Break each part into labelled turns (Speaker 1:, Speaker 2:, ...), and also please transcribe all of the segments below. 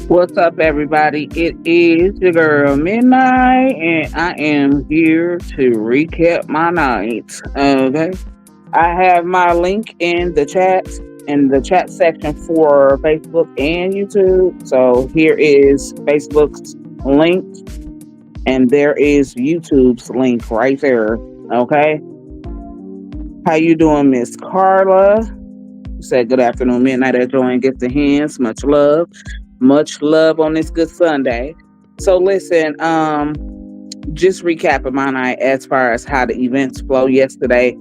Speaker 1: What's up, everybody? It is your girl Midnight, and I am here to recap my night. Okay, I have my link in the chat section for Facebook and YouTube. So here is Facebook's link, and there is YouTube's link right there. Okay, how you doing, Miss Carla? Said good afternoon, midnight. Enjoying gifts and hands. Much love on this good Sunday. So listen, just recapping my night as far as how the events flow yesterday,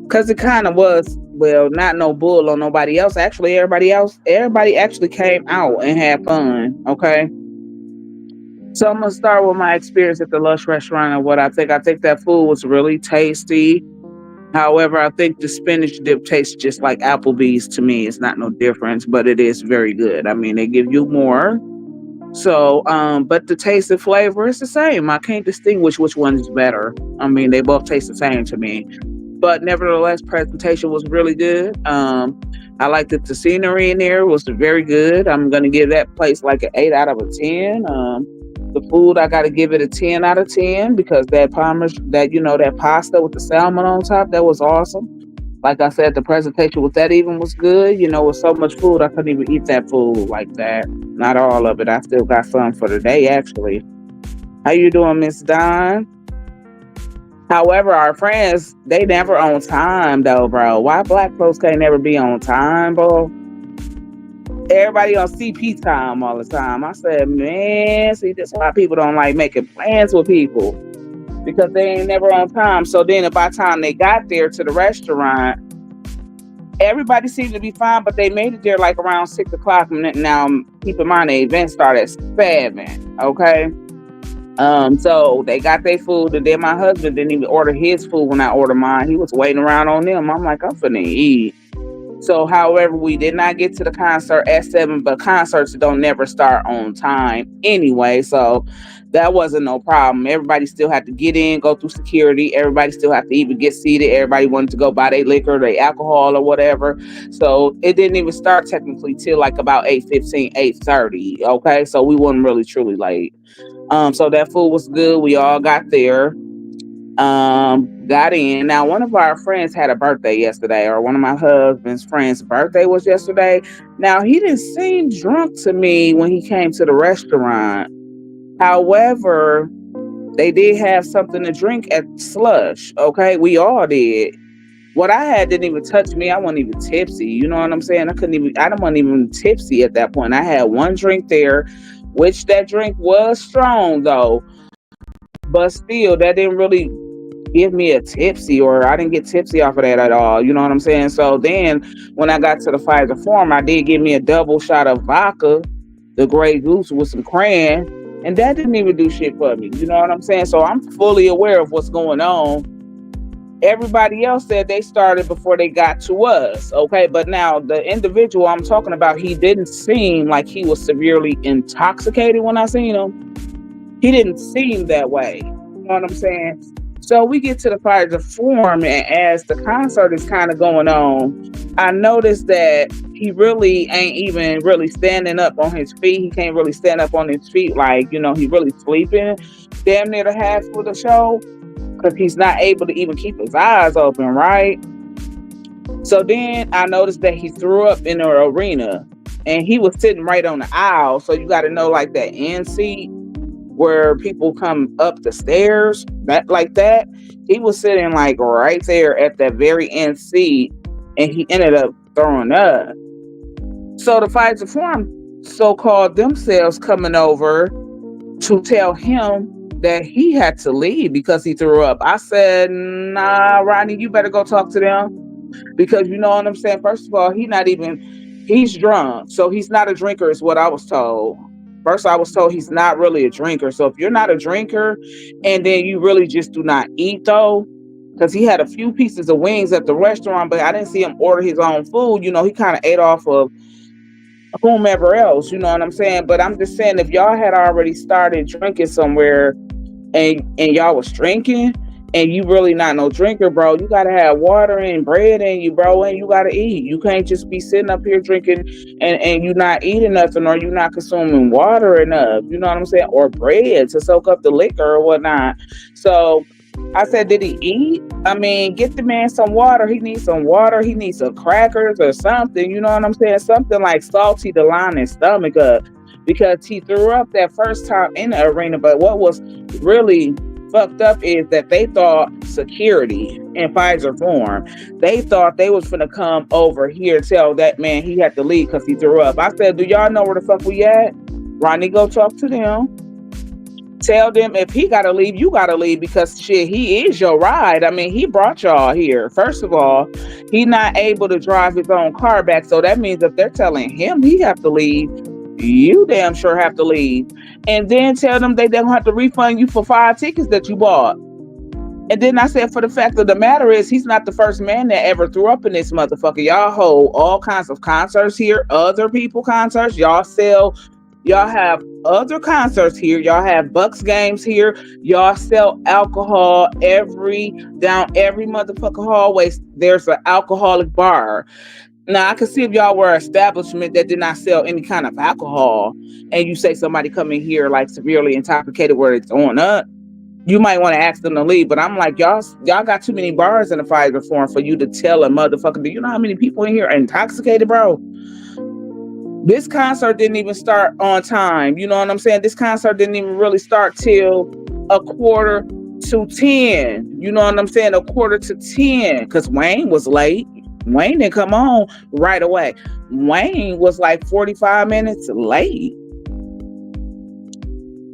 Speaker 1: because it kind of was, well, not no bull on nobody else. Actually, everybody actually came out and had fun. Okay, so I'm gonna start with my experience at the Lush restaurant and what I think. I think that food was really tasty. However, I think the spinach dip tastes just like Applebee's to me. It's not no difference, but it is very good. I mean, they give you more. So, but the taste and flavor is the same. I can't distinguish which one is better. I mean, they both taste the same to me. But nevertheless, presentation was really good. I liked that the scenery in there was very good. I'm gonna give that place like an 8 out of 10. The food I gotta give it a 10 out of 10 because that pasta with the salmon on top, that was awesome. Like I said, the presentation with that even was good. With so much food, I couldn't even eat that food like that. Not all of it. I still got some for the day, actually. How you doing, Miss Don? However, our friends, they never on time, though, bro. Why black folks can't never be on time, bro? Everybody on CP time all the time. I said, man, see, that's why people don't like making plans with people because they ain't never on time. So then, by the time they got there to the restaurant, everybody seemed to be fine, but they made it there like around 6 o'clock. Now, keep in mind the event started at 7. Okay, so they got their food, and then my husband didn't even order his food when I ordered mine. He was waiting around on them. I'm like, I'm finna eat. So, however, we did not get to the concert at 7, but concerts don't never start on time anyway. So that wasn't no problem. Everybody still had to get in, go through security. Everybody still had to even get seated. Everybody wanted to go buy their liquor, their alcohol or whatever. So it didn't even start technically till like about 8:15, 8:30. Okay. So we weren't really truly late. So that food was good. We all got there. Got in. Now, one of our friends had a birthday yesterday, or one of my husband's friends' birthday was yesterday. Now, he didn't seem drunk to me when he came to the restaurant. However, they did have something to drink at Slush. Okay, we all did. What I had didn't even touch me. I wasn't even tipsy. You know what I'm saying? I wasn't even tipsy at that point. I had one drink there, which that drink was strong though. But still, that didn't really give me a tipsy, or I didn't get tipsy off of that at all. You know what I'm saying? So then when I got to the Pfizer Forum, I did give me a double shot of vodka, the Grey Goose with some cran, and that didn't even do shit for me. You know what I'm saying? So I'm fully aware of what's going on. Everybody else said they started before they got to us. Okay. But now the individual I'm talking about, he didn't seem like he was severely intoxicated when I seen him. He didn't seem that way. You know what I'm saying? So we get to the Pfizer Forum, and as the concert is kind of going on, I noticed that he really ain't even really standing up on his feet. He can't really stand up on his feet like, he really sleeping damn near the half of the show because he's not able to even keep his eyes open, right? So then I noticed that he threw up in the arena, and he was sitting right on the aisle. So you got to know, like, that end seat where people come up the stairs, that like that. He was sitting like right there at that very end seat, and he ended up throwing up. So the Pfizer Forum so-called themselves coming over to tell him that he had to leave because he threw up. I said, nah, Rodney, you better go talk to them. Because you know what I'm saying? First of all, he's drunk. So he's not a drinker is what I was told. First, I was told he's not really a drinker. So if you're not a drinker and then you really just do not eat though, because he had a few pieces of wings at the restaurant, but I didn't see him order his own food. He kind of ate off of whomever else, you know what I'm saying? But I'm just saying, if y'all had already started drinking somewhere and y'all was drinking, and you really not no drinker, bro, you gotta have water and bread in you, bro, and you gotta eat. You can't just be sitting up here drinking and you not eating nothing, or you not consuming water enough. You know what I'm saying? Or bread to soak up the liquor or whatnot. So I said, did he eat? I mean, get the man some water. He needs some water. He needs some crackers or something. You know what I'm saying? Something like salty to line his stomach up, because he threw up that first time in the arena. But what was really fucked up is that they thought security in Pfizer form, they thought they was finna come over here and tell that man he had to leave because he threw up. I said, do y'all know where the fuck we at? Ronnie, go talk to them. Tell them if he gotta leave, you gotta leave, because shit, he is your ride. I mean, he brought y'all here. First of all, he not able to drive his own car back. So that means if they're telling him he have to leave, you damn sure have to leave. And then tell them they don't have to refund you for 5 tickets that you bought. And then I said, for the fact of the matter is, he's not the first man that ever threw up in this motherfucker. Y'all hold all kinds of concerts here, other people concerts. Y'all have other concerts here. Y'all have Bucks games here. Y'all sell alcohol down every motherfucking hallway. There's an alcoholic bar. Now, I could see if y'all were an establishment that did not sell any kind of alcohol, and you say somebody come in here like severely intoxicated where it's on up, you might want to ask them to leave. But I'm like, y'all got too many bars in the Pfizer form for you to tell a motherfucker. Do you know how many people in here are intoxicated, bro? This concert didn't even start on time. You know what I'm saying? This concert didn't even really start till 9:45. You know what I'm saying? 9:45, because Wayne was late. Wayne didn't come on right away. Wayne was like 45 minutes late.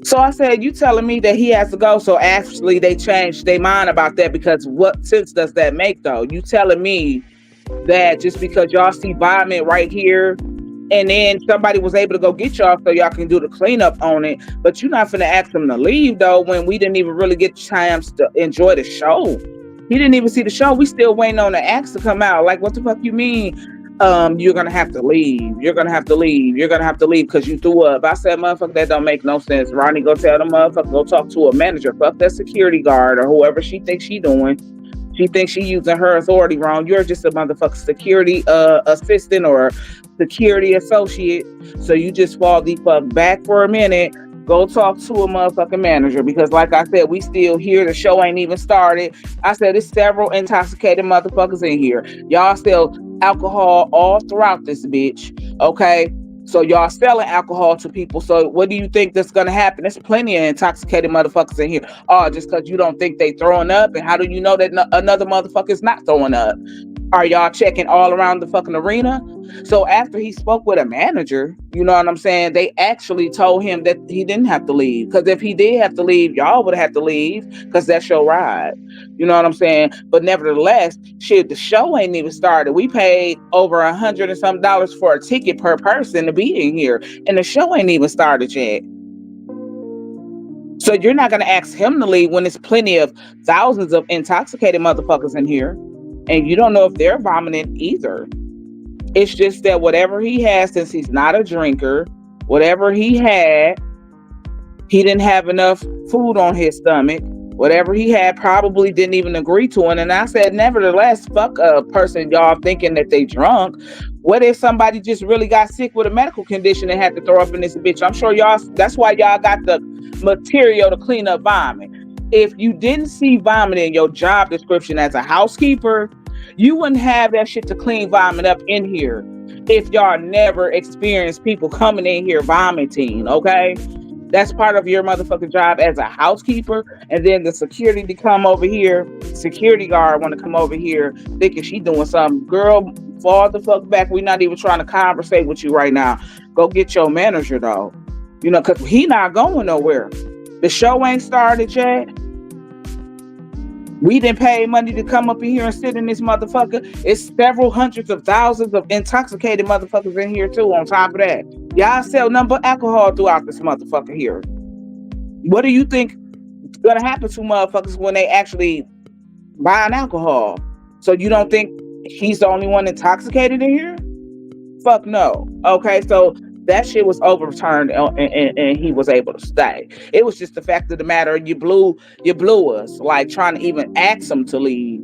Speaker 1: So I said, you telling me that he has to go? So actually they changed their mind about that, because what sense does that make though? You telling me that just because y'all see vomit right here, and then somebody was able to go get y'all so y'all can do the cleanup on it, but you're not finna ask them to leave though, when we didn't even really get chance to enjoy the show. He didn't even see the show. We still waiting on the acts to come out. Like, what the fuck you mean? You're gonna have to leave. You're gonna have to leave. You're gonna have to leave because you threw up. I said, motherfucker, that don't make no sense. Ronnie, go tell the motherfucker, go talk to a manager. Fuck that security guard or whoever she thinks she doing. She thinks she using her authority wrong. You're just a motherfucking security assistant or security associate. So you just fall the fuck back for a minute. Go talk to a motherfucking manager, because like I said, we still here. The show ain't even started. I said, there's several intoxicated motherfuckers in here. Y'all sell alcohol all throughout this bitch. Okay? So y'all selling alcohol to people. So what do you think that's gonna happen? There's plenty of intoxicated motherfuckers in here. Oh, just because you don't think they throwing up, and how do you know that another motherfucker is not throwing up? Are y'all checking all around the fucking arena? So after he spoke with a manager, you know what I'm saying, they actually told him that he didn't have to leave. Because if he did have to leave, y'all would have to leave, because that's your ride. You know what I'm saying? But nevertheless, shit, the show ain't even started. We paid over $100 and some for a ticket per person to be in here, and the show ain't even started yet. So you're not going to ask him to leave when there's plenty of thousands of intoxicated motherfuckers in here, and you don't know if they're vomiting either. It's just that whatever he has, since he's not a drinker, whatever he had, he didn't have enough food on his stomach. Whatever he had probably didn't even agree to it. And I said, nevertheless, fuck a person y'all thinking that they drunk. What if somebody just really got sick with a medical condition and had to throw up in this bitch? I'm sure y'all, that's why y'all got the material to clean up vomit. If you didn't see vomit in your job description as a housekeeper, you wouldn't have that shit to clean vomit up in here if y'all never experienced people coming in here vomiting, okay? That's part of your motherfucking job as a housekeeper. And then the security to come over here, security guard want to come over here thinking she doing something. Girl, fall the fuck back. We're not even trying to conversate with you right now. Go get your manager though. You know, because he not going nowhere. The show ain't started yet. We didn't pay money to come up in here and sit in this motherfucker. It's several hundreds of thousands of intoxicated motherfuckers in here too, on top of that. Y'all sell nothing but alcohol throughout this motherfucker here. What do you think is gonna happen to motherfuckers when they actually buying alcohol? So you don't think he's the only one intoxicated in here? Fuck no. Okay, so that shit was overturned, and he was able to stay. It was just the fact of the matter, you blew us, like trying to even ask him to leave.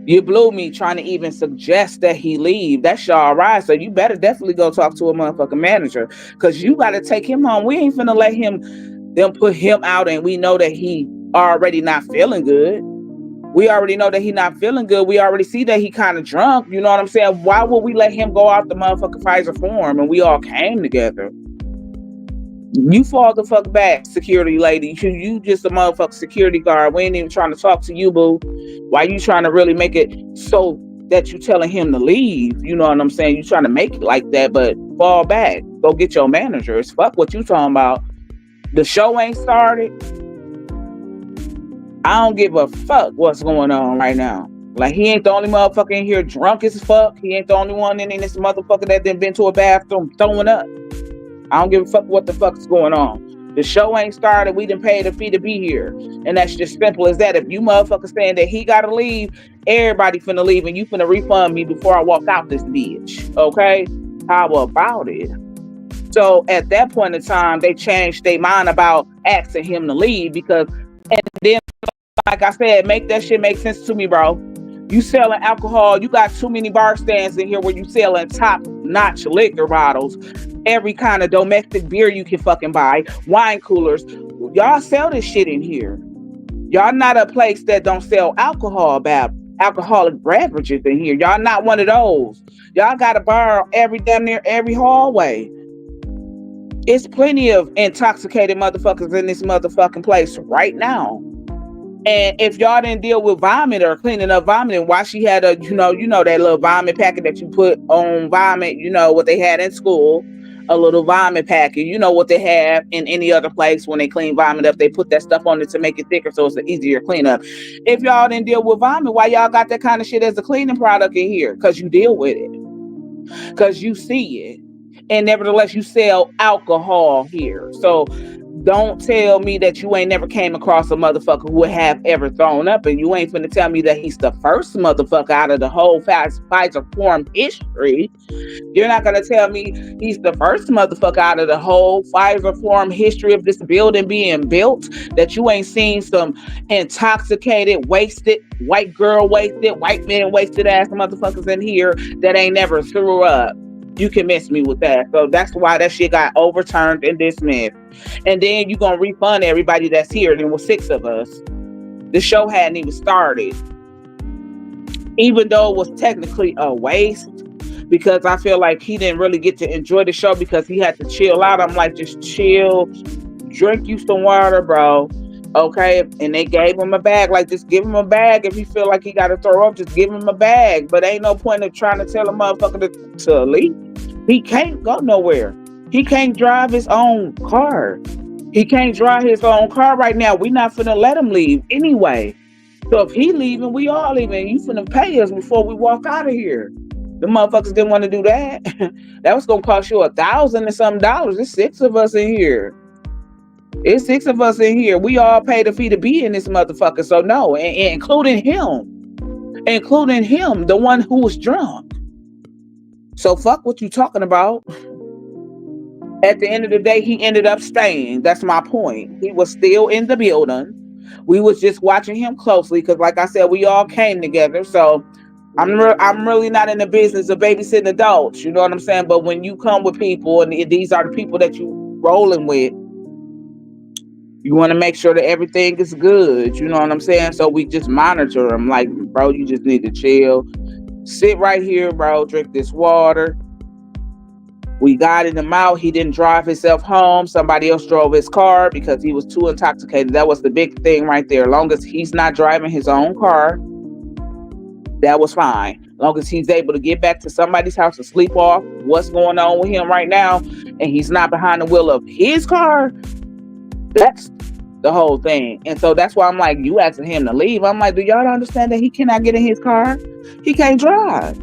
Speaker 1: You blew me trying to even suggest that he leave. That's y'all right. So you better definitely go talk to a motherfucking manager, because you got to take him home. We ain't finna let them put him out, and we know that he already not feeling good. We already know that he not feeling good. We already see that he kind of drunk. You know what I'm saying? Why would we let him go out the motherfucking Pfizer form and we all came together? You fall the fuck back, security lady. You just a motherfucking security guard. We ain't even trying to talk to you, boo. Why you trying to really make it so that you telling him to leave? You know what I'm saying? You trying to make it like that, but fall back. Go get your managers. Fuck what you talking about. The show ain't started. I don't give a fuck what's going on right now. Like, he ain't the only motherfucker in here drunk as fuck. He ain't the only one in this motherfucker that done been to a bathroom throwing up. I don't give a fuck what the fuck's going on. The show ain't started. We done paid a fee to be here. And that's just simple as that. If you motherfuckers saying that he gotta leave, everybody finna leave, and you finna refund me before I walk out this bitch. Okay? How about it? So at that point in time, they changed their mind about asking him to leave, because, and then, like I said, make that shit make sense to me, bro. You selling alcohol, you got too many bar stands in here where you selling top-notch liquor bottles, every kind of domestic beer you can fucking buy, wine coolers. Y'all sell this shit in here. Y'all not a place that don't sell alcoholic beverages in here. Y'all not one of those. Y'all got a bar damn near every hallway. It's plenty of intoxicated motherfuckers in this motherfucking place right now. And if y'all didn't deal with vomit or cleaning up vomit, why she had a, you know that little vomit packet that you put on vomit, what they had in school, a little vomit packet, what they have in any other place when they clean vomit up, they put that stuff on it to make it thicker so it's an easier cleanup. If y'all didn't deal with vomit, why y'all got that kind of shit as a cleaning product in here? Because you deal with it. Because you see it. And nevertheless, you sell alcohol here. So don't tell me that you ain't never came across a motherfucker who have ever thrown up, and you ain't finna tell me that he's the first motherfucker out of the whole Pfizer form history. You're not gonna tell me he's the first motherfucker out of the whole Pfizer form history of this building being built, that you ain't seen some intoxicated, wasted, white girl wasted, white man wasted ass motherfuckers in here that ain't never threw up. You can miss me with that. So that's why that shit got overturned and dismissed. And then you gonna refund everybody that's here. There was 6 of us. The show hadn't even started. Even though it was technically a waste, because I feel like he didn't really get to enjoy the show because he had to chill out. I'm like, just chill, drink you some water, bro. Okay, and they gave him a bag. Like, just give him a bag. If you feel like he got to throw up, just give him a bag. But ain't no point in trying to tell a motherfucker to leave. He can't go nowhere. He can't drive his own car. He can't drive his own car right now. We not finna let him leave anyway. So if he leaving, we all leaving. You finna pay us before we walk out of here. The motherfuckers didn't want to do that. That was gonna cost you $1,000 and some dollars. There's 6 of us in here. It's 6 of us in here. We all paid a fee to be in this motherfucker. So no, and including him, the one who was drunk. So fuck what you talking about. At the end of the day, he ended up staying. That's my point. He was still in the building. We was just watching him closely because, like I said, we all came together. So I'm really not in the business of babysitting adults. You know what I'm saying? But when you come with people and these are the people that you rolling with, you want to make sure that everything is good. You know what I'm saying? So we just monitor him. Like, bro, you just need to chill. Sit right here, bro. Drink this water. We guided him out. He didn't drive himself home. Somebody else drove his car because he was too intoxicated. That was the big thing right there. As long as he's not driving his own car, that was fine. As long as he's able to get back to somebody's house and sleep off what's going on with him right now, and he's not behind the wheel of his car, that's the whole thing. And so that's why I'm like, you asking him to leave. I'm like, do y'all understand that he cannot get in his car? He can't drive.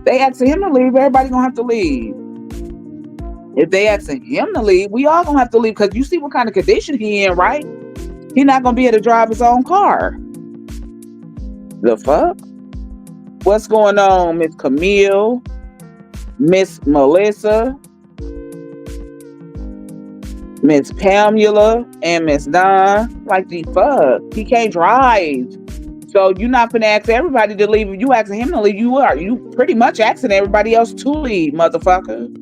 Speaker 1: They asking him to leave, everybody gonna have to leave. If they asking him to leave, we all gonna have to leave, because you see what kind of condition he in, right? He not gonna be able to drive his own car. The fuck? What's going on, Miss Camille? Miss Melissa, Miss Pamela, and Miss Don. Like the fuck, he can't drive. So you're not gonna ask everybody to leave. If you asking him to leave, you pretty much asking everybody else to leave, motherfucker.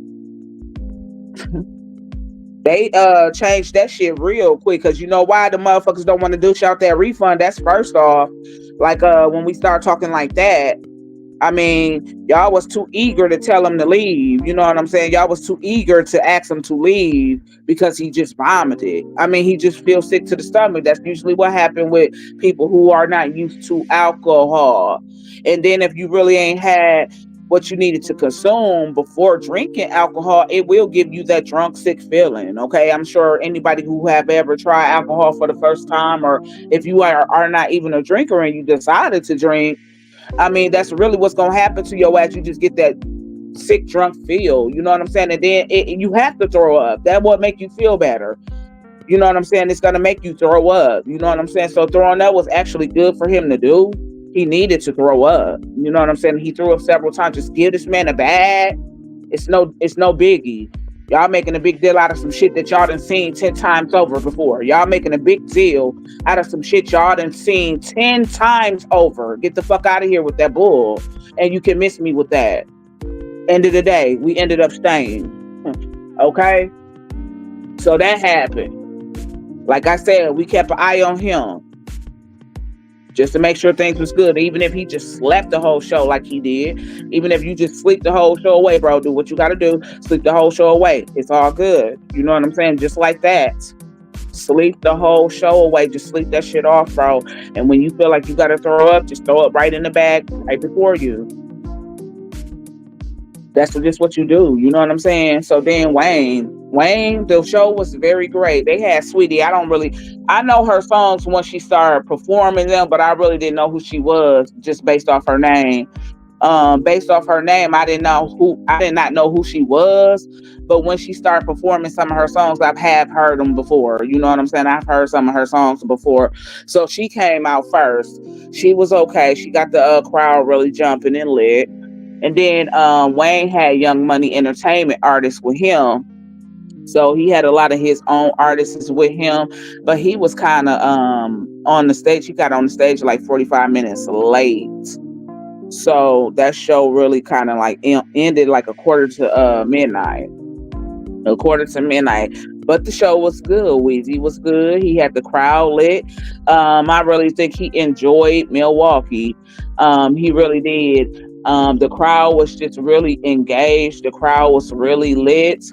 Speaker 1: They changed that shit real quick because you know why the motherfuckers don't want to dish out that refund. That's first off. Like when we start talking like that, I mean, y'all was too eager to tell him to leave. You know what I'm saying? Y'all was too eager to ask him to leave because he just vomited. I mean, he just feels sick to the stomach. That's usually what happened with people who are not used to alcohol. And then if you really ain't had what you needed to consume before drinking alcohol, it will give you that drunk sick feeling. Okay, I'm sure anybody who have ever tried alcohol for the first time, or if you are not even a drinker and you decided to drink, I mean, that's really what's gonna happen to your ass. You just get that sick, drunk feel. You know what I'm saying? And then you have to throw up. That what make you feel better. You know what I'm saying? It's gonna make you throw up. You know what I'm saying? So throwing up was actually good for him to do. He needed to throw up. You know what I'm saying? He threw up several times. Just give this man a bag. It's no biggie. Y'all making a big deal out of some shit that y'all done seen 10 times over before. Y'all making a big deal out of some shit y'all done seen 10 times over. Get the fuck out of here with that bull. And you can miss me with that. End of the day, we ended up staying. Okay? So that happened. Like I said, we kept an eye on him just to make sure things was good. Even if he just slept the whole show like he did, even if you just sleep the whole show away, bro, do what you got to do. Sleep the whole show away. It's all good. You know what I'm saying? Just like that. Sleep the whole show away. Just sleep that shit off, bro. And when you feel like you got to throw up, just throw it right in the bag right before you. That's just what you do. You know what I'm saying? So then Wayne, the show was very great. They had Sweetie. I know her songs once she started performing them, but I really didn't know who she was just based off her name. Based off her name, I did not know who she was. But when she started performing some of her songs, have heard them before. You know what I'm saying? I've heard some of her songs before. So she came out first. She was okay. She got the crowd really jumping and lit. And then Wayne had Young Money Entertainment artists with him. So he had a lot of his own artists with him, but he was kind of on the stage. He got on the stage like 45 minutes late. So that show really kind of like ended like a quarter to midnight. A quarter to midnight. But the show was good. Weezy was good. He had the crowd lit. I really think he enjoyed Milwaukee. He really did. The crowd was just really engaged. The crowd was really lit.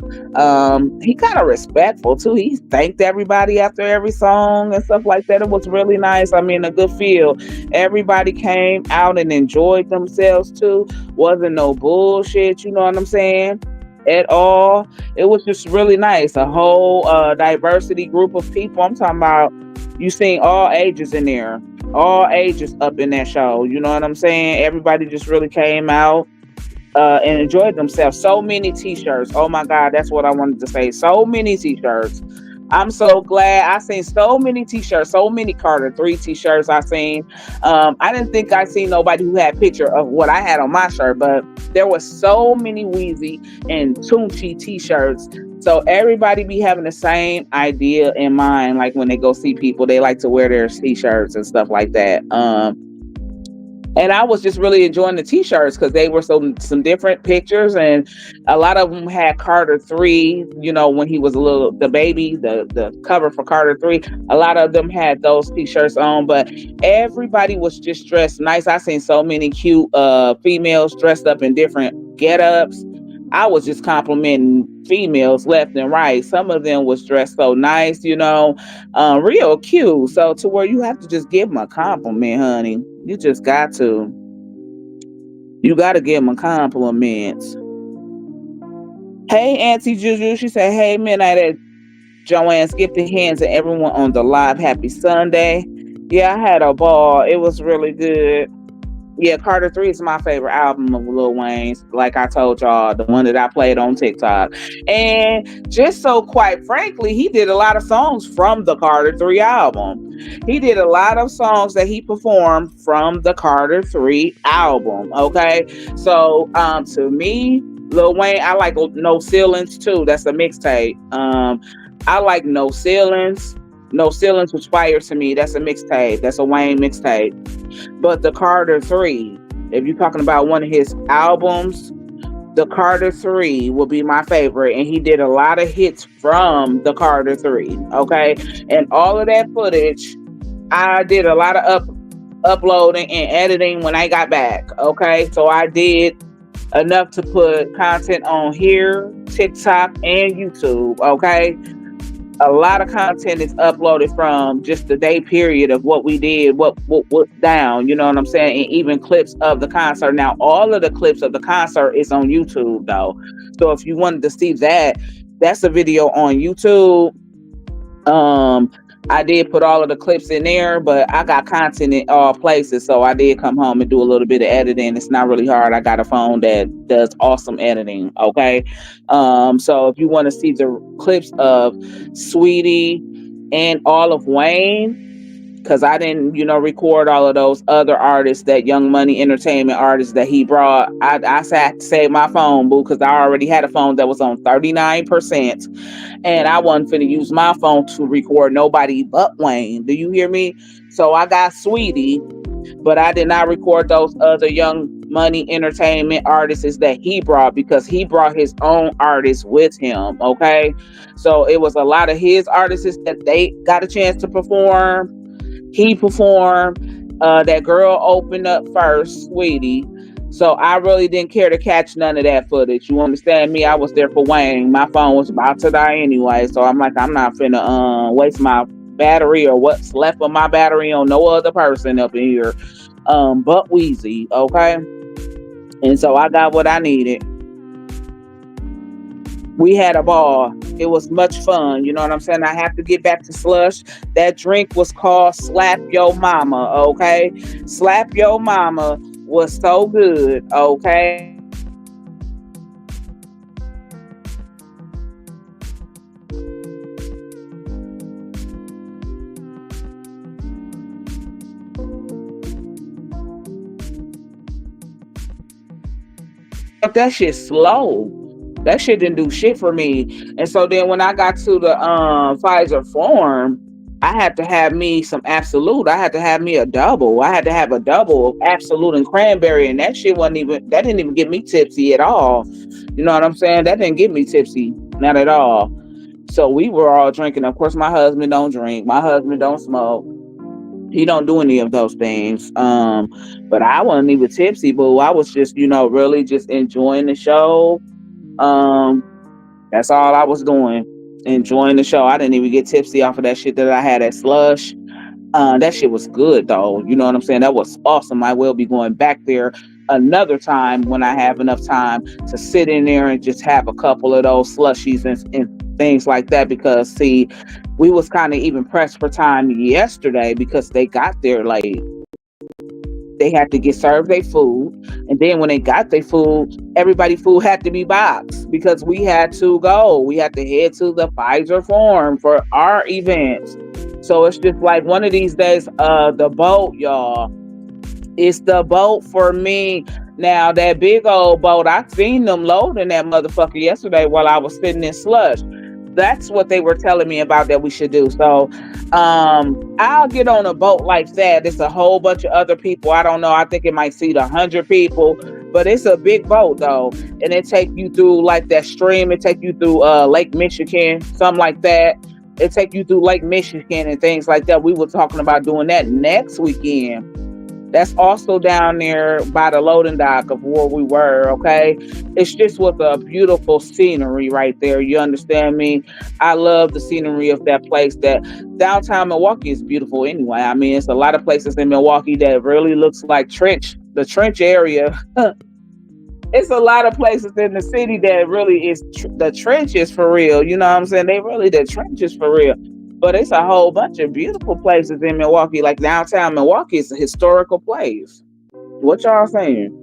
Speaker 1: He kind of respectful too. He thanked everybody after every song and stuff like that. It was really nice. I mean, a good feel. Everybody came out and enjoyed themselves too. Wasn't no bullshit. You know what I'm saying? At all. It was just really nice. A whole diversity group of people. I'm talking about you seen all ages in there. All ages up in that show. You know what I'm saying? Everybody just really came out and enjoyed themselves. So many t-shirts. Oh my God, that's what I wanted to say. So many t-shirts. I'm so glad I seen so many t-shirts, so many Carter 3 t-shirts I seen. I didn't think I seen nobody who had a picture of what I had on my shirt, but there was so many Weezy and Tunchi t-shirts. So everybody be having the same idea in mind. Like when they go see people, they like to wear their t-shirts and stuff like that. And I was just really enjoying the t-shirts because they were some different pictures, and a lot of them had Carter 3, you know, when he was the baby, the cover for Carter 3. A lot of them had those t-shirts on, but everybody was just dressed nice. I seen so many cute females dressed up in different get-ups. I was just complimenting females left and right. Some of them was dressed so nice, you know, real cute. So to where you have to just give them a compliment, honey. You just got to. You got to give them a compliment. Hey, Auntie Juju. She said, hey, midnight at Joanne. Skip the hands and everyone on the live. Happy Sunday. Yeah, I had a ball. It was really good. Yeah, Carter 3 is my favorite album of Lil Wayne's. Like I told y'all, the one that I played on TikTok. And just so quite frankly, he did a lot of songs from the Carter 3 album. He did a lot of songs that he performed from the Carter 3 album. Okay. So to me, Lil Wayne, I like No Ceilings too. That's a mixtape. I like No Ceilings. No Ceilings was fire to me. That's a mixtape. That's a Wayne mixtape. But the Carter Three, if you're talking about one of his albums, the Carter Three will be my favorite, and he did a lot of hits from the Carter Three. Okay, and all of that footage, I did a lot of uploading and editing when I got back. Okay, so I did enough to put content on here, TikTok, and YouTube. Okay, a lot of content is uploaded from just the day period of what we did, what's down. You know what I'm saying? And even clips of the concert. Now, all of the clips of the concert is on YouTube though. So if you wanted to see that, that's a video on YouTube. um, I did put all of the clips in there, but I got content in all places. So I did come home and do a little bit of editing. It's not really hard. I got a phone that does awesome editing. Okay. So if you want to see the clips of Sweetie and all of Wayne, because I didn't, record all of those other artists, that Young Money Entertainment artists that he brought. I had to save my phone, boo, because I already had a phone that was on 39%, and I wasn't finna use my phone to record nobody but Wayne. Do you hear me? So I got Sweetie, but I did not record those other Young Money Entertainment artists that he brought, because he brought his own artists with him. Okay, so it was a lot of his artists that they got a chance to perform. He performed. That girl opened up first, Sweetie. So I really didn't care to catch none of that footage. You understand me? I was there for Wayne. My phone was about to die anyway, so I'm like, I'm not finna waste my battery or what's left of my battery on no other person up in here, but Weezy. Okay, and so I got what I needed. We had a ball. It was much fun. You know what I'm saying? I have to get back to Slush. That drink was called Slap Yo Mama. Okay, Slap Yo Mama was so good. Okay. That shit slow. That shit didn't do shit for me. And so then when I got to the Pfizer form, I had to have me some absolute. I had to have me a double. I had to have a double of absolute and cranberry, and that shit wasn't even. That didn't even get me tipsy at all. You know what I'm saying? That didn't get me tipsy, not at all. So we were all drinking. Of course, my husband don't drink. My husband don't smoke. He don't do any of those things. But I wasn't even tipsy, boo. I was just, really just enjoying the show. Um, that's all I was doing, enjoying the show. I didn't even get tipsy off of that shit that I had at Slush. That shit was good though. You know what I'm saying? That was awesome. I will be going back there another time when I have enough time to sit in there and just have a couple of those slushies and things like that. Because see, we was kind of even pressed for time yesterday because they got there late. They had to get served their food, and then when they got their food, everybody food had to be boxed because we had to go. We had to head to the Pfizer Forum for our events. So it's just like one of these days, the boat, y'all. It's the boat for me. Now that big old boat, I seen them loading that motherfucker yesterday while I was sitting in Slush. That's what they were telling me about that we should do. So I'll get on a boat like that. It's a whole bunch of other people. I don't know. I think it might seat 100 people, but it's a big boat though, and it take you through like that stream. It take you through Lake Michigan, something like that. It take you through Lake Michigan and things like that. We were talking about doing that next weekend. That's also down there by the loading dock of where we were. Okay, it's just with a beautiful scenery right there. You understand me? I love the scenery of that place. That downtown Milwaukee is beautiful anyway. I mean, it's a lot of places in Milwaukee that really looks like the trench area. It's a lot of places in the city that really is the trenches for real. You know what I'm saying? They really the trenches for real. But it's a whole bunch of beautiful places in Milwaukee. Like downtown Milwaukee is a historical place. What y'all saying?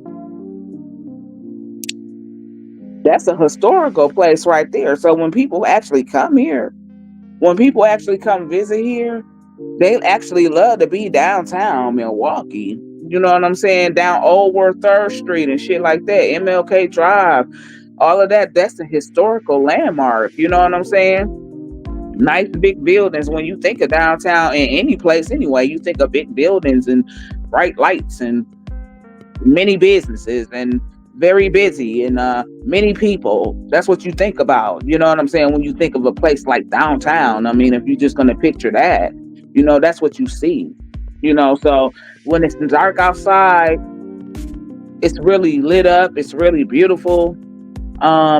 Speaker 1: That's a historical place right there. So when people actually come here, when people actually come visit here, they actually love to be downtown Milwaukee. You know what I'm saying? Down Old World 3rd Street and shit like that. MLK Drive. All of that, that's a historical landmark. You know what I'm saying? Nice big buildings. When you think of downtown in any place anyway, you think of big buildings and bright lights and many businesses and very busy and many people. That's what you think about. You know what I'm saying? When you think of a place like downtown, I mean, if you're just going to picture that, that's what you see. So when it's dark outside, it's really lit up. It's really beautiful.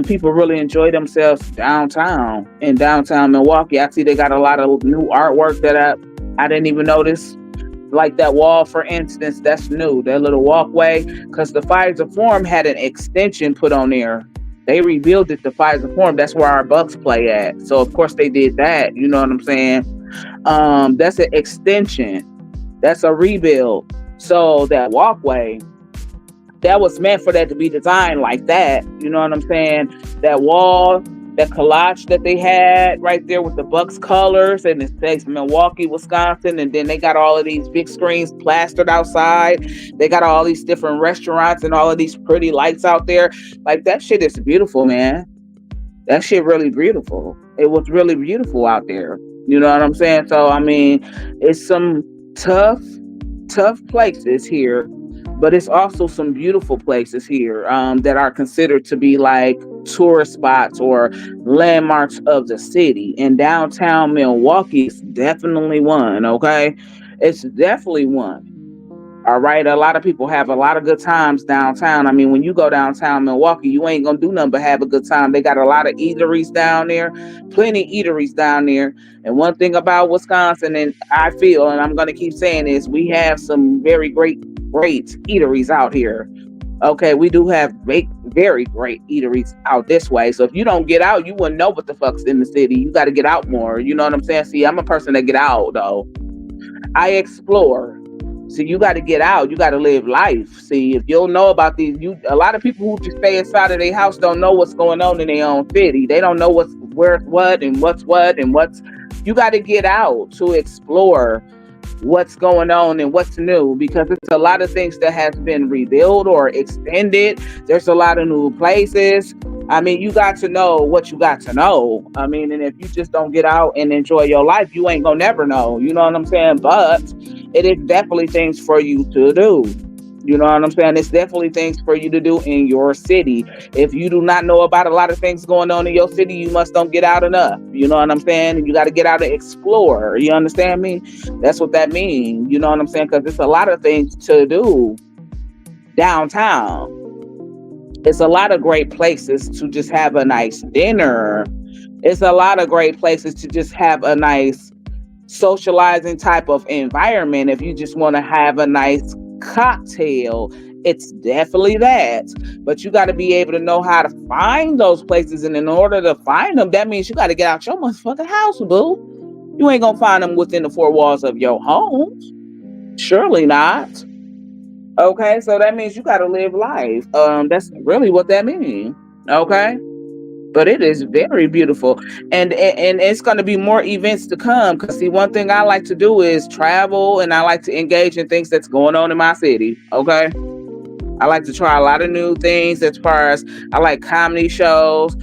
Speaker 1: People really enjoy themselves downtown in downtown Milwaukee. I see they got a lot of new artwork that I didn't even notice. Like that wall, for instance, that's new. That little walkway, because the Pfizer Forum had an extension put on there. They rebuilt it, the Pfizer Forum. That's where our Bucks play at. So of course they did that. You know what I'm saying? That's an extension. That's a rebuild. So that walkway, that was meant for that to be designed like that. You know what I'm saying? That wall, that collage that they had right there with the Bucks colors, and it says Milwaukee, Wisconsin, and then they got all of these big screens plastered outside. They got all these different restaurants and all of these pretty lights out there. Like, that shit is beautiful, man. That shit really beautiful. It was really beautiful out there. You know what I'm saying? So I mean, it's some tough places here, but it's also some beautiful places here that are considered to be like tourist spots or landmarks of the city. And downtown Milwaukee is definitely one. Okay, it's definitely one. All right. A lot of people have a lot of good times downtown. I mean, when you go downtown Milwaukee, you ain't gonna do nothing but have a good time. They got a lot of eateries down there, plenty of eateries down there. And one thing about Wisconsin, and I feel, and I'm gonna keep saying this, we have some very great eateries out here. Okay, we do have very great eateries out this way. So if you don't get out, you wouldn't know what the fuck's in the city. You got to get out more. You know what I'm saying? See, I'm a person that get out though. I explore. So you got to get out. You got to live life. See, if you don't know about these, a lot of people who just stay inside of their house don't know what's going on in their own city. They don't know where's what and what's what and what's. You got to get out to explore what's going on and what's new, because it's a lot of things that has been rebuilt or extended. There's a lot of new places. I mean, you got to know what you got to know. I mean, and if you just don't get out and enjoy your life, you ain't gonna never know. You know what I'm saying? But it is definitely things for you to do. You know what I'm saying? It's definitely things for you to do in your city. If you do not know about a lot of things going on in your city, you must don't get out enough. You know what I'm saying? You got to get out and explore. You understand me? That's what that means. You know what I'm saying? Because it's a lot of things to do downtown. It's a lot of great places to just have a nice dinner. It's a lot of great places to just have a nice socializing type of environment. If you just want to have a nice cocktail, it's definitely that. But you got to be able to know how to find those places, and in order to find them, that means you got to get out your motherfucking house, boo. You ain't gonna find them within the four walls of your home. Surely not. Okay, so that means you got to live life. That's really what that means. Okay, but it is very beautiful, and it's going to be more events to come. Because see, one thing I like to do is travel, and I like to engage in things that's going on in my city. Okay, I like to try a lot of new things. As far as I like comedy shows.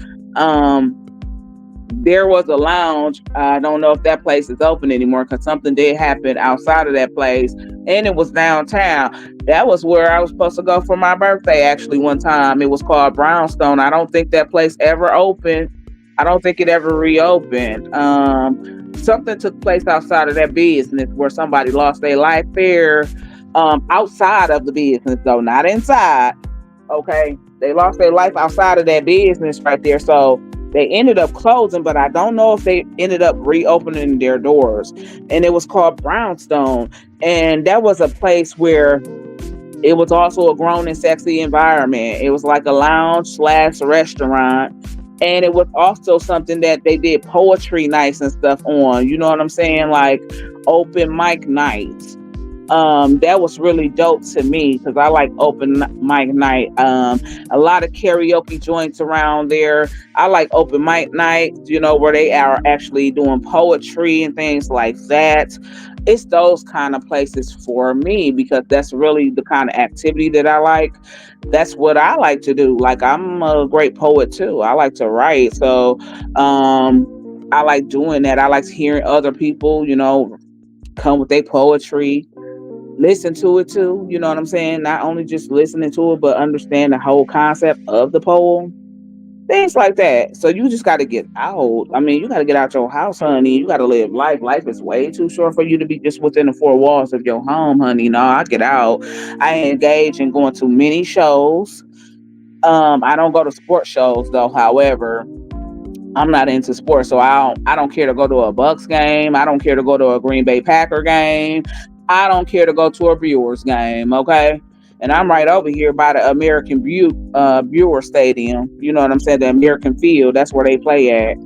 Speaker 1: There was a lounge. I don't know if that place is open anymore, because something did happen outside of that place, and it was downtown. That was where I was supposed to go for my birthday, actually, one time. It was called Brownstone. I don't think that place ever opened. I don't think it ever reopened. Something took place outside of that business where somebody lost their life there. Outside of the business, though, not inside. Okay, they lost their life outside of that business right there. So they ended up closing, but I don't know if they ended up reopening their doors. And it was called Brownstone. And that was a place where it was also a grown and sexy environment. It was like a lounge / restaurant. And it was also something that they did poetry nights and stuff on. You know what I'm saying? Like open mic nights. That was really dope to me because I like open mic night. A lot of karaoke joints around there. I like open mic nights, where they are actually doing poetry and things like that. It's those kind of places for me because that's really the kind of activity that I like. That's what I like to do. Like, I'm a great poet too. I like to write. So I like doing that. I like hearing other people, come with their poetry, listen to it too. You know what I'm saying? Not only just listening to it, but understand the whole concept of the poem. Things like that. So you just got to get out. I mean, you got to get out your house, honey. You got to live life. Life is way too short for you to be just within the four walls of your home, honey. No, I get out. I engage in going to many shows. I don't go to sports shows though. However, I'm not into sports, so I don't care to go to a Bucks game. I don't care to go to a Green Bay Packer game. I don't care to go to a Brewers game. Okay, and I'm right over here by the American Brewer Stadium. You know what I'm saying? The American Field. That's where they play at.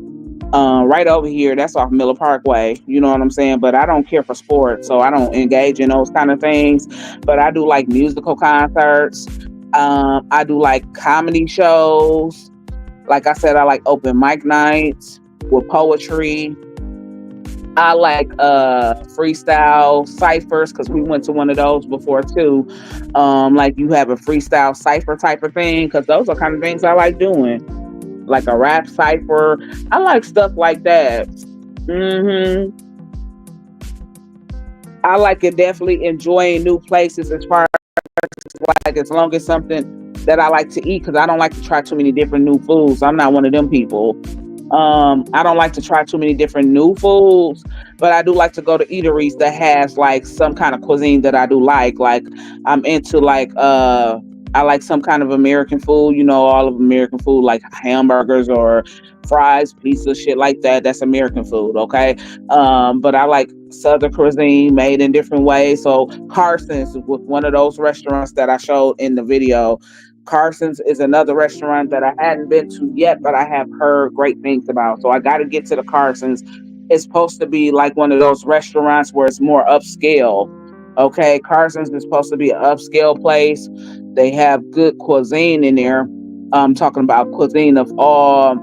Speaker 1: Right over here. That's off Miller Parkway. You know what I'm saying? But I don't care for sports, so I don't engage in those kind of things. But I do like musical concerts. I do like comedy shows. Like I said, I like open mic nights with poetry. I like freestyle ciphers because we went to one of those before too. Like you have a freestyle cipher type of thing because those are kind of things I like doing. Like a rap cipher. I like stuff like that. hmm I like it definitely enjoying new places as far like as long as something that I like to eat because I don't like to try too many different new foods. I'm not one of them people. I don't like to try too many different new foods, but I do like to go to eateries that has like some kind of cuisine that I do like. Like I'm into like I like some kind of American food, all of American food like hamburgers or fries, pizza, shit like that. That's American food, okay? But I like Southern cuisine made in different ways. So Carson's was one of those restaurants that I showed in the video. Carson's is another restaurant that I hadn't been to yet, but I have heard great things about. So I got to get to the Carson's. It's supposed to be like one of those restaurants where it's more upscale. Okay, Carson's is supposed to be an upscale place. They have good cuisine in there. I'm talking about cuisine of all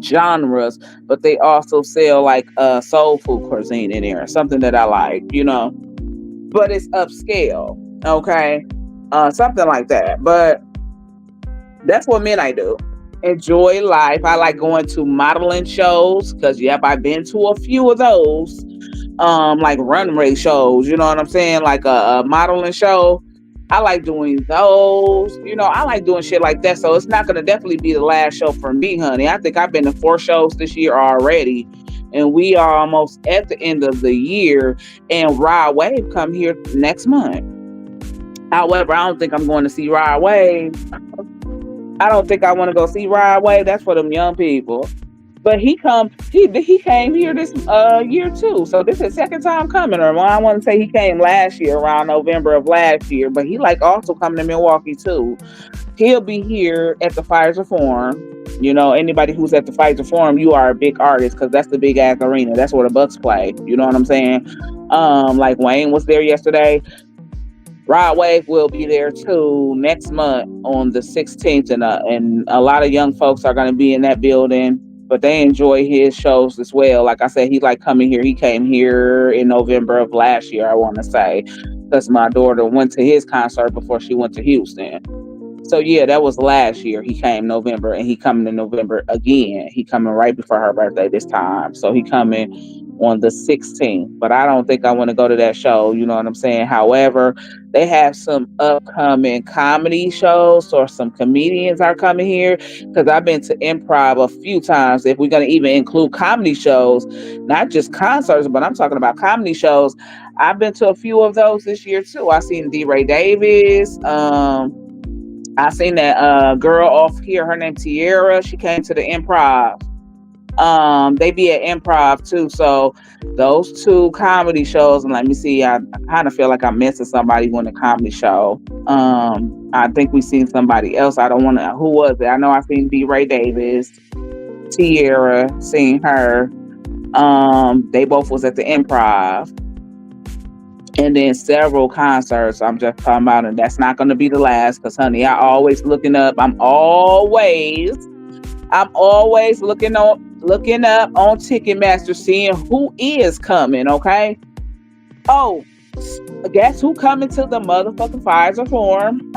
Speaker 1: genres, but they also sell like soul food cuisine in there, something that I like. But it's upscale. Okay, something like that. But that's what men I do. Enjoy life. I like going to modeling shows because yep, I've been to a few of those. Like runway shows, you know what I'm saying? Like a modeling show. I like doing those. I like doing shit like that. So it's not gonna definitely be the last show for me, honey. I think I've been to 4 shows this year already. And we are almost at the end of the year. And Rod Wave come here next month. However, I don't think I'm going to see Rod Wave. I don't think I want to go see Rod Wave. That's for them young people. But he came here this year too. So this is second time coming. Or well, I want to say he came last year around November of last year. But he like also coming to Milwaukee too. He'll be here at the Pfizer Forum. Anybody who's at the Pfizer Forum, you are a big artist because that's the big ass arena. That's where the Bucks play. You know what I'm saying? Like Wayne was there yesterday. Rod Wave will be there too next month on the 16th, and a lot of young folks are going to be in that building. But they enjoy his shows as well. Like I said, he like coming here. He came here in November of last year, I want to say, because my daughter went to his concert before she went to Houston. So yeah, that was last year. He came November, and he coming in November again. He coming right before her birthday this time. So he coming on the 16th. But I don't think I want to go to that show. You know what I'm saying? However, they have some upcoming comedy shows, or some comedians are coming here because I've been to improv a few times. If we're gonna even include comedy shows, not just concerts, but I'm talking about comedy shows. I've been to a few of those this year too. I seen D. Ray Davis. I seen that girl off here, her name Tiara. She came to the improv. They be at improv too. So those two comedy shows, and let me see, I kind of feel like I'm missing somebody on the comedy show. I think we seen somebody else. I don't want to. Who was it? I know I seen D. Ray Davis, Tiara, seen her. They both was at the improv. and then several concerts. I'm just talking about, and that's not going to be the last, because honey, I always looking up. I'm always looking up on Ticketmaster, seeing who is coming. Okay. Oh, guess who coming to the motherfucking Pfizer Forum?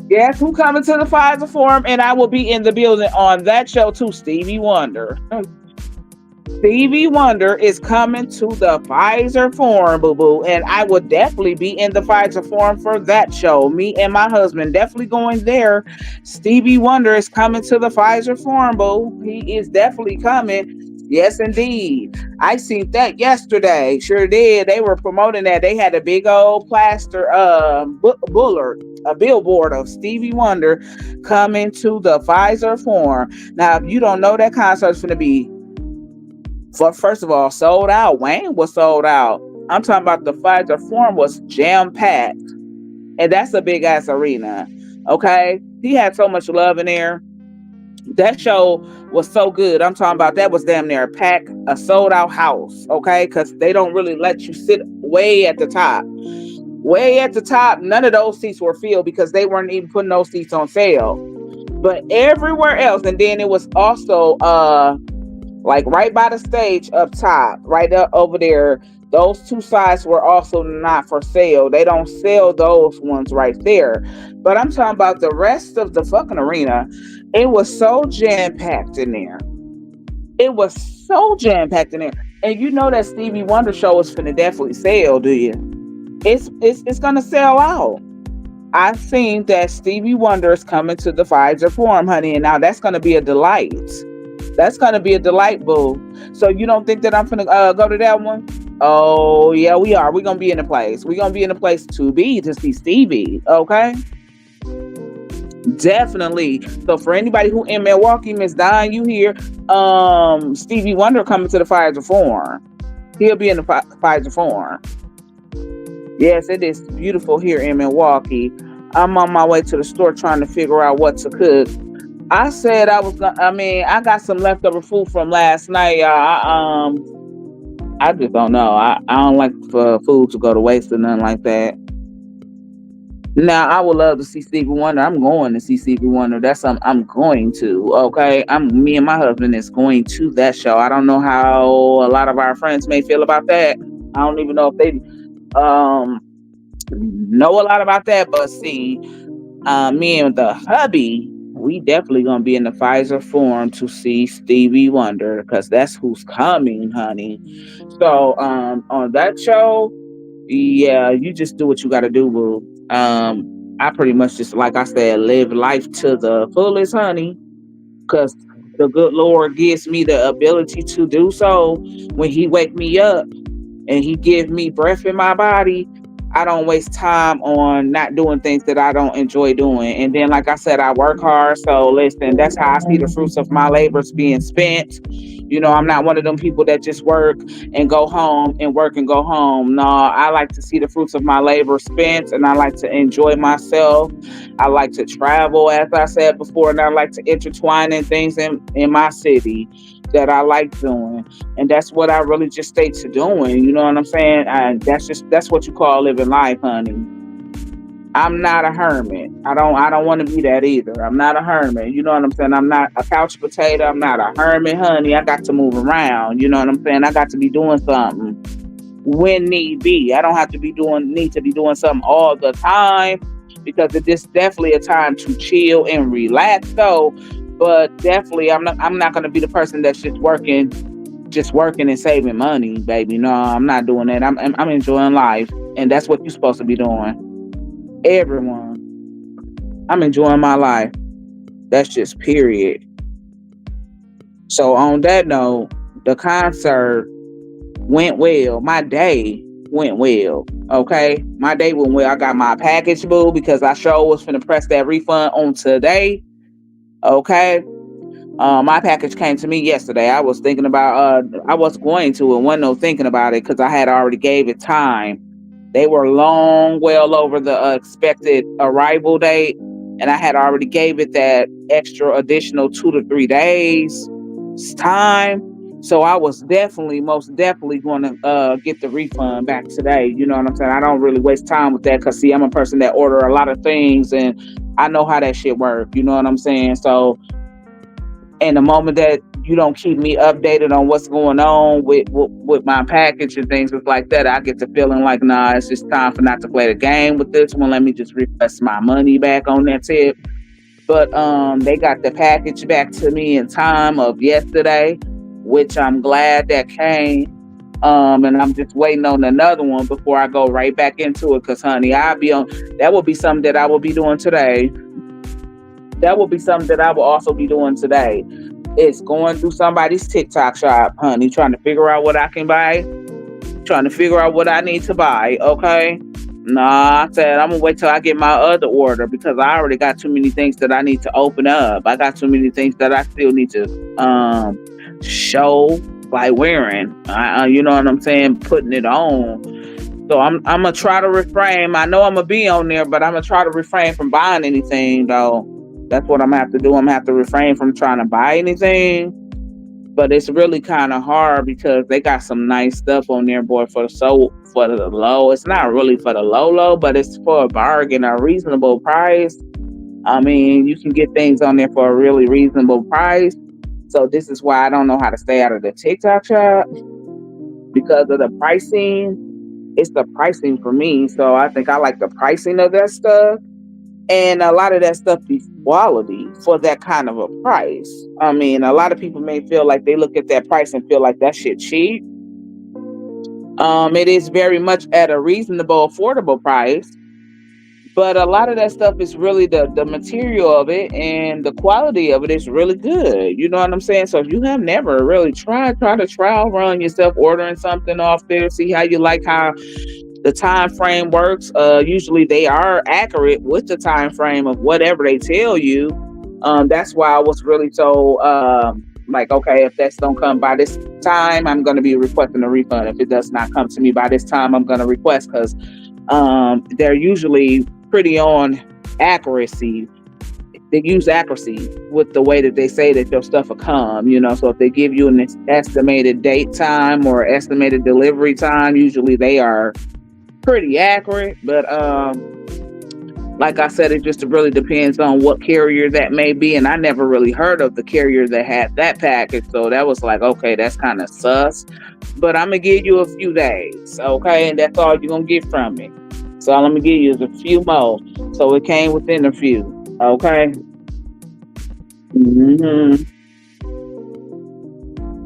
Speaker 1: Guess who coming to the Pfizer Forum? And I will be in the building on that show too. Stevie Wonder. Stevie Wonder is coming to the Pfizer Forum, boo boo, and I will definitely be in the Pfizer Forum for that show. Me and my husband definitely going there. Stevie Wonder is coming to the Pfizer Forum, boo. He is definitely coming. Yes, indeed. I seen that yesterday. Sure did. They were promoting that. They had a big old plaster bullard, a billboard of Stevie Wonder coming to the Pfizer Forum. Now, if you don't know, that concert's going to be, for first of all, sold out. Wayne was sold out. I'm talking about the Pfizer Forum was jam packed, and that's a big ass arena. Okay, he had so much love in there. That show was so good. I'm talking about that was damn near a sold out house. Okay, because they don't really let you sit way at the top. Way at the top, none of those seats were filled because they weren't even putting those seats on sale. But everywhere else, and then it was also like right by the stage up top, right up over there. Those two sides were also not for sale. They don't sell those ones right there. But I'm talking about the rest of the fucking arena. It was so jam packed in there. It was so jam packed in there. And you know that Stevie Wonder show is finna definitely sell, do you? It's gonna sell out. I think that Stevie Wonder is coming to the Pfizer Forum, honey, and now that's gonna be a delight. That's gonna be a delight, boo. So you don't think that I'm gonna go to that one? Oh yeah, we are. We're gonna be in a place. We're gonna be in a place to see Stevie. Okay, definitely. So for anybody who in Milwaukee, Miss Don, you here? Stevie Wonder coming to the Pfizer Forum. He'll be in the Pfizer Forum. Yes, it is beautiful here in Milwaukee. I'm on my way to the store trying to figure out what to cook. I said I was gonna. I mean, I got some leftover food from last night, y'all. I just don't know. I don't like for food to go to waste or nothing like that. Now, I would love to see Stevie Wonder. I'm going to see Stevie Wonder. That's something I'm going to. Okay, me and my husband is going to that show. I don't know how a lot of our friends may feel about that. I don't even know if they um know a lot about that. But see, me and the hubby, we definitely gonna be in the Pfizer Forum to see Stevie Wonder because that's who's coming, honey. So on that show, yeah, you just do what you gotta do, boo. I pretty much just, like I said, live life to the fullest, honey, because the good Lord gives me the ability to do so. When He wake me up and He give me breath in my body, I don't waste time on not doing things that I don't enjoy doing. And then, like I said, I work hard. So listen, that's how I see the fruits of my labors being spent. I'm not one of them people that just work and go home and work and go home. No, I like to see the fruits of my labor spent, and I like to enjoy myself. I like to travel, as I said before, and I like to intertwine in things in my city that I like doing. And that's what I really just stay to doing. You know what I'm saying? And that's what you call living life, honey. I'm not a hermit. I don't want to be that either. I'm not a hermit. You know what I'm saying? I'm not a couch potato. I'm not a hermit, honey. I got to move around. You know what I'm saying? I got to be doing something when need be. I don't have to need to be doing something all the time, because it is definitely a time to chill and relax though. But definitely I'm not gonna be the person that's just working and saving money, baby. No, I'm not doing that. I'm enjoying life, and that's what you're supposed to be doing. Everyone. I'm enjoying my life. That's just period. So on that note, the concert went well. My day went well. Okay. My day went well. I got my package, boo, because I sure was finna press that refund on today. Okay. My package came to me yesterday. I was thinking about I was going to, and wasn't no thinking about it because I had already gave it time. They were long well over the expected arrival date, and I had already gave it that extra additional 2 to 3 days time. So I was definitely, most definitely going to get the refund back today. You know what I'm saying? I don't really waste time with that because, see, I'm a person that order a lot of things and I know how that shit works. You know what I'm saying? So, in the moment that you don't keep me updated on what's going on with my package and things like that, I get the feeling like, nah, it's just time for not to play the game with this one. Let me just request my money back on that tip. But they got the package back to me in time of yesterday, which I'm glad that came. And I'm just waiting on another one before I go right back into it. Cause honey, I'll be on. That will be something that I will be doing today. That will be something that I will also be doing today. It's going through somebody's TikTok shop, honey, trying to figure out what I can buy, trying to figure out what I need to buy. Okay. Nah, I said I'm gonna wait till I get my other order because I already got too many things that I need to open up. I got too many things that I still need to show by wearing. You know what I'm saying? Putting it on. So I'm gonna try to refrain. I know I'm gonna be on there, but I'm gonna try to refrain from buying anything though. That's what I'm gonna have to do. I'm gonna have to refrain from trying to buy anything. But it's really kind of hard because they got some nice stuff on there, boy, for the low. It's not really for the low, but it's for a bargain, a reasonable price. I mean, you can get things on there for a really reasonable price. So this is why I don't know how to stay out of the TikTok shop because of the pricing. It's the pricing for me. So I think I like the pricing of that stuff. And a lot of that stuff is quality for that kind of a price. I mean, a lot of people may feel like they look at that price and feel like that shit cheap. It is very much at a reasonable, affordable price. But a lot of that stuff is really the material of it and the quality of it is really good. You know what I'm saying? So if you have never really try to trial run yourself ordering something off there, see how you like how the time frame works. Usually they are accurate with the time frame of whatever they tell you. That's why I was really so like, okay, if that's don't come by this time, I'm going to be requesting a refund. If it does not come to me by this time, I'm going to request because they're usually pretty on accuracy. They use accuracy with the way that they say that your stuff will come, you know. So if they give you an estimated date time or estimated delivery time, usually they are pretty accurate. But like I said, it just really depends on what carrier that may be. And I never really heard of the carrier that had that package. So that was like, okay, that's kind of sus. But I'm going to give you a few days, okay? And that's all you're going to get from me. So all I'm going to give you is a few more. So it came within a few, okay? Mm-hmm.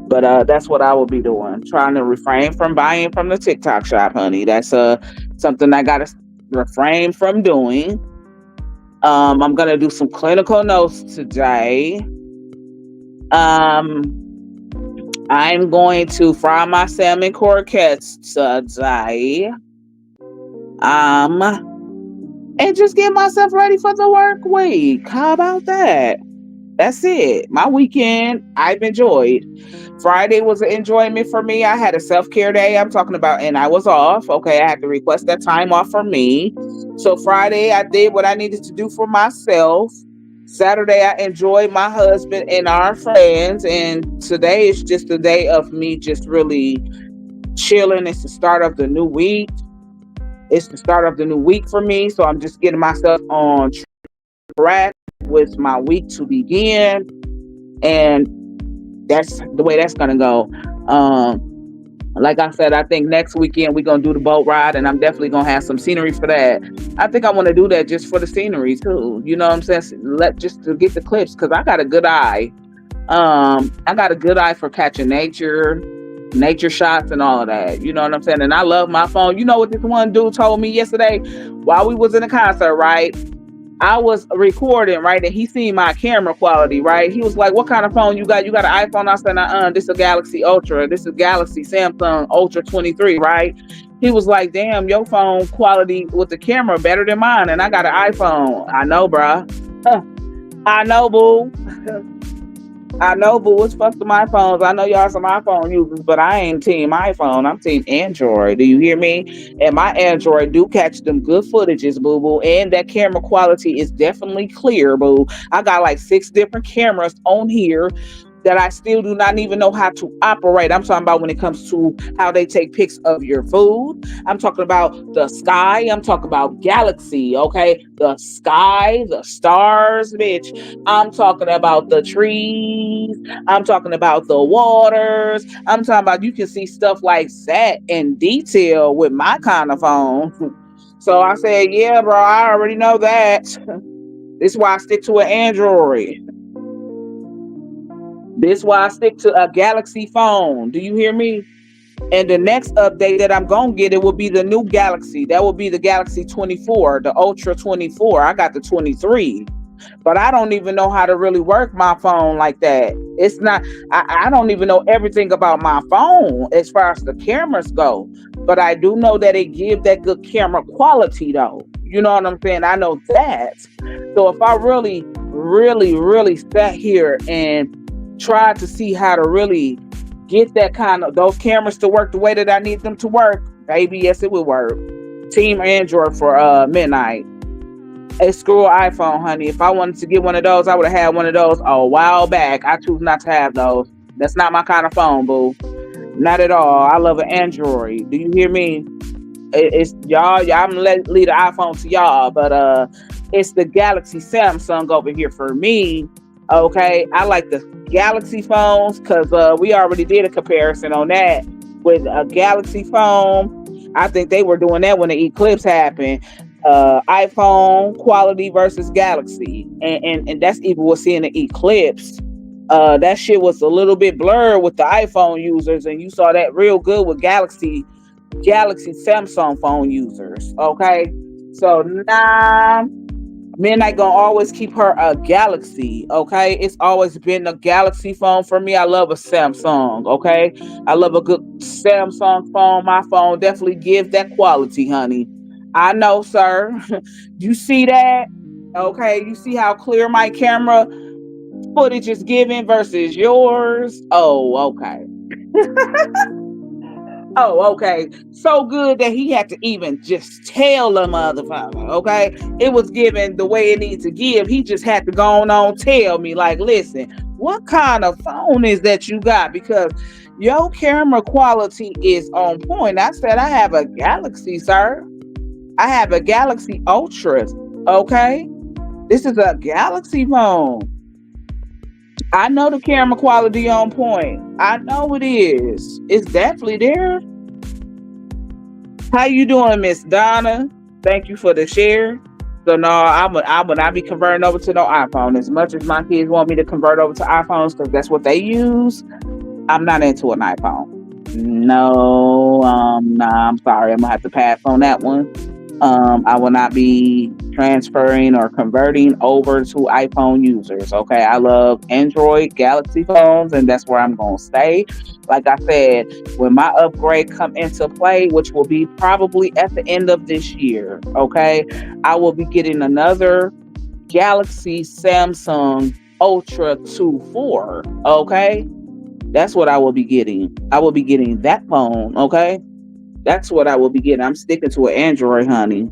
Speaker 1: But that's what I will be doing. Trying to refrain from buying from the TikTok shop, honey. That's something I got to refrain from doing. I'm going to do some clinical notes today. I'm going to fry my salmon croquettes today. And just get myself ready for the work week. How about that? That's it. My weekend, I've enjoyed. Friday was an enjoyment for me. I had a self-care day I'm talking about, and I was off. Okay, I had to request that time off for me. So Friday, I did what I needed to do for myself. Saturday, I enjoyed my husband and our friends. And today is just a day of me just really chilling. It's the start of the new week. It's the start of the new week for me. So I'm just getting myself on track with my week to begin. And that's the way that's going to go. Like I said, I think next weekend we're going to do the boat ride, and I'm definitely going to have some scenery for that. I think I want to do that just for the scenery too. You know what I'm saying? Just to get the clips, because I got a good eye. I got a good eye for catching nature shots and all of that. You know what I'm saying? And I love my phone. You know what this one dude told me yesterday while we was in the concert, right? I was recording, right? And he seen my camera quality, right? He was like, what kind of phone you got? You got an iPhone? I said, this is a Galaxy Ultra. This is Galaxy Samsung Ultra 23, right? He was like, damn, your phone quality with the camera better than mine. And I got an iPhone. I know, bruh. I know, boo. I know, boo. It's fucked with my phones. I know y'all some iPhone users, but I ain't team iPhone. I'm team Android. Do you hear me? And my Android do catch them good footages, boo boo. And that camera quality is definitely clear, boo. I got like 6 different cameras on here that I still do not even know how to operate. I'm talking about when it comes to how they take pics of your food. I'm talking about the sky. I'm talking about galaxy, okay? The sky, the stars, bitch. I'm talking about the trees. I'm talking about the waters. I'm talking about you can see stuff like that in detail with my kind of phone. So I said, yeah, bro, I already know that. This is why I stick to an Android. This is why I stick to a Galaxy phone. Do you hear me? And the next update that I'm gonna get, it will be the new Galaxy. That will be the Galaxy 24, the Ultra 24. I got the 23, but I don't even know how to really work my phone like that. It's not. I don't even know everything about my phone as far as the cameras go. But I do know that it gives that good camera quality, though. You know what I'm saying? I know that. So if I really, really, really sat here and tried to see how to really get that kind of those cameras to work the way that I need them to work, baby, yes, it would work. Team Android for midnight. Hey, screw iPhone, honey. If I wanted to get one of those, I would have had one of those a while back. I choose not to have those. That's not my kind of phone, boo. Not at all. I love an Android. Do you hear me? It's y'all. I'm gonna leave the iPhone to y'all, but it's the Galaxy Samsung over here for me. Okay, I like the Galaxy phones because we already did a comparison on that with a Galaxy phone. I think they were doing that when the eclipse happened. iPhone quality versus Galaxy, and that's even what's seeing the eclipse. That shit was a little bit blurred with the iPhone users, and you saw that real good with Galaxy Samsung phone users. Okay, so nah, Midnight gonna always keep her a Galaxy. Okay, it's always been a Galaxy phone for me. I love a Samsung. Okay, I love a good Samsung phone. My phone definitely gives that quality, honey. I know, sir. You see that? Okay, you see how clear my camera footage is giving versus yours? Oh, okay. Oh, okay. So good that he had to even just tell the motherfucker, okay? It was given the way it needs to give. He just had to go on tell me, like, listen, what kind of phone is that you got? Because your camera quality is on point. I said, I have a Galaxy, sir. I have a Galaxy Ultra, okay? This is a Galaxy phone. I know the camera quality on point. I know it is. It's definitely there. How you doing, Miss Donna? Thank you for the share. So no, I would not be converting over to no iPhone. As much as my kids want me to convert over to iPhones because that's what they use, I'm not into an iPhone. No, nah, I'm sorry. I'm gonna have to pass on that one. I will not be transferring or converting over to iPhone users. Okay, I love Android Galaxy phones, and that's where I'm gonna stay. Like I said, when my upgrade come into play, which will be probably at the end of this year, okay, I will be getting another Galaxy Samsung Ultra 2 4. Okay, that's what I will be getting. I will be getting that phone. Okay, that's what I will be getting. I'm sticking to an Android, honey.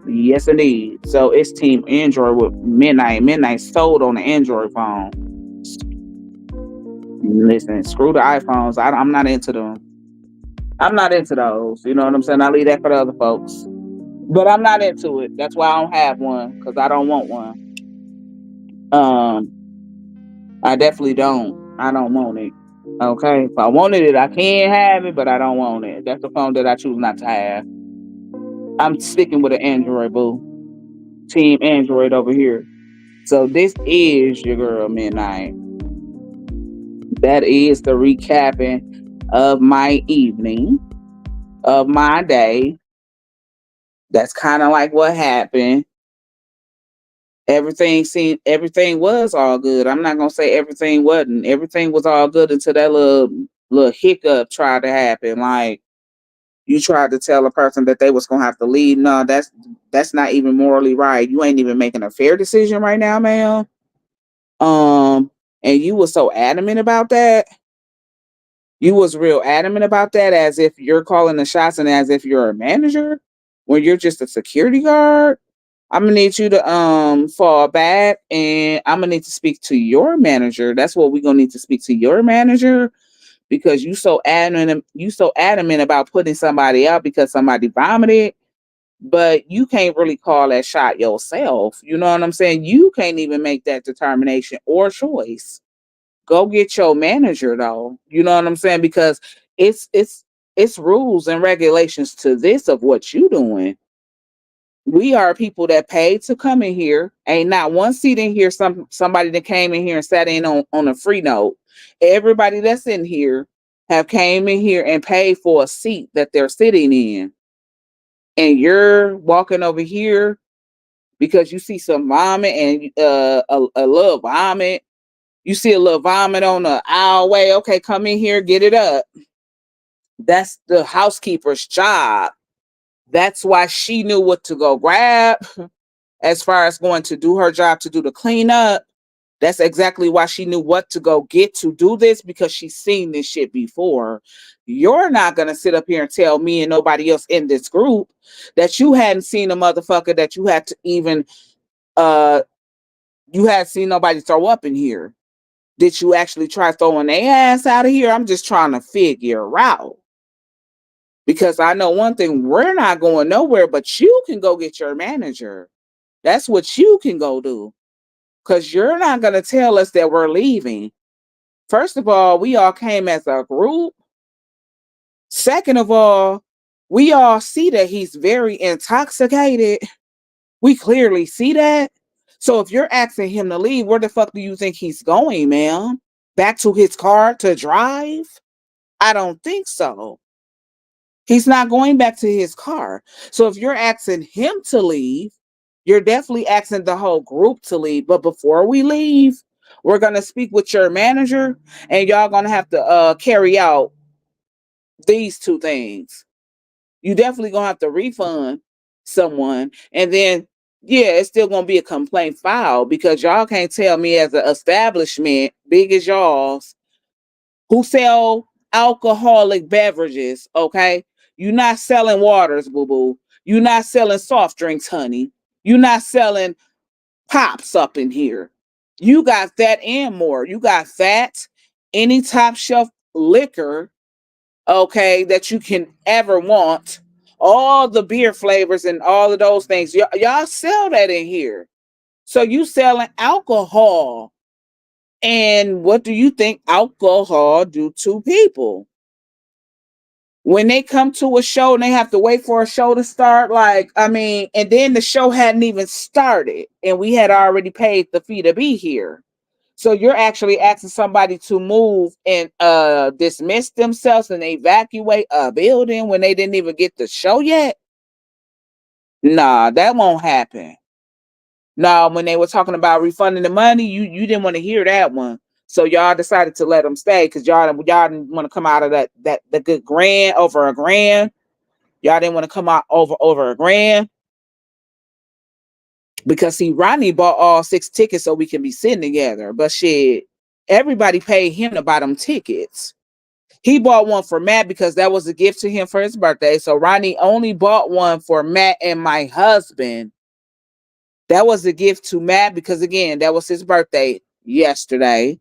Speaker 1: Yes, indeed. So it's Team Android with Midnight. Midnight sold on the Android phone. Listen, screw the iPhones. I'm not into them. I'm not into those. You know what I'm saying? I leave that for the other folks. But I'm not into it. That's why I don't have one because I don't want one. Um, I definitely don't. I don't want it. Okay, if I wanted it, I can have it, but I don't want it. That's the phone that I choose not to have. I'm sticking with an Android, boo. Team Android over here. So this is your girl Midnight. That is the recapping of my evening, of my day. That's kind of like what happened. Everything was all good. I'm not gonna say everything wasn't. Everything was all good until that little hiccup tried to happen. Like you tried to tell a person that they was gonna have to leave. No, that's not even morally right. You ain't even making a fair decision right now, ma'am. Um, and you were so adamant about that. You was real adamant about that, as if you're calling the shots and as if you're a manager when you're just a security guard. I'm gonna need you to fall back, and I'm gonna need to speak to your manager. That's what we're gonna need to speak to your manager, because you so adamant about putting somebody out because somebody vomited, but you can't really call that shot yourself. You know what I'm saying? You can't even make that determination or choice. Go get your manager though. You know what I'm saying? Because it's rules and regulations to this of what you doing. We are people that paid to come in here. Ain't not one seat in here. Somebody that came in here and sat in on a free note. Everybody that's in here have came in here and paid for a seat that they're sitting in. And you're walking over here because you see some vomit and a little vomit. You see a little vomit on the aisleway. Okay, come in here, get it up. That's the housekeeper's job. That's why she knew what to go grab as far as going to do her job to do the cleanup. That's exactly why she knew what to go get to do this, because she's seen this shit before. You're not gonna sit up here and tell me and nobody else in this group that you hadn't seen a motherfucker that you had to even uh you had seen nobody throw up in here. Did you actually try throwing their ass out of here? I'm just trying to figure out. Because I know one thing, we're not going nowhere, but you can go get your manager. That's what you can go do. Because you're not going to tell us that we're leaving. First of all, we all came as a group. Second of all, we all see that he's very intoxicated. We clearly see that. So if you're asking him to leave, where the fuck do you think he's going, ma'am? Back to his car to drive? I don't think so. He's not going back to his car. So if you're asking him to leave, you're definitely asking the whole group to leave. But before we leave, we're going to speak with your manager, and y'all going to have to carry out these two things. You definitely going to have to refund someone. And then, yeah, it's still going to be a complaint filed, because y'all can't tell me as an establishment, big as y'all's, who sell alcoholic beverages, okay? You're not selling waters, boo boo. You're not selling soft drinks, honey. You're not selling pops up in here. You got that and more. You got that, any top shelf liquor, okay, that you can ever want. All the beer flavors and all of those things. Y'all sell that in here. So you selling alcohol. And what do you think alcohol do to people? When they come to a show and they have to wait for a show to start, like, I mean, and then the show hadn't even started and we had already paid the fee to be here. So you're actually asking somebody to move and dismiss themselves and evacuate a building when they didn't even get the show yet? Nah, that won't happen. No, when they were talking about refunding the money, you didn't want to hear that one. So y'all decided to let them stay because y'all didn't want to come out of that the good grand over a grand. Y'all didn't want to come out over a grand because see, Ronnie bought all 6 tickets so we can be sitting together. But shit, everybody paid him to buy them tickets. He bought one for Matt because that was a gift to him for his birthday. So Ronnie only bought one for Matt and my husband. That was a gift to Matt because, again, that was his birthday yesterday.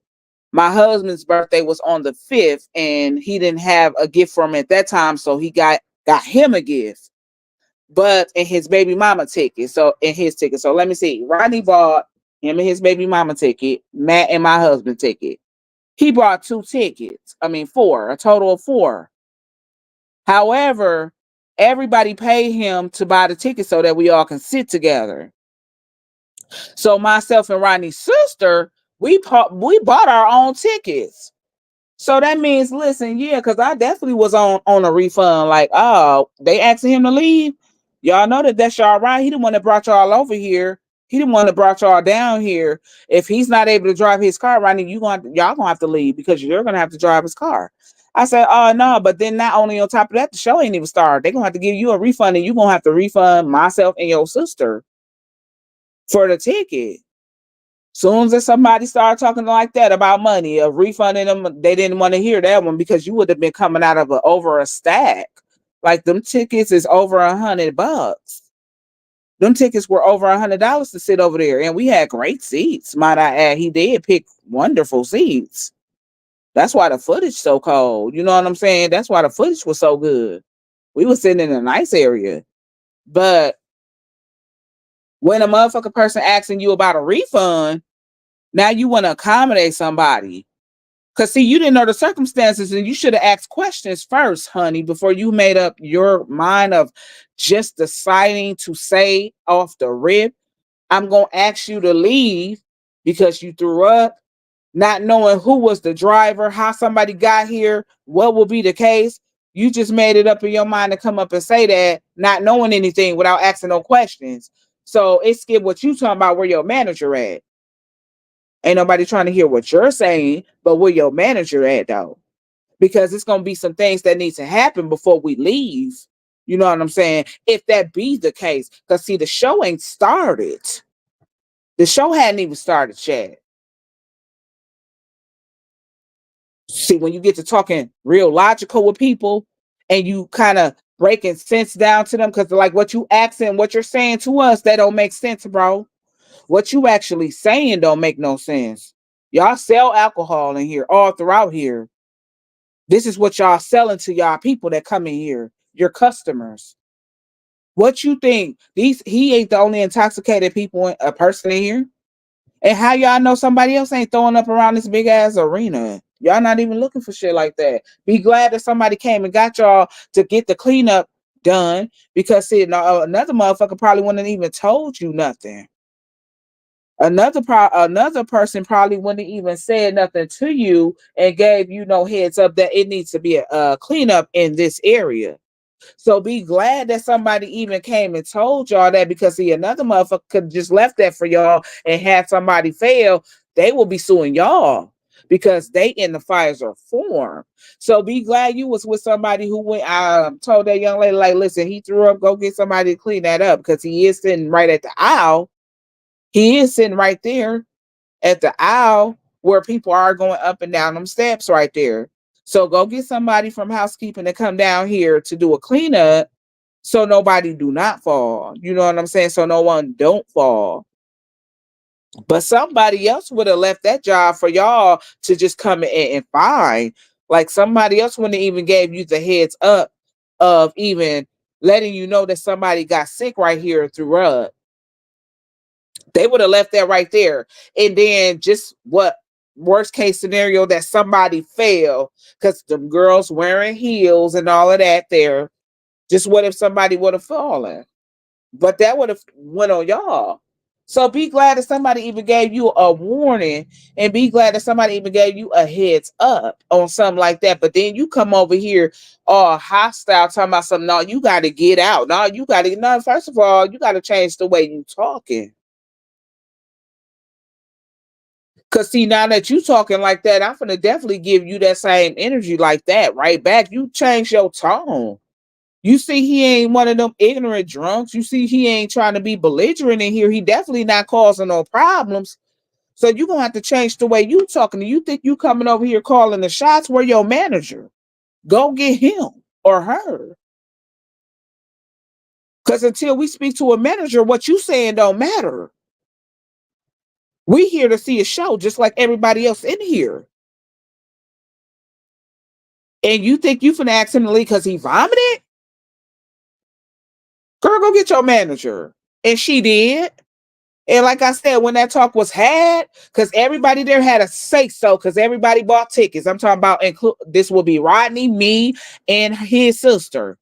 Speaker 1: My husband's birthday was on the 5th, and he didn't have a gift for him at that time, so he got him a gift. But in his baby mama ticket, so in his ticket. So let me see. Ronnie bought him and his baby mama ticket, Matt and my husband ticket. He bought 2 tickets. I mean, 4, a total of 4. However, everybody paid him to buy the ticket so that we all can sit together. So myself and Ronnie's sister, we bought our own tickets. So that means, listen, yeah, because I definitely was on a refund. Like, oh, they asking him to leave. Y'all know that's y'all right. He the one that brought y'all over here. He the one that brought y'all down here. If he's not able to drive his car, Ronnie, y'all gonna have to leave because you're gonna have to drive his car. I said, oh no, but then not only on top of that, the show ain't even started. They're gonna have to give you a refund, and you're gonna have to refund myself and your sister for the ticket. Soon as somebody started talking like that about money, of refunding them, they didn't want to hear that one because you would have been coming out of over a stack. Like them tickets is over $100. Them tickets were over $100 to sit over there, and we had great seats. Might I add, he did pick wonderful seats. That's why the footage so cold. You know what I'm saying? That's why the footage was so good. We were sitting in a nice area. But when a motherfucker person asking you about a refund, now you want to accommodate somebody. Cause see, you didn't know the circumstances, and you should have asked questions first, honey, before you made up your mind of just deciding to say off the rip, I'm gonna ask you to leave because you threw up, not knowing who was the driver, how somebody got here, what will be the case. You just made it up in your mind to come up and say that, not knowing anything without asking no questions. So it's skip what you talking about where your manager at. Ain't nobody trying to hear what you're saying, but where your manager at though. Because it's gonna be some things that need to happen before we leave. You know what I'm saying? If that be the case. Because see, the show ain't started. The show hadn't even started yet. See, when you get to talking real logical with people and you kind of breaking sense down to them, because like what you asking, what you're saying to us, that don't make sense, bro. What you actually saying don't make no sense. Y'all sell alcohol in here all throughout here. This is what y'all selling to y'all people that come in here, your customers. What you think? He ain't the only intoxicated people, a person in here. And how y'all know somebody else ain't throwing up around this big ass arena? Y'all not even looking for shit like that. Be glad that somebody came and got y'all to get the cleanup done, because see, another motherfucker probably wouldn't have even told you nothing. Another person probably wouldn't have even said nothing to you and gave you no heads up that it needs to be a cleanup in this area. So be glad that somebody even came and told y'all that, because see, another motherfucker could just left that for y'all and had somebody fail, they will be suing y'all because they in the fires are formed. So be glad you was with somebody who went. I told that young lady, like, listen, he threw up, go get somebody to clean that up, because he is sitting right at the aisle. He is sitting right there at the aisle where people are going up and down them steps right there. So go get somebody from housekeeping to come down here to do a cleanup so nobody do not fall. You know what I'm saying? So no one don't fall. But somebody else would have left that job for y'all to just come in and find. Like somebody else wouldn't even gave you the heads up of even letting you know that somebody got sick right here through up. They would have left that right there. And then just what worst case scenario that somebody fell because the girls wearing heels and all of that there. Just what if somebody would have fallen? But that would have went on y'all. So be glad that somebody even gave you a warning, and be glad that somebody even gave you a heads up on something like that. But then you come over here all hostile talking about something. No, you got to get out. No, you got to. No, first of all, you got to change the way you talking. Cause see, now that you talking like that, I'm gonna definitely give you that same energy like that right back. You change your tone. You see, he ain't one of them ignorant drunks. You see, he ain't trying to be belligerent in here. He definitely not causing no problems. So you gonna have to change the way you talking. You think you coming over here calling the shots? Where your manager? Go get him or her. Cause until we speak to a manager, what you saying don't matter. We here to see a show just like everybody else in here. And you think you finna ask him to leave because he vomited? Girl, go get your manager. And she did. And like I said, when that talk was had, because everybody there had a say so, because everybody bought tickets. I'm talking about this will be Rodney, me, and his sister.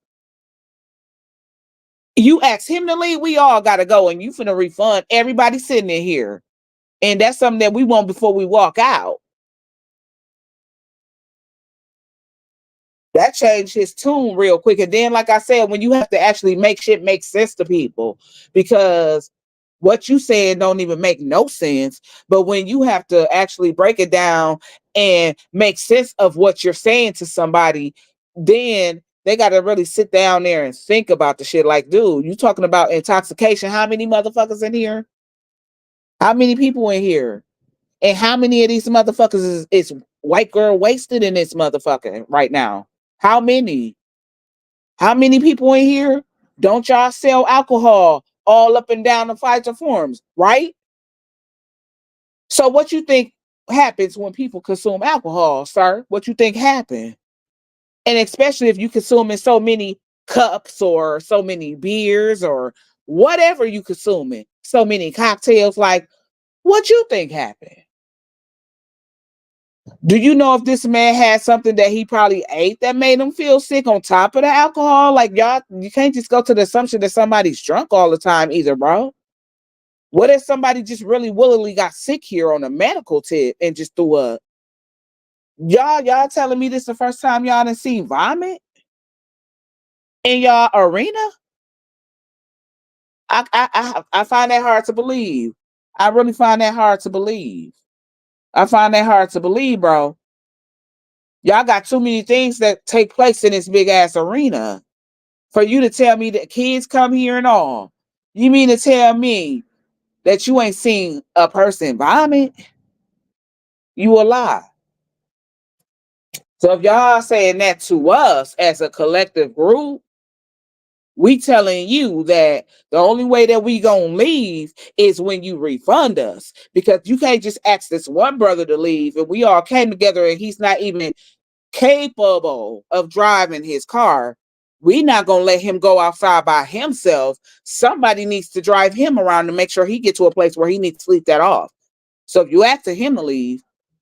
Speaker 1: You ask him to leave, we all gotta go, and you finna refund everybody sitting in here. And that's something that we want before we walk out. That changed his tune real quick. And then, like I said, when you have to actually make shit make sense to people, because what you saying don't even make no sense. But when you have to actually break it down and make sense of what you're saying to somebody, then they got to really sit down there and think about the shit. Like, dude, you talking about intoxication? How many motherfuckers in here? How many people in here? And how many of these motherfuckers is white girl wasted in this motherfucker right now? How many? How many people in here? Don't y'all sell alcohol all up and down the Pfizer forums, right? So what you think happens when people consume alcohol, sir? What you think happened? And especially if you consume in so many cups or so many beers or whatever you consuming, so many cocktails, like what you think happened? Do you know if this man had something that he probably ate that made him feel sick on top of the alcohol? Like y'all, you can't just go to the assumption that somebody's drunk all the time either, bro. What if somebody just really willingly got sick here on a medical tip and just threw up? Y'all telling me this the first time y'all done seen vomit in y'all arena? I find that hard to believe. I really find that hard to believe. I find that hard to believe, bro. Y'all got too many things that take place in this big ass arena for you to tell me that kids come here and all. You mean to tell me that you ain't seen a person vomit? You a lie. So if y'all saying that to us as a collective group, we telling you that the only way that we gonna leave is when you refund us, because you can't just ask this one brother to leave and we all came together and he's not even capable of driving his car. We not gonna let him go outside by himself. Somebody needs to drive him around to make sure he get to a place where he needs to sleep that off. So if you asking him to leave,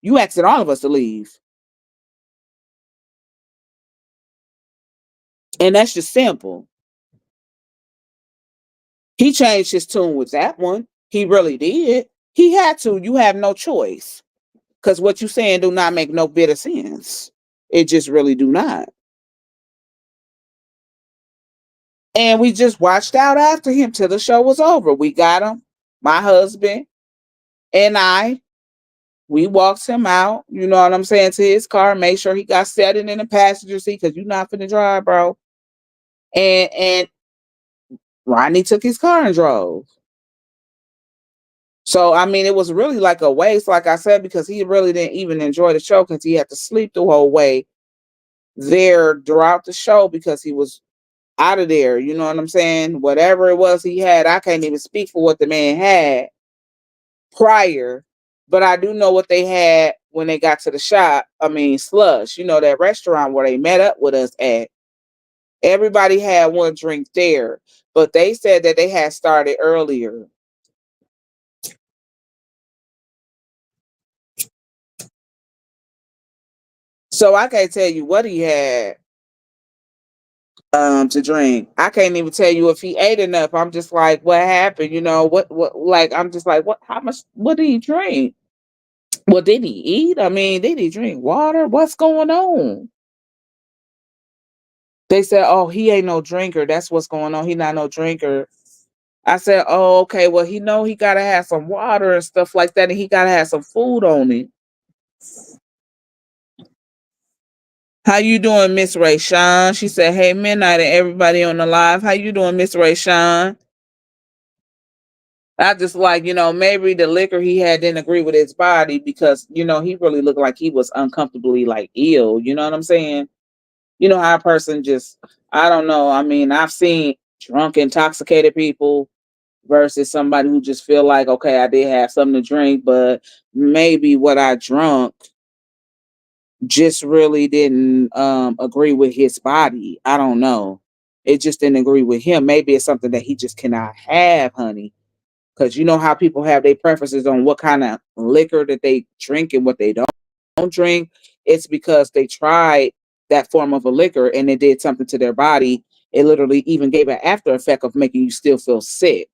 Speaker 1: you asking all of us to leave. And that's just simple. He changed his tune with that one. He really did. He had to. You have no choice. Because what you saying do not make no bit of sense. It just really do not. And we just watched out after him till the show was over. We got him, my husband and I. We walked him out, you know what I'm saying, to his car, made sure he got settled in the passenger seat because you're not finna drive, bro. And Rodney took his car and drove. So I mean, it was really like a waste, like I said, because he really didn't even enjoy the show because he had to sleep the whole way there throughout the show because he was out of there. You know what I'm saying? Whatever it was he had, I can't even speak for what the man had prior, but I do know what they had when they got to the shop. I mean, Slush, you know, that restaurant where they met up with us at. Everybody had one drink there, but they said that they had started earlier. So I can't tell you what he had to drink. I can't even tell you if he ate enough. I'm just like, what happened? You know, what like I'm just like, what how much what did he drink? What did he eat? I mean, did he drink water? What's going on? They said, oh, he ain't no drinker. That's what's going on. He not no drinker. I said, oh, okay. Well, he know he gotta have some water and stuff like that, and he gotta have some food on him. How you doing, Miss Ray Sean? She said, hey, midnight and everybody on the live. How you doing, Miss Ray Sean? I just like, you know, maybe the liquor he had didn't agree with his body because, you know, he really looked like he was uncomfortably like ill. You know what I'm saying? You know how a person just, I don't know. I mean, I've seen drunk, intoxicated people versus somebody who just feel like, okay, I did have something to drink, but maybe what I drunk just really didn't agree with his body. I don't know. It just didn't agree with him. Maybe it's something that he just cannot have, honey. Because you know how people have their preferences on what kind of liquor that they drink and what they don't drink. It's because they tried that form of a liquor and it did something to their body. It literally even gave an after effect of making you still feel sick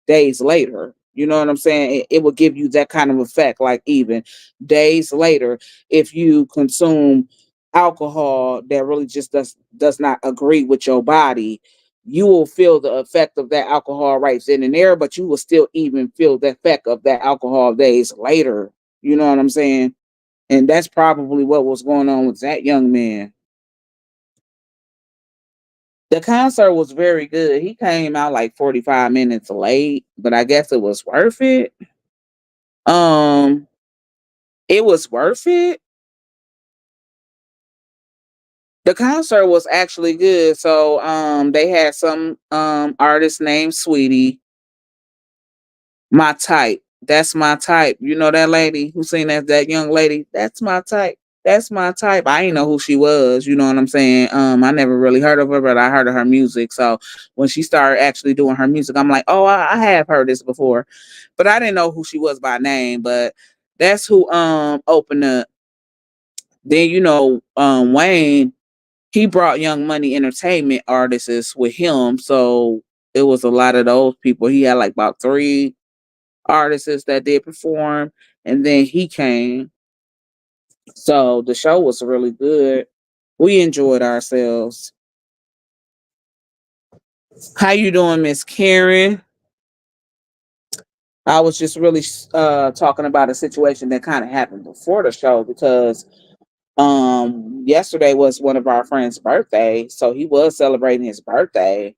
Speaker 1: days later. You know what I'm saying? It will give you that kind of effect, like even days later, if you consume alcohol that really just does not agree with your body, you will feel the effect of that alcohol right then and there, but you will still even feel the effect of that alcohol days later. You know what I'm saying? And that's probably what was going on with that young man. The concert was very good. He came out like 45 minutes late, but I guess it was worth it. Um, it was worth it. The concert was actually good. So they had some artist named Sweetie. My type. That's my type. You know that lady who seen that young lady? That's my type. That's my type. I ain't know who she was, you know what I'm saying? I never really heard of her, but I heard of her music. So when she started actually doing her music, I'm like, oh, I have heard this before. But I didn't know who she was by name. But that's who opened up. Then Wayne, he brought Young Money Entertainment artists with him. So it was a lot of those people. He had like about three artists that did perform, and then he came. So the show was really good. We enjoyed ourselves. How you doing, Miss Karen? I was just really talking about a situation that kind of happened before the show because yesterday was one of our friends' birthday, so he was celebrating his birthday.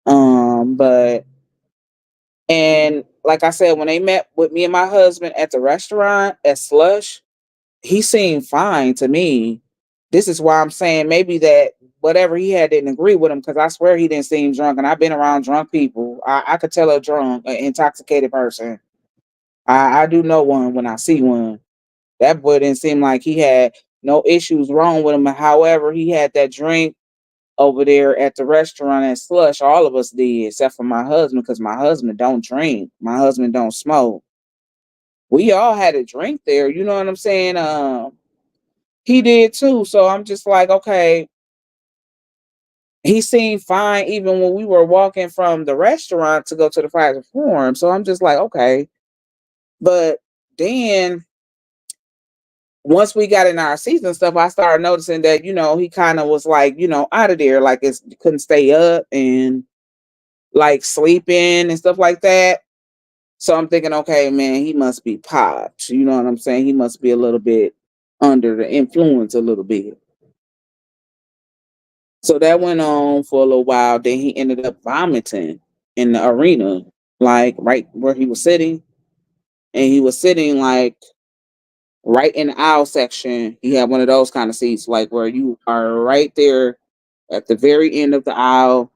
Speaker 1: But and like I said, when they met with me and my husband at the restaurant at Slush, he seemed fine to me. This is why I'm saying maybe that whatever he had didn't agree with him because I swear he didn't seem drunk, and I've been around drunk people. I could tell a drunk, an intoxicated person. I do know one when I see one. That boy didn't seem like he had no issues wrong with him. However, he had that drink over there at the restaurant at Slush. All of us did, except for my husband, because my husband don't drink. My husband don't smoke. We all had a drink there. You know what I'm saying? He did too. So I'm just like, okay, he seemed fine even when we were walking from the restaurant to go to the Pfizer Forum. So I'm just like, okay. But then once we got in our seats and stuff, I started noticing that, he kind of was like, out of there, like couldn't stay up and like sleeping and stuff like that. So I'm thinking, okay, man, he must be popped. You know what I'm saying? He must be a little bit under the influence a little bit. So that went on for a little while. Then he ended up vomiting in the arena, like right where he was sitting. And he was sitting like right in the aisle section. He had one of those kind of seats, like where you are right there at the very end of the aisle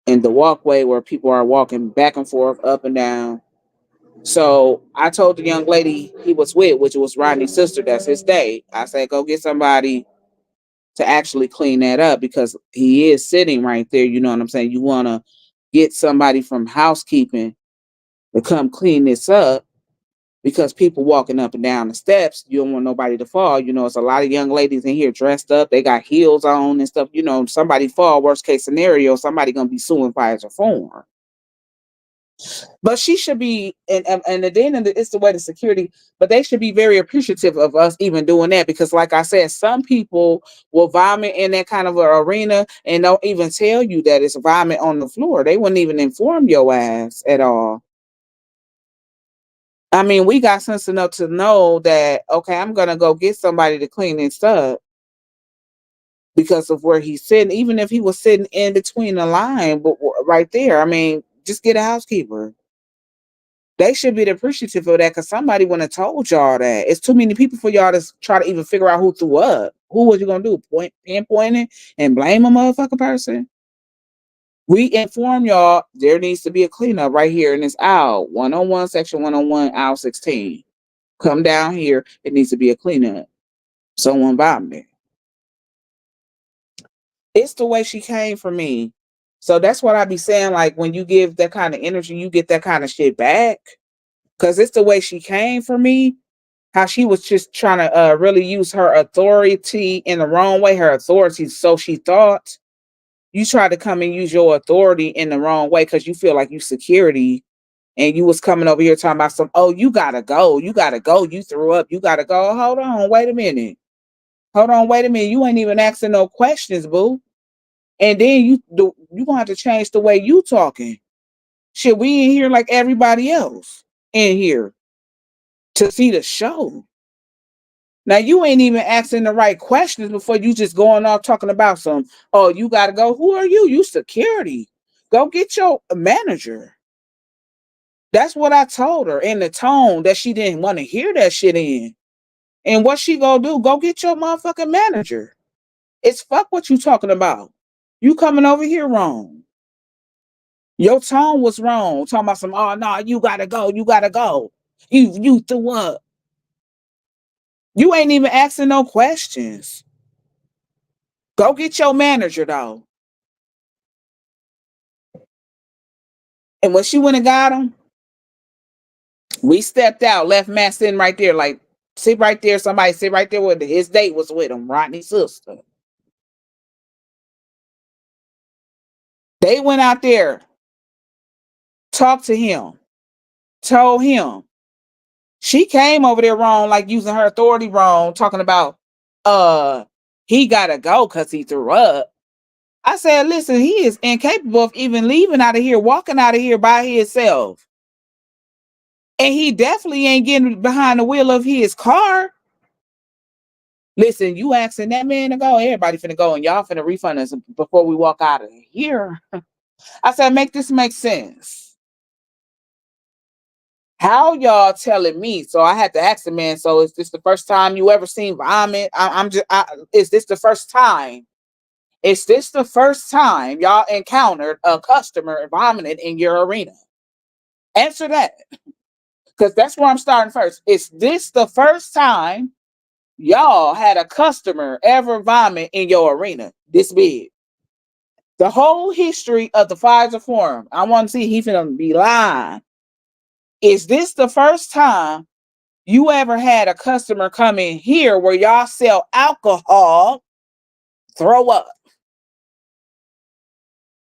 Speaker 1: in the walkway where people are walking back and forth, up and down. So I told the young lady he was with, which was Rodney's sister, that's his day. I said, go get somebody to actually clean that up because he is sitting right there. You know what I'm saying? You want to get somebody from housekeeping to come clean this up because people walking up and down the steps, you don't want nobody to fall. It's a lot of young ladies in here dressed up. They got heels on and stuff. Somebody fall, worst case scenario, somebody going to be suing Pfizer Forum. But she should be, and then it's the way the security, but they should be very appreciative of us even doing that because, like I said, some people will vomit in that kind of an arena and don't even tell you that it's vomit on the floor. They wouldn't even inform your ass at all. I mean, we got sense enough to know that, okay, I'm going to go get somebody to clean this up because of where he's sitting, even if he was sitting in between the line, but right there, I mean, just get a housekeeper. They should be appreciative of that because somebody wouldn't have told y'all that. It's too many people for y'all to try to even figure out who threw up. Who was you gonna do? Pinpointing and blame a motherfucking person? We inform y'all there needs to be a cleanup right here in this aisle. 101, section 101, aisle 16. Come down here. It needs to be a cleanup. Someone vomited. It's the way she came for me. So that's what I be saying. Like when you give that kind of energy, you get that kind of shit back. Cause it's the way she came for me. How she was just trying to really use her authority in the wrong way, her authority, so she thought. You tried to come and use your authority in the wrong way because you feel like you security and you was coming over here talking about oh, you gotta go, you threw up, you gotta go. Hold on, wait a minute. Hold on, wait a minute. You ain't even asking no questions, boo. And then you gonna have to change the way you talking. Shit, we in here like everybody else in here to see the show. Now you ain't even asking the right questions before you just going off talking about oh, you gotta go. Who are you? You security. Go get your manager. That's what I told her in the tone that she didn't want to hear that shit in. And what she gonna do? Go get your motherfucking manager. It's fuck what you talking about. You coming over here wrong. Your tone was wrong. Talking about some, oh no, you gotta go, you gotta go. You threw up. You ain't even asking no questions. Go get your manager though. And when she went and got him, we stepped out, left Matt sitting right there, like sit right there. Somebody sit right there with his date was with him, Rodney's sister. They went out there, talked to him, told him. She came over there wrong, like using her authority wrong, talking about he gotta go because he threw up. I said, listen, he is incapable of even leaving out of here, walking out of here by himself. And he definitely ain't getting behind the wheel of his car. Listen, you asking that man to go, everybody finna go, and y'all finna refund us before we walk out of here. I said, make this make sense. How y'all telling me? So I had to ask the man, so is this the first time you ever seen vomit? Is this the first time? Is this the first time y'all encountered a customer vomiting in your arena? Answer that. Because that's where I'm starting first. Is this the first time y'all had a customer ever vomit in your arena this big? The whole history of the Pfizer Forum, I want to see he finna be lying. Is this the first time you ever had a customer come in here where y'all sell alcohol, throw up?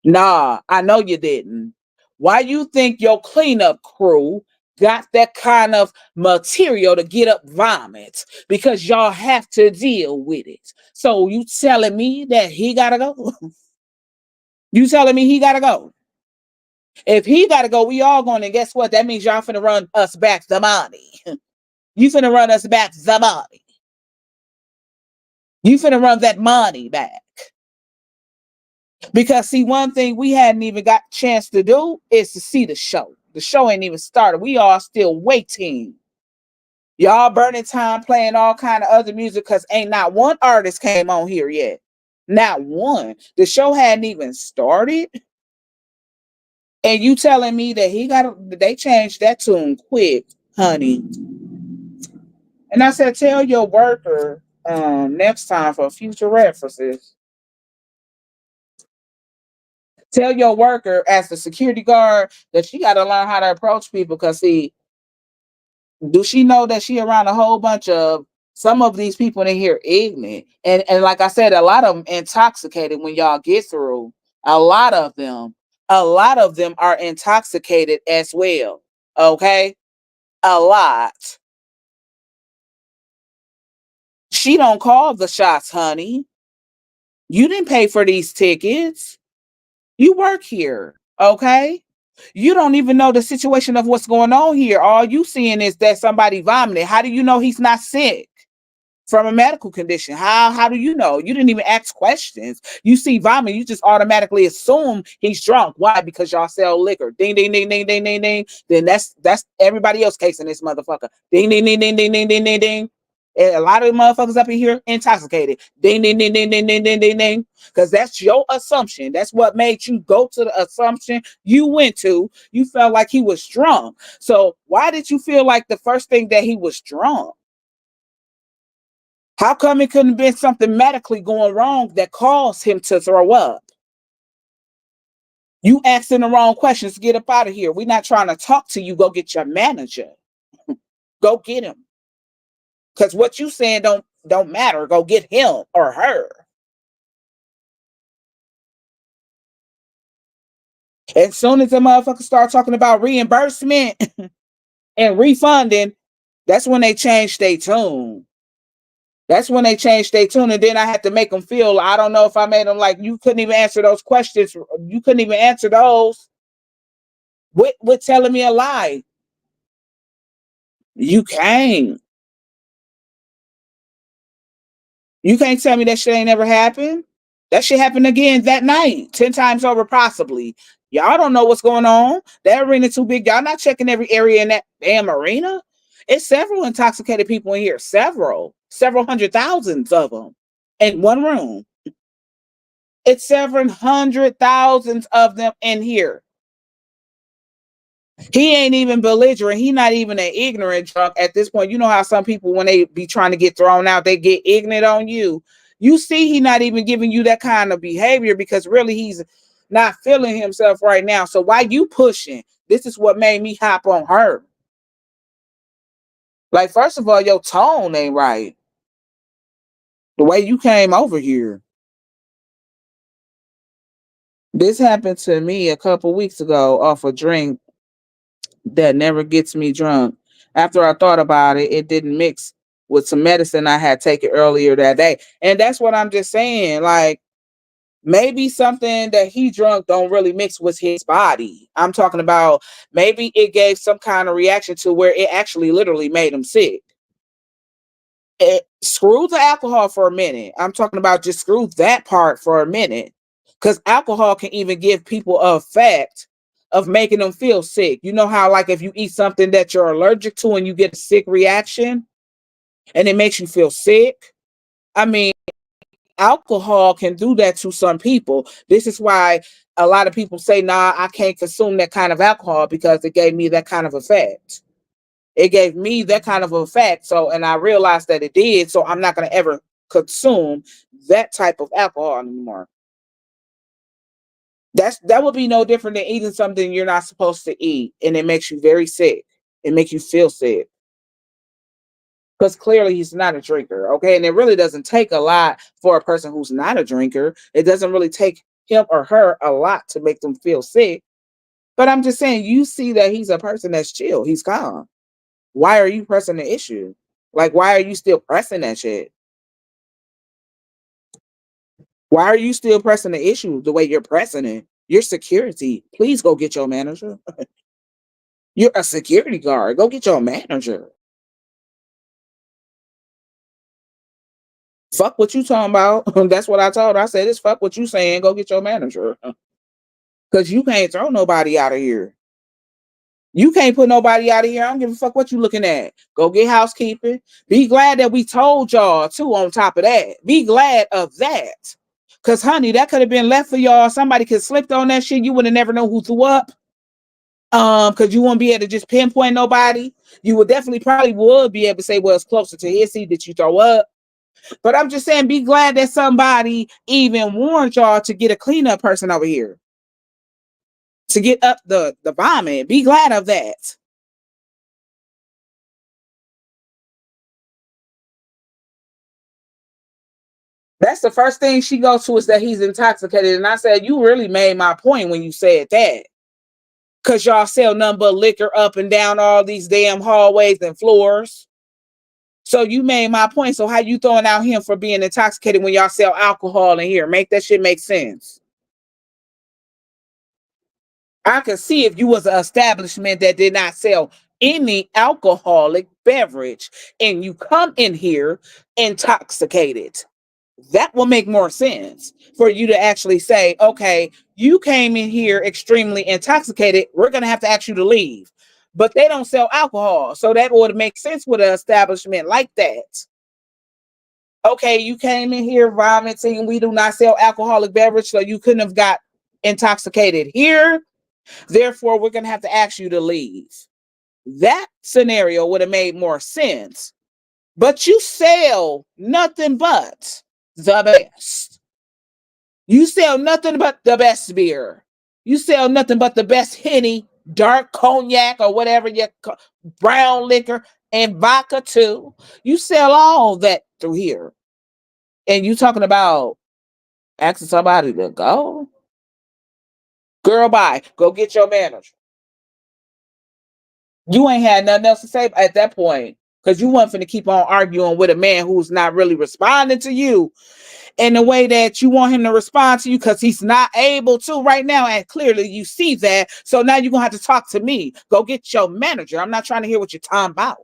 Speaker 1: Nah, I know you didn't. Why you think your cleanup crew got that kind of material to get up vomit? Because y'all have to deal with it. So you telling me that he gotta go? You telling me he gotta go? If he gotta go, we all going, and guess what? That means y'all finna run us back the money. You finna run us back the money. You finna run that money back. Because see, one thing we hadn't even got a chance to do is to see the show. The show ain't even started. We all still waiting. Y'all burning time playing all kind of other music because ain't not one artist came on here yet. Not one. The show hadn't even started. And you telling me that they changed that tune quick, honey. And I said, tell your worker next time for future references. Tell your worker as the security guard that she got to learn how to approach people. Because see, do she know that she around a whole bunch of some of these people in here ignorant? And like I said, a lot of them intoxicated when y'all get through. A lot of them are intoxicated as well. Okay, a lot. She don't call the shots, honey. You didn't pay for these tickets. You work here, okay? You don't even know the situation of what's going on here. All you seeing is that somebody vomited. How do you know he's not sick from a medical condition? How do you know? You didn't even ask questions. You see vomit, you just automatically assume he's drunk. Why? Because y'all sell liquor. Ding ding ding ding ding ding ding. Then that's everybody else case in this motherfucker. Ding ding ding ding ding ding ding ding ding. And a lot of the motherfuckers up in here intoxicated. Ding ding ding ding ding ding ding ding ding. Because that's your assumption. That's what made you go to the assumption you went to. You felt like he was drunk. So why did you feel like the first thing that he was drunk? How come it couldn't have been something medically going wrong that caused him to throw up? You asking the wrong questions. Get up out of here. We're not trying to talk to you. Go get your manager. Go get him. Because what you saying don't matter. Go get him or her. As soon as the motherfuckers start talking about reimbursement and refunding, that's when they changed their tune. That's when they changed their tune. And then I had to make them feel, I don't know if I made them like, you couldn't even answer those questions. You couldn't even answer those with telling me a lie. You can't. You can't tell me that shit ain't never happened. That shit happened again that night, 10 times over, possibly. Y'all don't know what's going on. That arena too big. Y'all not checking every area in that damn arena. It's several intoxicated people in here. Several hundred thousands of them in one room. It's several hundred thousands of them in here. He ain't even belligerent. He not even an ignorant drunk at this point. You know how some people, when they be trying to get thrown out, they get ignorant on you. You see, he not even giving you that kind of behavior because really he's not feeling himself right now. So why you pushing? This is what made me hop on her. Like, first of all, your tone ain't right. The way you came over here. This happened to me a couple weeks ago off a drink that never gets me drunk. After I thought about it, it didn't mix with some medicine I had taken earlier that day. And that's what I'm just saying. Like, maybe something that he drunk don't really mix with his body. I'm talking about maybe it gave some kind of reaction to where it actually literally made him sick. Screw the alcohol for a minute. I'm talking about just screw that part for a minute. Because alcohol can even give people a effect of making them feel sick. You know how, like, if you eat something that you're allergic to and you get a sick reaction and it makes you feel sick? I mean, alcohol can do that to some people. This is why a lot of people say, nah, I can't consume that kind of alcohol because it gave me that kind of effect. It gave me that kind of effect. So, and I realized that it did. So I'm not going to ever consume that type of alcohol anymore. That would be no different than eating something you're not supposed to eat, and it makes you very sick. It makes you feel sick because clearly he's not a drinker. Okay, and it really doesn't take a lot for a person who's not a drinker. It doesn't really take him or her a lot to make them feel sick. But I'm just saying, you see that he's a person that's chill. He's calm. Why are you pressing the issue? Like, why are you still pressing that shit? Why are you still pressing the issue the way you're pressing it? Your security. Please go get your manager. You're a security guard. Go get your manager. Fuck what you talking about. That's what I told her. I said, it's fuck what you saying. Go get your manager. Because you can't throw nobody out of here. You can't put nobody out of here. I don't give a fuck what you looking at. Go get housekeeping. Be glad that we told y'all too on top of that. Be glad of that. Because, honey, that could have been left for y'all. Somebody could have slipped on that shit. You would have never known who threw up. Because you won't be able to just pinpoint nobody. You would definitely probably would be able to say, well, it's closer to his seat that you throw up. But I'm just saying, be glad that somebody even warned y'all to get a cleanup person over here to get up the vomit. Be glad of that. That's the first thing she goes to is that he's intoxicated. And I said, you really made my point when you said that. Because y'all sell nothing but liquor up and down all these damn hallways and floors. So you made my point. So how you throwing out him for being intoxicated when y'all sell alcohol in here? Make that shit make sense. I could see if you was an establishment that did not sell any alcoholic beverage and you come in here intoxicated. That will make more sense for you to actually say, okay, you came in here extremely intoxicated. We're going to have to ask you to leave. But they don't sell alcohol. So that would make sense with an establishment like that. Okay, you came in here vomiting. We do not sell alcoholic beverage, so you couldn't have got intoxicated here. Therefore, we're going to have to ask you to leave. That scenario would have made more sense. But you sell nothing but the best. You sell nothing but the best beer. You sell nothing but the best Henny, dark cognac, or whatever your brown liquor, and vodka too. You sell all that through here. And you talking about asking somebody to go? Girl, bye. Go get your manager. You ain't had nothing else to say at that point because you weren't finna keep on arguing with a man who's not really responding to you in the way that you want him to respond to you because he's not able to right now. And clearly you see that. So now you're going to have to talk to me. Go get your manager. I'm not trying to hear what you're talking about.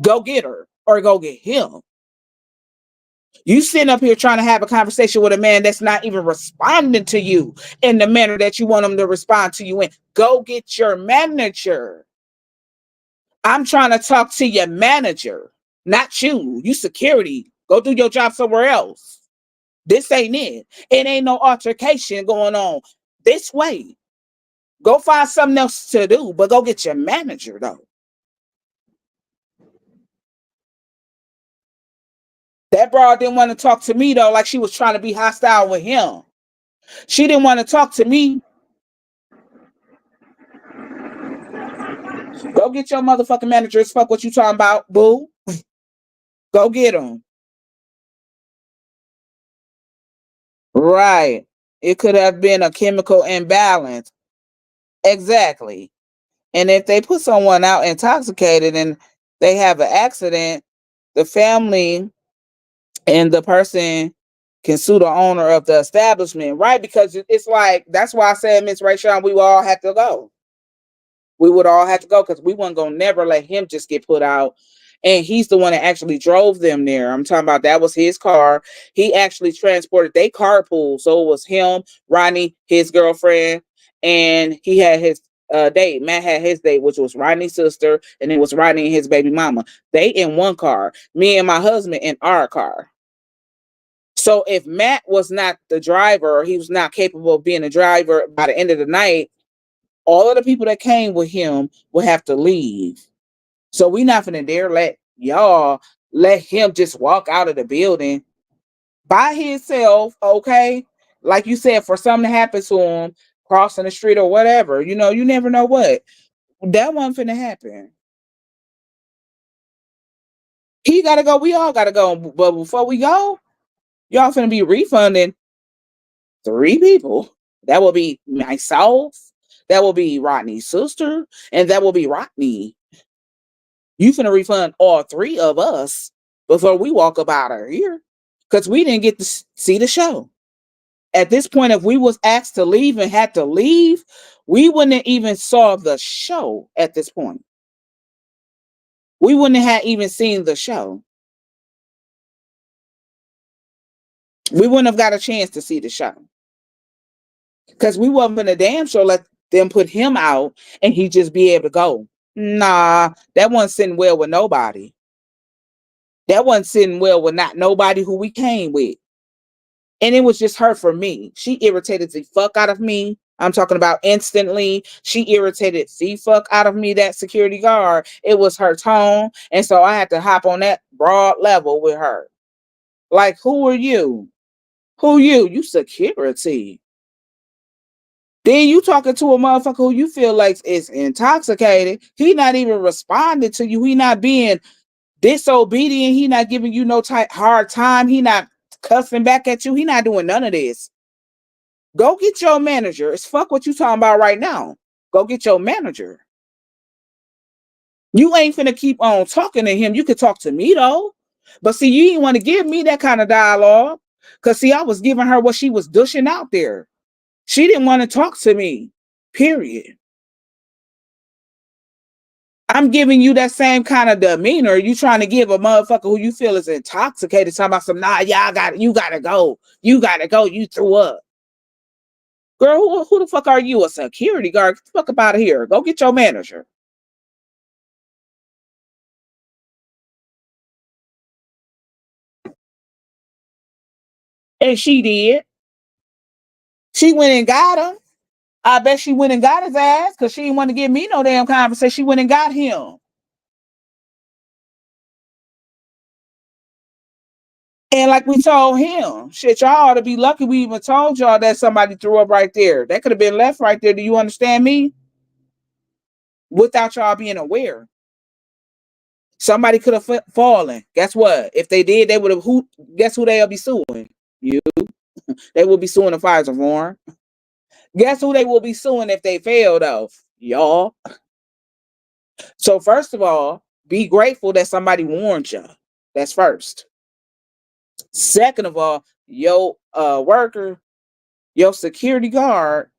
Speaker 1: Go get her or go get him. You sitting up here trying to have a conversation with a man that's not even responding to you in the manner that you want him to respond to you in. Go get your manager. I'm trying to talk to your manager, not you. You security. Go do your job somewhere else. This ain't it. It ain't no altercation going on this way. Go find something else to do, but go get your manager though. That broad didn't want to talk to me though, like she was trying to be hostile with him. She didn't want to talk to me. Go get your motherfucking manager. It's fuck what you talking about, boo. Go get him. Right. It could have been a chemical imbalance. Exactly. And if they put someone out intoxicated and they have an accident, the family and the person can sue the owner of the establishment, right? Because it's like, that's why I said, Miss Rachel, we will all have to go. We would all have to go because we weren't gonna never let him just get put out. And he's the one that actually drove them there. I'm talking about that was his car. He actually transported they carpool. So it was him, Ronnie, his girlfriend, and he had his date. Matt had his date, which was Ronnie's sister, and it was Ronnie and his baby mama. They in one car, me and my husband in our car. So if Matt was not the driver, or he was not capable of being a driver by the end of the night, all of the people that came with him would have to leave. So we not gonna dare let him just walk out of the building by himself, okay? Like you said, for something to happen to him, crossing the street or whatever, you never know what. That wasn't finna happen. He gotta go, we all gotta go. But before we go, y'all finna be refunding 3 people. That will be myself, that will be Rodney's sister, and that will be Rodney. You finna refund all 3 of us before we walk up out of here. Because we didn't get to see the show. At this point, if we was asked to leave and had to leave, we wouldn't have even saw the show at this point. We wouldn't have even seen the show. We wouldn't have got a chance to see the show. Because we wasn't gonna damn sure let them put him out and he just be able to go. Nah, that wasn't sitting well with nobody. That wasn't sitting well with not nobody who we came with. And it was just her for me. She irritated the fuck out of me. I'm talking about instantly. She irritated the fuck out of me, that security guard. It was her tone. And so I had to hop on that broad level with her. Like, who are you? Who you? You security. Then you talking to a motherfucker who you feel like is intoxicated. He not even responding to you. He not being disobedient. He not giving you no hard time. He not cussing back at you. He not doing none of this. Go get your manager. It's fuck what you talking about right now. Go get your manager. You ain't finna keep on talking to him. You could talk to me though. But see, you didn't want to give me that kind of dialogue. Cause see, I was giving her what she was dishing out there. She didn't want to talk to me. Period. I'm giving you that same kind of demeanor. You trying to give a motherfucker who you feel is intoxicated, talking about some, nah, yeah, you gotta go. You gotta go. You threw up. Girl, who the fuck are you? A security guard? Get the fuck up out of here. Go get your manager. And she did. She went and got him. I bet she went and got his ass because she didn't want to give me no damn conversation. She went and got him. And like we told him, shit, y'all ought to be lucky we even told y'all that somebody threw up right there. That could have been left right there. Do you understand me? Without y'all being aware. Somebody could have fallen. Guess what? If they did, they would have guess who they'll be suing? You. They will be suing the Pfizer Warren. Guess who they will be suing if they fail though? Y'all. So first of all, be grateful that somebody warned you. That's first. Second of all, your worker, your security guard,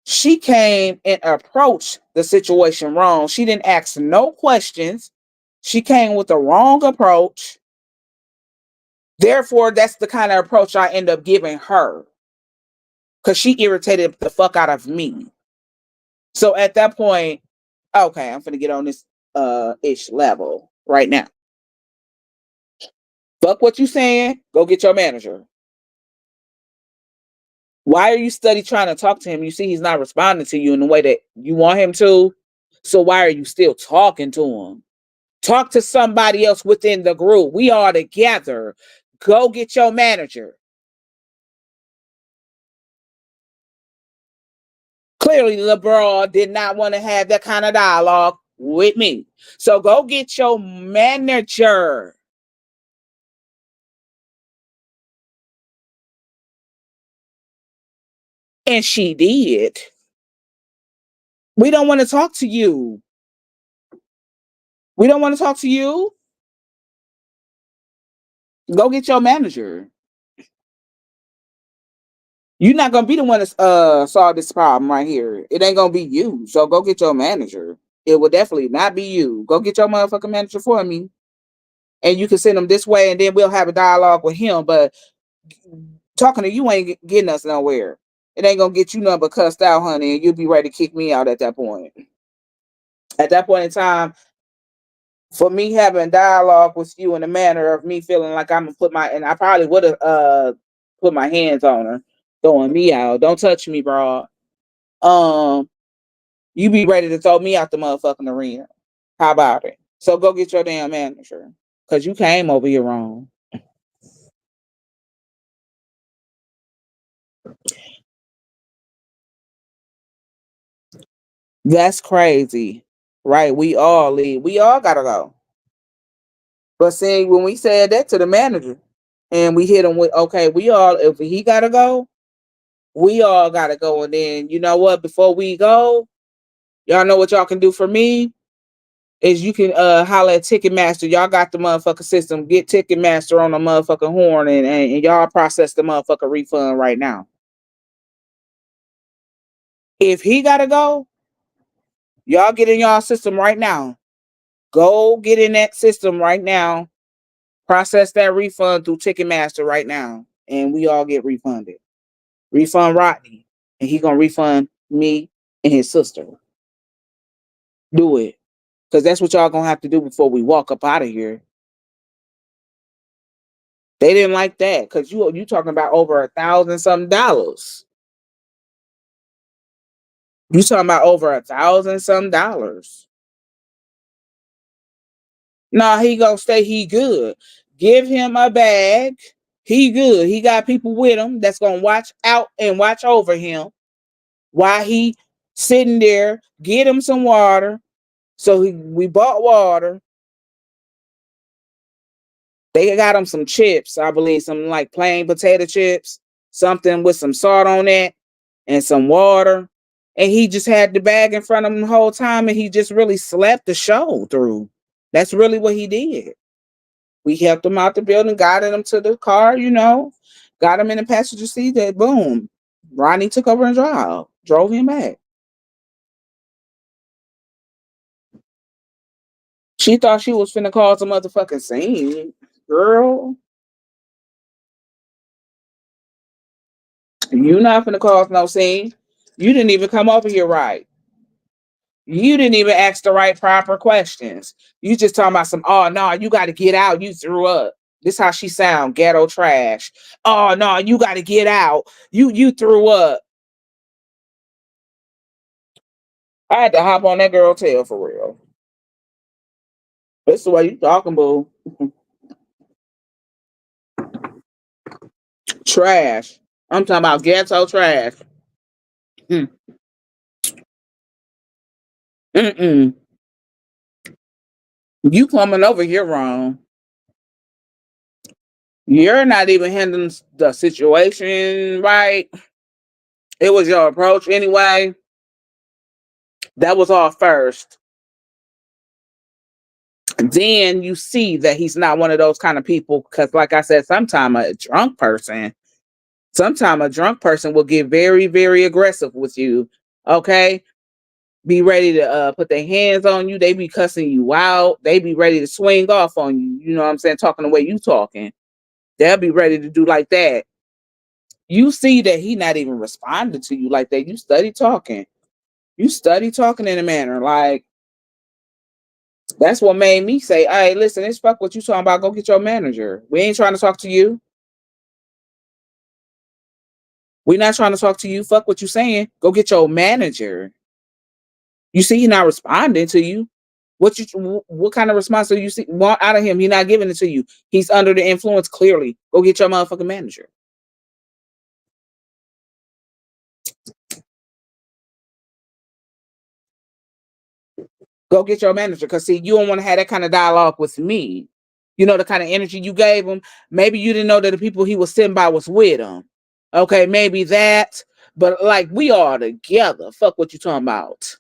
Speaker 1: she came and approached the situation wrong. She didn't ask no questions. She came with the wrong approach. Therefore, that's the kind of approach I end up giving her because she irritated the fuck out of me. So at that point, okay, I'm gonna get on this ish level right now. Fuck what you saying. Go get your manager. Why are you study trying to talk to him? You see he's not responding to you in the way that you want him to. So why are you still talking to him? Talk to somebody else within the group. We are together. Go get your manager. Clearly, LeBron did not want to have that kind of dialogue with me. So go get your manager. And she did. We don't want to talk to you. We don't want to talk to you. Go get your manager. You're not gonna be the one to solve this problem right here. It ain't gonna be you. So go get your manager. It will definitely not be you. Go get your motherfucking manager for me. And you can send him this way, and then we'll have a dialogue with him. But talking to you ain't getting us nowhere. It ain't gonna get you nothing but cussed out, honey, and you'll be ready to kick me out at that point. At that point in time, for me having dialogue with you in a manner of me feeling like I'm gonna put my, and I probably would have put my hands on her, throwing me out. Don't touch me, bro. Um, you be ready to throw me out the motherfucking arena. How about it? So go get your damn manager. Cause you came over here wrong. That's crazy. Right? We all leave. We all gotta go. But see, when we said that to the manager and we hit him with, okay, we all, if he gotta go, we all gotta go. And then, you know what? Before we go, y'all know what y'all can do for me is you can holler at Ticketmaster. Y'all got the motherfucking system. Get Ticketmaster on the motherfucking horn and y'all process the motherfucking refund right now. If he gotta go, y'all get in y'all system right now. Go get in that system right now. Process that refund through Ticketmaster right now. And we all get refunded. Refund Rodney. And he gonna refund me and his sister. Do it. Because that's what y'all gonna have to do before we walk up out of here. They didn't like that because you talking about over $1,000 something dollars. You talking about over $1,000 some dollars. Nah, he gonna stay. He good. Give him a bag. He good. He got people with him that's gonna watch out and watch over him while he sitting there. Get him some water. So we bought water. They got him some chips, I believe, some like plain potato chips, something with some salt on it, and some water. And he just had the bag in front of him the whole time, and he just really slept the show through. That's really what he did. We helped him out the building, guided him to the car, got him in the passenger seat. That boom, Ronnie took over and drove him back. She thought she was finna cause a motherfucking scene, girl. You not finna cause no scene. You didn't even come over here right. You didn't even ask the right proper questions. You just talking about some, oh no, you gotta get out. You threw up. This how she sound, ghetto trash. Oh no, you gotta get out. You threw up. I had to hop on that girl tail for real. That's the way you talking, boo. Trash. I'm talking about ghetto trash. Mm. Mm-mm. You coming over here wrong. You're not even handling the situation right. It was your approach anyway. That was all first. Then you see that he's not one of those kind of people. Because, like I said, sometimes a drunk person will get very, very aggressive with you. Okay, be ready to put their hands on you. They be cussing you out. They be ready to swing off on you. You know what I'm saying? Talking the way you talking. They'll be ready to do like that. You see that he not even responding to you like that. You study talking. You study talking in a manner like that's what made me say, hey, listen, it's fuck what you talking about. Go get your manager. We ain't trying to talk to you. We're not trying to talk to you. Fuck what you saying. Go get your manager. You see, he not responding to you. What kind of response do you see want out of him? He's not giving it to you. He's under the influence. Clearly, go get your motherfucking manager. Go get your manager. Cause see, you don't want to have that kind of dialogue with me. You know the kind of energy you gave him. Maybe you didn't know that the people he was sitting by was with him. Okay, maybe that. But like we are together. Fuck what you talking about.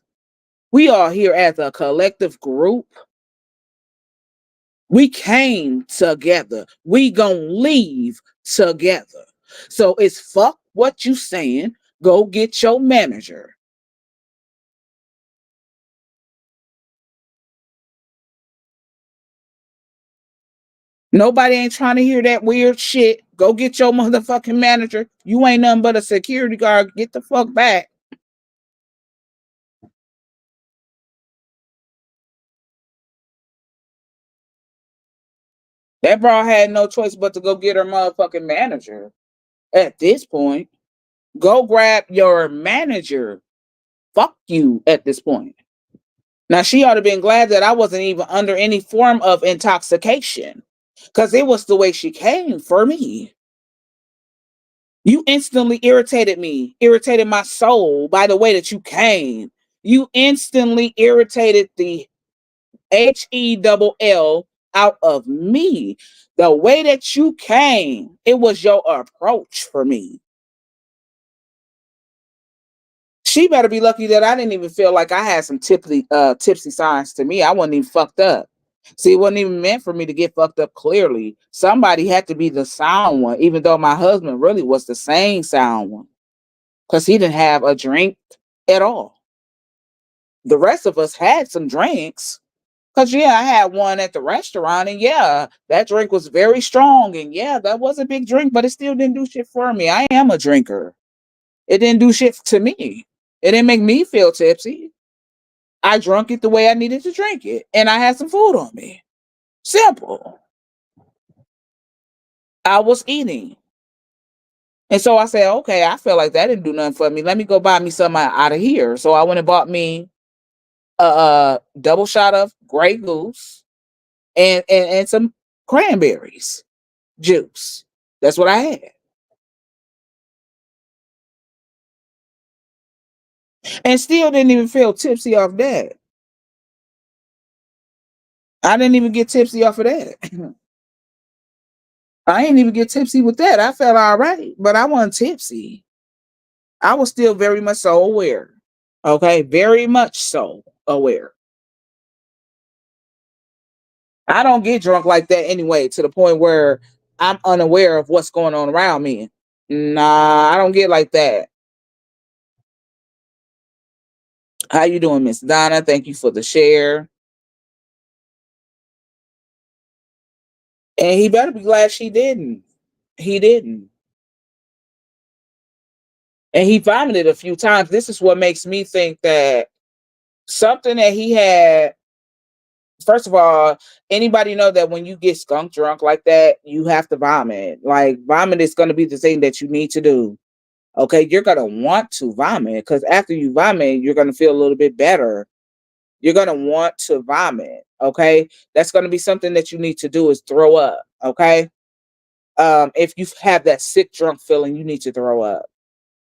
Speaker 1: We are here as a collective group. We came together. We gonna leave together. So it's fuck what you saying. Go get your manager. Nobody ain't trying to hear that weird shit. Go get your motherfucking manager. You ain't nothing but a security guard. Get the fuck back. That bra had no choice but to go get her motherfucking manager. At this point, go grab your manager. Fuck you at this point. Now she ought to been glad that I wasn't even under any form of intoxication. Cause it was the way she came for me. You instantly irritated me, irritated my soul by the way that you came. You instantly irritated the HELL out of me. The way that you came, it was your approach for me. She better be lucky that I didn't even feel like I had some tipsy signs to me. I wasn't even fucked up. See, it wasn't even meant for me to get fucked up clearly. Somebody had to be the sound one, even though my husband really was the same sound one. Because he didn't have a drink at all. The rest of us had some drinks. Because, yeah, I had one at the restaurant, and yeah, that drink was very strong. And yeah, that was a big drink, but it still didn't do shit for me. I am a drinker. It didn't do shit to me. It didn't make me feel tipsy. I drunk it the way I needed to drink it, and I had some food on me. Simple. I was eating. And so I said, okay, I feel like that didn't do nothing for me. Let me go buy me something out of here. So I went and bought me a double shot of Grey Goose and some cranberries juice. That's what I had. And still didn't even feel tipsy off that. I didn't even get tipsy off of that. I didn't even get tipsy with that. I felt all right, but I wasn't tipsy. I was still very much so aware. Okay, very much so aware. I don't get drunk like that anyway, to the point where I'm unaware of what's going on around me. Nah, I don't get like that. How you doing, Miss Donna? Thank you for the share. And he better be glad she didn't. He didn't. And he vomited a few times. This is what makes me think that something that he had. First of all, anybody know that when you get skunk drunk like that, you have to vomit. Like vomit is going to be the thing that you need to do. Okay, you're going to want to vomit because after you vomit, you're going to feel a little bit better. You're going to want to vomit. Okay, that's going to be something that you need to do is throw up. Okay, if you have that sick drunk feeling, you need to throw up.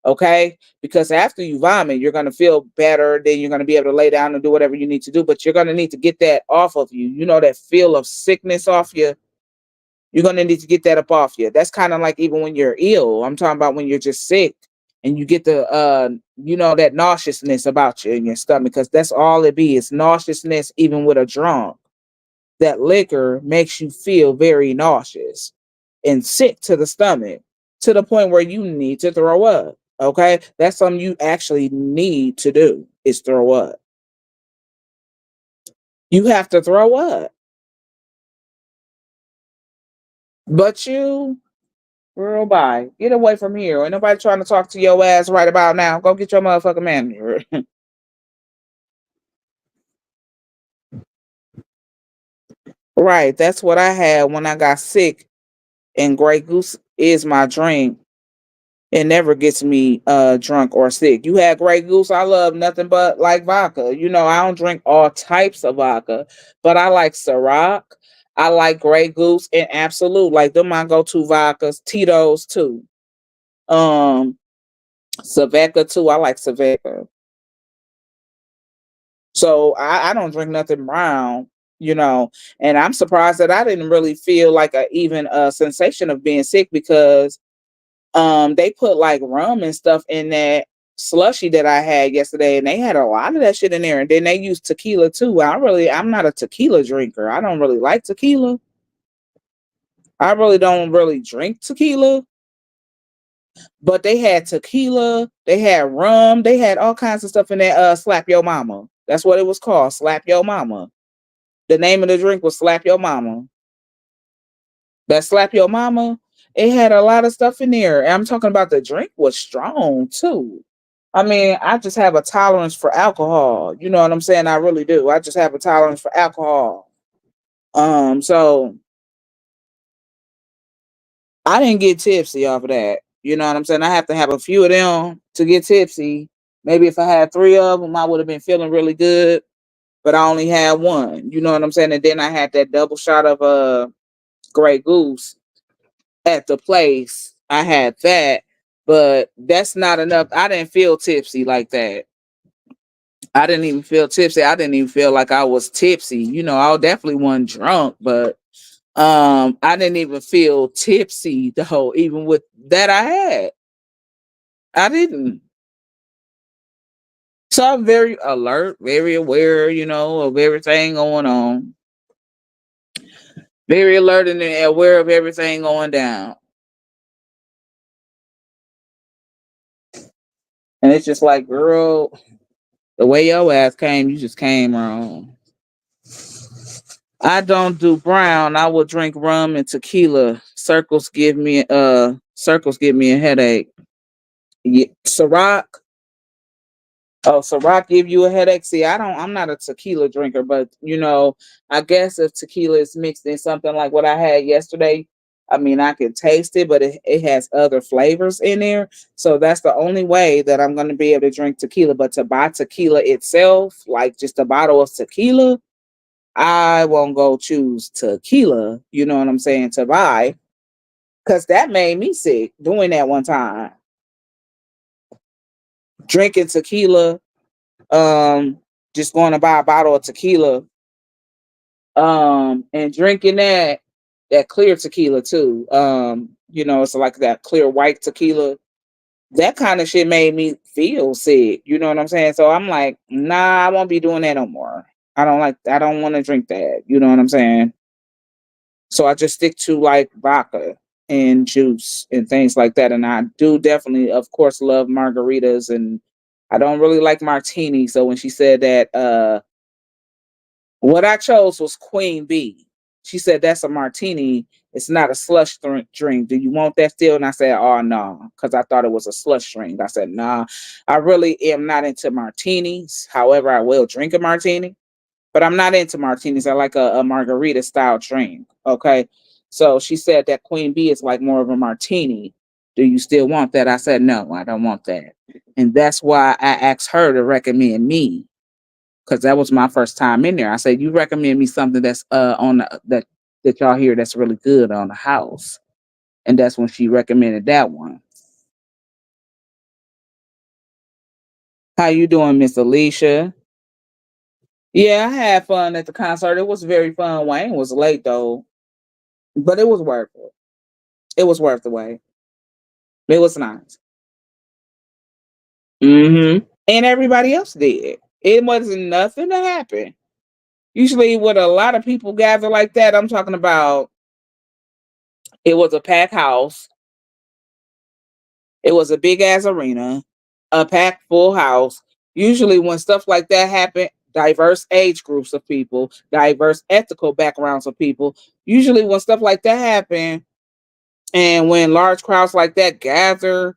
Speaker 1: Okay, because after you vomit, you're going to feel better. Then you're going to be able to lay down and do whatever you need to do, but you're going to need to get that off of you. You know, that feel of sickness off you. You're going to need to get that up off you. That's kind of like even when you're ill. I'm talking about when you're just sick and you get the that nauseousness about you in your stomach, because that's all it be. It's nauseousness. Even with a drunk, that liquor makes you feel very nauseous and sick to the stomach, to the point where you need to throw up. Okay, that's something you actually need to do, is throw up. You have to throw up. But you, girl, bye. Get away from here. Ain't nobody trying to talk to your ass right about now. Go get your motherfucking manager. Right. That's what I had when I got sick. And Grey Goose is my drink. It never gets me drunk or sick. You had Grey Goose. I love nothing but like vodka. I don't drink all types of vodka, but I like Ciroc. I like Grey Goose and Absolute. Like them my go-to vodkas. Tito's too. Um Saveca too. I like Saveca. So I don't drink nothing brown, you know. And I'm surprised that I didn't really feel like even a sensation of being sick because they put like rum and stuff in that slushy that I had yesterday, and they had a lot of that shit in there. And then they used tequila too. I'm not a tequila drinker. I don't really like tequila. I really don't really drink tequila. But they had tequila, they had rum, they had all kinds of stuff in that slap your mama. That's what it was called, slap your mama. The name of the drink was slap your mama. That slap your mama, it had a lot of stuff in there. And I'm talking about the drink was strong too. I mean, I just have a tolerance for alcohol. You know what I'm saying? I really do. I just have a tolerance for alcohol. So I didn't get tipsy off of that. You know what I'm saying? I have to have a few of them to get tipsy. Maybe if I had three of them, I would have been feeling really good. But I only had one. You know what I'm saying? And then I had that double shot of Grey Goose at the place. I had that, but that's not enough. I didn't feel tipsy like that. I didn't even feel tipsy. I didn't even feel like I was tipsy. I definitely wasn't drunk, but I didn't even feel tipsy though, even with that I had. I didn't. So I'm very alert, very aware, of everything going on. Very alert and aware of everything going down. And it's just like, girl, the way your ass came, you just came wrong. I don't do brown. I will drink rum and tequila. Circles give me a headache. Yeah, Ciroc. Oh, Ciroc give you a headache. See, I'm not a tequila drinker, but I guess if tequila is mixed in something like what I had yesterday, I mean, I can taste it, but it has other flavors in there. So that's the only way that I'm going to be able to drink tequila. But to buy tequila itself, like just a bottle of tequila, I won't go choose tequila, you know what I'm saying, to buy. Because that made me sick doing that one time. Drinking tequila, um, just going to buy a bottle of tequila, and drinking that clear tequila too. It's like that clear white tequila. That kind of shit made me feel sick. You know what I'm saying? So I'm like, nah, I won't be doing that no more. I don't want to drink that. You know what I'm saying? So I just stick to like vodka and juice and things like that. And I do definitely, of course, love margaritas, and I don't really like martini. So when she said that, what I chose was Queen Bee. She said that's a martini. It's not a slush drink. Do you want that still? And I said, oh no, because I thought it was a slush drink. I said, nah, I really am not into martinis. However, I will drink a martini, but I'm not into martinis. I like a margarita style drink. Okay. So she said that Queen Bee is like more of a martini. Do you still want that? I said, no, I don't want that. And that's why I asked her to recommend me, because that was my first time in there. I said, you recommend me something that's that y'all hear that's really good on the house. And that's when she recommended that one. How you doing, Miss Alicia? Yeah, I had fun at the concert. It was very fun. Wayne was late though, but it was worth it. It was worth the wait. It was nice. And everybody else did. It wasn't nothing to happen. Usually, with a lot of people gather like that, I'm talking about it was a packed house. It was a big ass arena, a packed full house. Usually, when stuff like that happen, diverse age groups of people, diverse ethical backgrounds of people. Usually, when stuff like that happen, and when large crowds like that gather,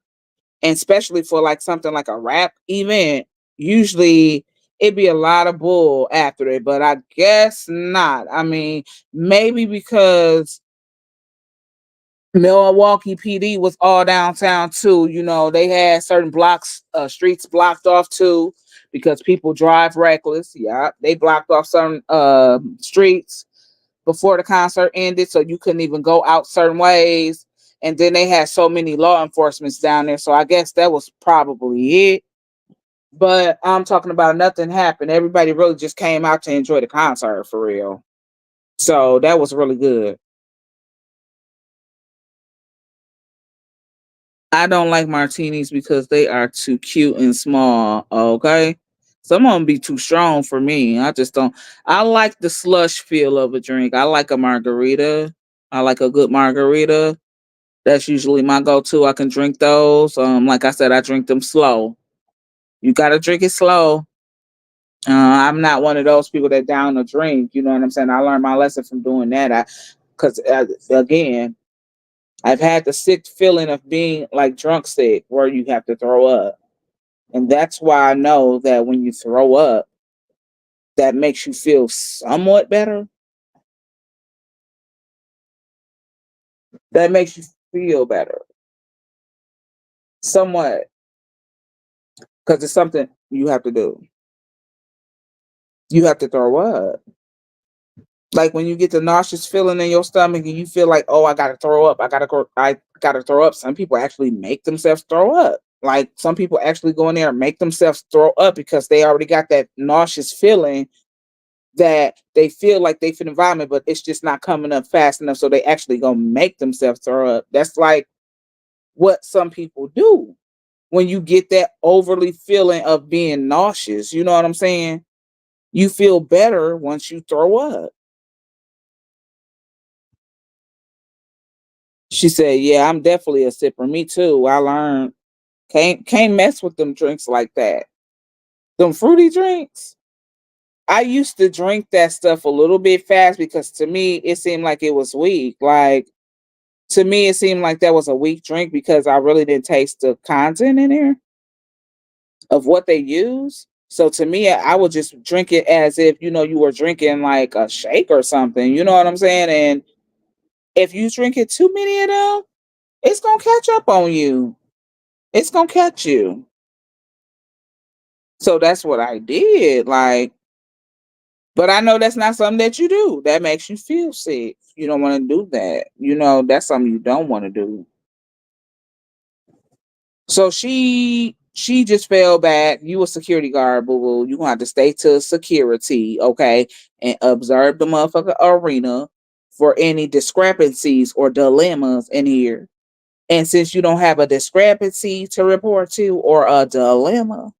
Speaker 1: and especially for like something like a rap event, usually it'd be a lot of bull after it, but I guess not. I mean, maybe because Milwaukee PD was all downtown too. You know, they had certain blocks, streets blocked off too because people drive reckless. Yeah, they blocked off some streets before the concert ended, so you couldn't even go out certain ways. And then they had so many law enforcements down there, so I guess that was probably it. But I'm talking about nothing happened. Everybody really just came out to enjoy the concert for real. So that was really good. I don't like martinis because they are too cute and small. Okay. Some of them be too strong for me. I just don't. I like the slush feel of a drink. I like a margarita. I like a good margarita. That's usually my go-to. I can drink those. Like I said, I drink them slow. You gotta drink it slow. I'm not one of those people that down a drink. You know what I'm saying? I learned my lesson from doing that. Because again, I've had the sick feeling of being like drunk sick, where you have to throw up, and that's why I know that when you throw up, that makes you feel somewhat better. That makes you feel better, somewhat, because it's something you have to do. You have to throw up. Like when you get the nauseous feeling in your stomach and you feel like, oh, I gotta throw up. I gotta throw up. Some people actually make themselves throw up. Like some people actually go in there and make themselves throw up because they already got that nauseous feeling that they feel like they fit vomit, but it's just not coming up fast enough. So they actually gonna make themselves throw up. That's like what some people do when you get that overly feeling of being nauseous. You know what I'm saying? You feel better once you throw up. She said, "Yeah, I'm definitely a sipper. Me too. I learned can't mess with them drinks like that. Them fruity drinks. I used to drink that stuff a little bit fast because to me it seemed like it was weak. Like to me it seemed like that was a weak drink because I really didn't taste the content in there of what they use. So to me, I would just drink it as if you were drinking like a shake or something. You know what I'm saying? And if you drink it too many of them, it's gonna catch up on you. It's gonna catch you. So that's what I did. Like, but I know that's not something that you do. That makes you feel sick. You don't want to do that. That's something you don't want to do. So she just fell back. You a security guard, boo boo. You gonna have to stay to security, okay, and observe the motherfucker arena for any discrepancies or dilemmas in here. And since you don't have a discrepancy to report to or a dilemma,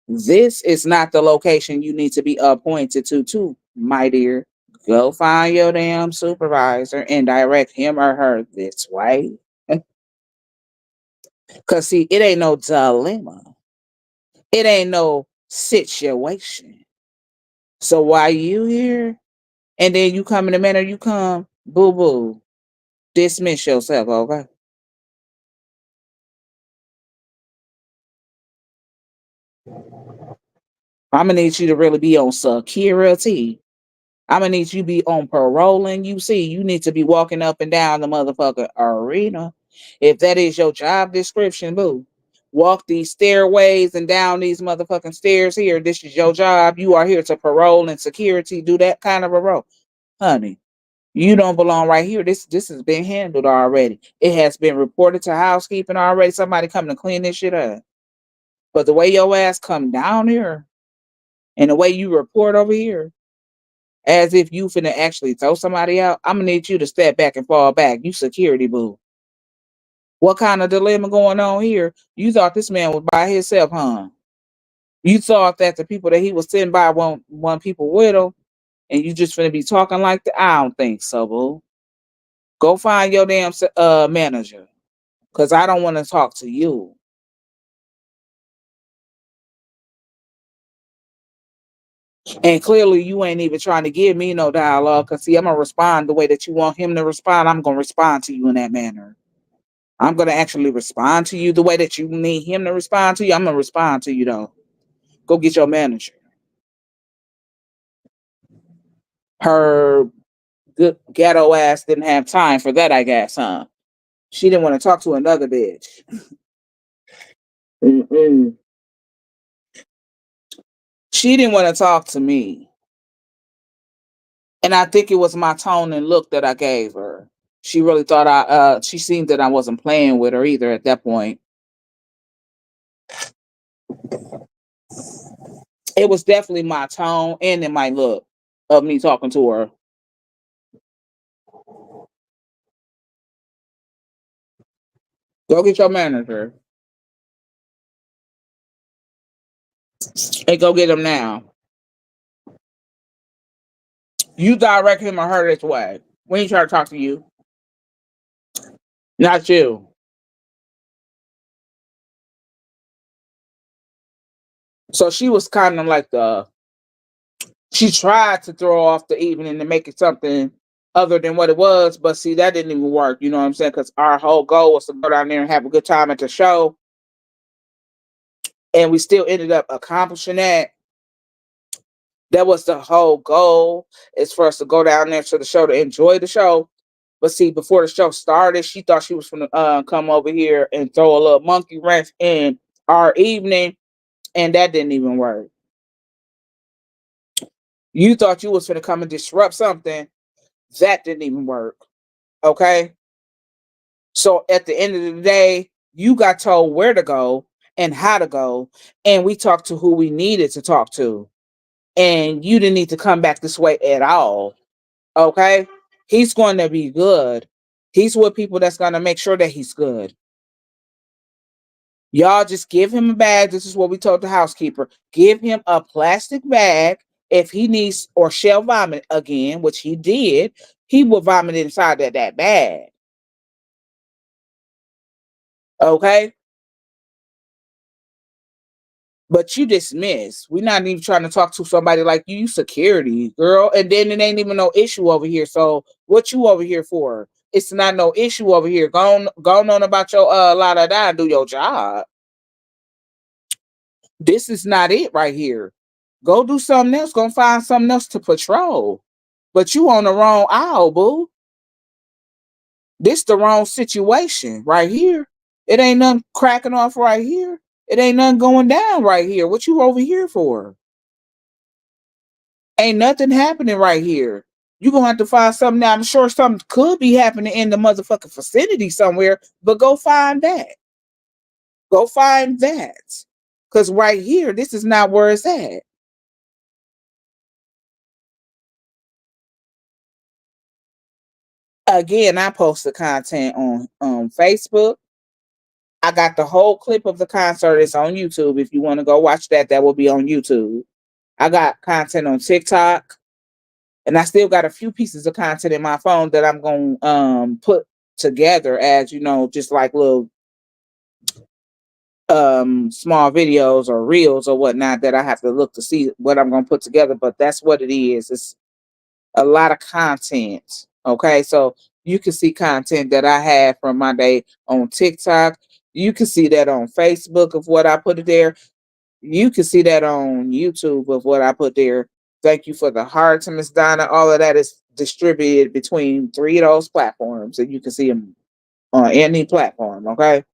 Speaker 1: this is not the location you need to be appointed to, my dear. Go find your damn supervisor and direct him or her this way. Cause see, it ain't no dilemma. It ain't no situation. So why you here? And then you come in the manner you come, boo boo. Dismiss yourself, okay? I'm gonna need you to really be on security. I'm gonna need you to be on parole and you need to be walking up and down the motherfucker arena. If that is your job description, boo. Walk these stairways and down these motherfucking stairs here. This is your job. You are here to parole and security. Do that kind of a role. Honey, you don't belong right here. This has been handled already. It has been reported to housekeeping already. Somebody coming to clean this shit up. But the way your ass come down here and the way you report over here, as if you finna actually throw somebody out, I'm gonna need you to step back and fall back. You security boo. What kind of dilemma going on here? You thought this man was by himself, huh? You thought that the people that he was sitting by want people with him, and you just finna be talking like that? I don't think so, boo. Go find your damn manager, cause I don't want to talk to you. And clearly, you ain't even trying to give me no dialogue. Cause see, I'm gonna respond the way that you want him to respond. I'm gonna respond to you in that manner. I'm gonna actually respond to you the way that you need him to respond to you. I'm gonna respond to you though. Go get your manager. Her good ghetto ass didn't have time for that, I guess, huh? She didn't want to talk to another bitch. Mm-mm. She didn't want to talk to me. And I think it was my tone and look that I gave her. She really thought she seemed that I wasn't playing with her either at that point. It was definitely my tone and in my look of me talking to her. Go get your manager and go get him now. You direct him or her this way. When he try to talk to you, not you. So she was kind of like she tried to throw off the evening and make it something other than what it was, but see, that didn't even work. You know what I'm saying? Because our whole goal was to go down there and have a good time at the show, and we still ended up accomplishing that. That was the whole goal, is for us to go down there to the show to enjoy the show. But see, before the show started, she thought she was going to come over here and throw a little monkey wrench in our evening, and that didn't even work. You thought you was going to come and disrupt something, that didn't even work. Okay. So at the end of the day, you got told where to go and how to go, and we talked to who we needed to talk to. And you didn't need to come back this way at all. Okay? He's going to be good. He's with people that's going to make sure that he's good. Y'all just give him a bag. This is what we told the housekeeper. Give him a plastic bag. If he needs or shall vomit again, which he did, he will vomit inside of that bag. Okay? But you dismiss. We're not even trying to talk to somebody like you, security, girl. And then it ain't even no issue over here. So what you over here for? It's not no issue over here. Go on about your la da da and do your job. This is not it right here. Go do something else. Go find something else to patrol. But you on the wrong aisle, boo. This the wrong situation right here. It ain't nothing cracking off right here. It ain't nothing going down right here. What you over here for? Ain't nothing happening right here. You're gonna have to find something now. I'm sure something could be happening in the motherfucking vicinity somewhere, but go find that. Go find that. Cause right here, this is not where it's at. Again, I post the content on Facebook. I got the whole clip of the concert. It's on YouTube. If you want to go watch that, that will be on YouTube. I got content on TikTok. And I still got a few pieces of content in my phone that I'm gonna put together as, just like little small videos or reels or whatnot that I have to look to see what I'm gonna put together. But that's what it is. It's a lot of content. Okay. So you can see content that I have from my day on TikTok. You can see that on Facebook of what I put there. You can see that on YouTube of what I put there. Thank you for the hearts, Miss Donna. All of that is distributed between three of those platforms, and you can see them on any platform. Okay.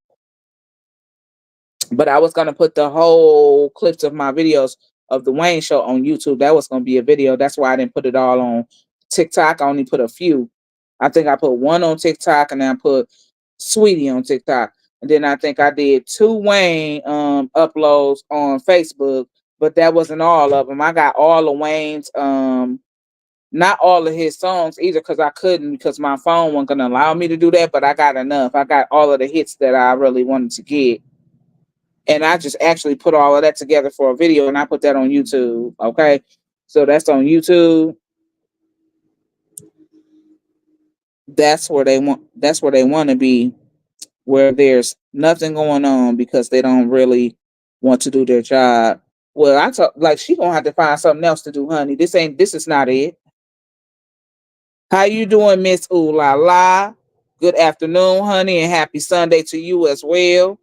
Speaker 1: But I was gonna put the whole clips of my videos of the Wayne show on YouTube. That was gonna be a video. That's why I didn't put it all on TikTok. I only put a few. I think I put one on TikTok and then I put Sweetie on TikTok. And then I think I did two Wayne uploads on Facebook, but that wasn't all of them. I got all of Wayne's not all of his songs either because I couldn't because my phone wasn't gonna allow me to do that, but I got enough. I got all of the hits that I really wanted to get. And I just actually put all of that together for a video and I put that on YouTube. Okay. So that's on YouTube. That's where they want to be, where there's nothing going on because they don't really want to do their job. Well, I talk like she gonna have to find something else to do, honey. This is not it. How you doing, Miss Ooh La La? Good afternoon, honey, and happy Sunday to you as well.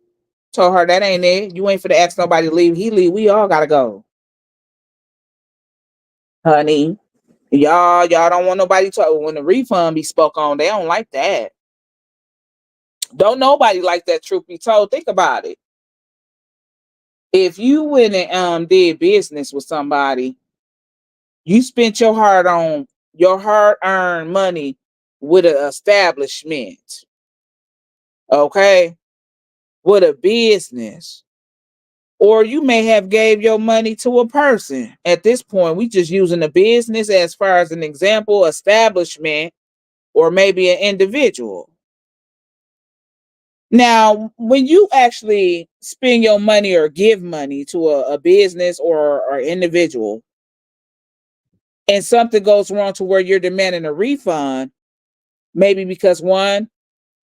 Speaker 1: Told her that ain't it. You ain't for to ask nobody to leave. He leave. We all gotta go, honey. Y'all don't want nobody to when the refund be spoke on. They don't like that. Don't nobody like that, truth be told. Think about it. If you went and did business with somebody, you spent your hard earned money with an establishment, okay, with a business, or you may have gave your money to a person. At this point, we just using a business as far as an example, establishment, or maybe an individual. Now, when you actually spend your money or give money to a business or individual, and something goes wrong to where you're demanding a refund, maybe because one,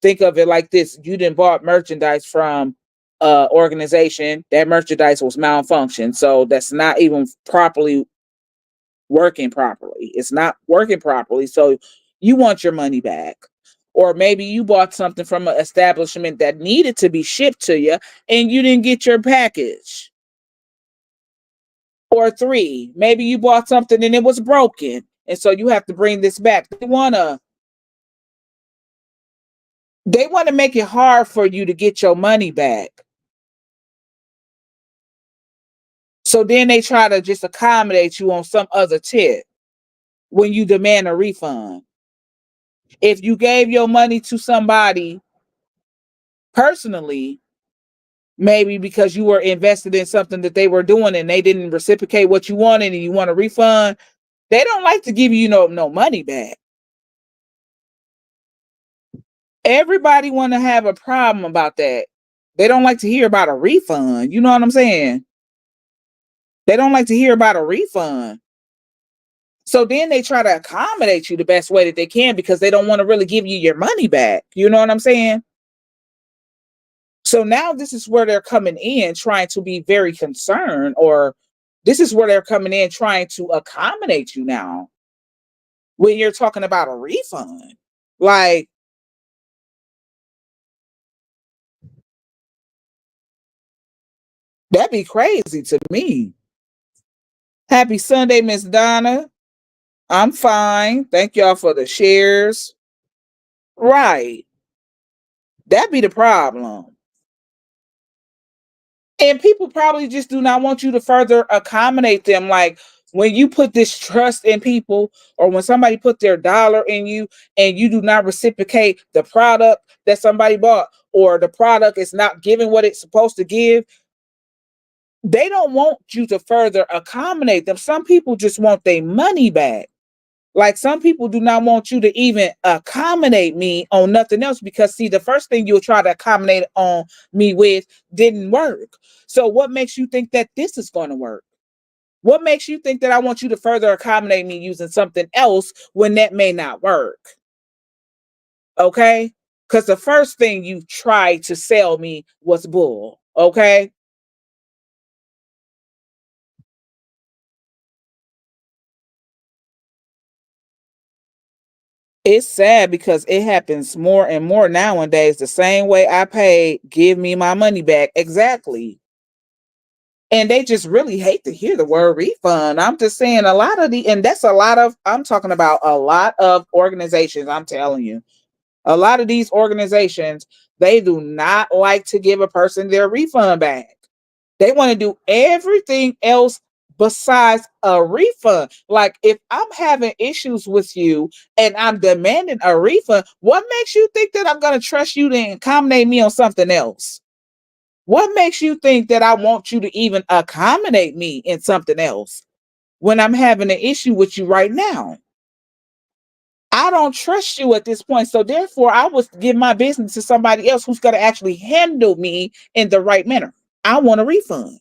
Speaker 1: think of it like this: you didn't bought merchandise from organization, that merchandise was malfunctioned, so that's not even properly working properly. It's not working properly, so you want your money back. Or maybe you bought something from an establishment that needed to be shipped to you and you didn't get your package. Or three, maybe you bought something and it was broken, and so you have to bring this back. They want to make it hard for you to get your money back. So then they try to just accommodate you on some other tip when you demand a refund. If you gave your money to somebody personally, maybe because you were invested in something that they were doing and they didn't reciprocate what you wanted and you want a refund, they don't like to give you no money back. Everybody want to have a problem about that. They don't like to hear about a refund. You know what I'm saying? They don't like to hear about a refund. So then they try to accommodate you the best way that they can because they don't want to really give you your money back. You know what I'm saying? So now this is where they're coming in trying to be very concerned, or this is where they're coming in trying to accommodate you now when you're talking about a refund. Like, that'd be crazy to me. Happy Sunday, Miss Donna. I'm fine. Thank y'all for the shares. Right. That'd be the problem. And people probably just do not want you to further accommodate them. Like, when you put this trust in people, or when somebody put their dollar in you and you do not reciprocate the product that somebody bought, or the product is not giving what it's supposed to give, they don't want you to further accommodate them. Some people just want their money back. Like, some people do not want you to even accommodate me on nothing else, because see, the first thing you'll try to accommodate on me with didn't work. So what makes you think that this is going to work? What makes you think that I want you to further accommodate me using something else when that may not work? Okay? Because the first thing you tried to sell me was bull. Okay? It's sad because it happens more and more nowadays. The same way I paid, give me my money back. Exactly. And they just really hate to hear the word refund. I'm just saying, a lot of and that's a lot of, I'm talking about a lot of organizations. I'm telling you, a lot of these organizations, they do not like to give a person their refund back. They want to do everything else besides a refund. Like, if I'm having issues with you and I'm demanding a refund, what makes you think that I'm going to trust you to accommodate me on something else? What makes you think that I want you to even accommodate me in something else when I'm having an issue with you right now? I don't trust you at this point. So therefore, I would give my business to somebody else who's going to actually handle me in the right manner. I want a refund.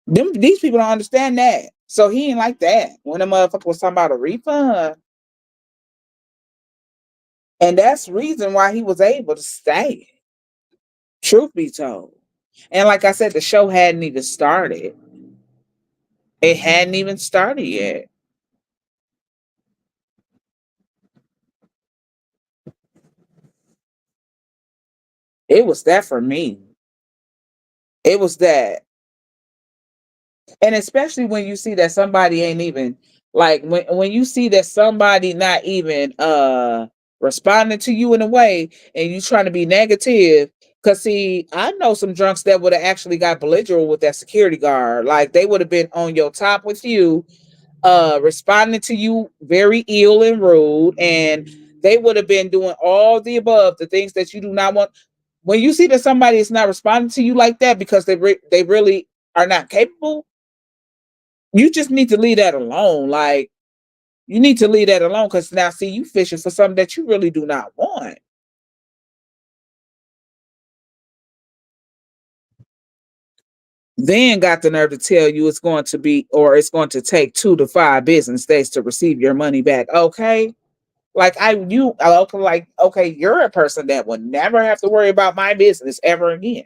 Speaker 1: These people don't understand that. So he ain't like that. When a motherfucker was talking about a refund. And that's the reason why he was able to stay. Truth be told. And like I said, the show hadn't even started. It hadn't even started yet. It was that for me. It was that. And especially when you see that somebody ain't even Like when you see that somebody not even responding to you in a way and you trying to be negative. Cause see, I know some drunks that would have actually got belligerent with that security guard. Like they would have been on your top with you, responding to you very ill and rude, and they would have been doing all the above, the things that you do not want. When you see that somebody is not responding to you like that because they really are not capable, you just need to leave that alone. Like you need to leave that alone because now see you fishing for something that you really do not want. Then got the nerve to tell you it's going to be or it's going to take 2 to 5 business days to receive your money back. Okay. Like okay, like okay, you're a person that would never have to worry about my business ever again.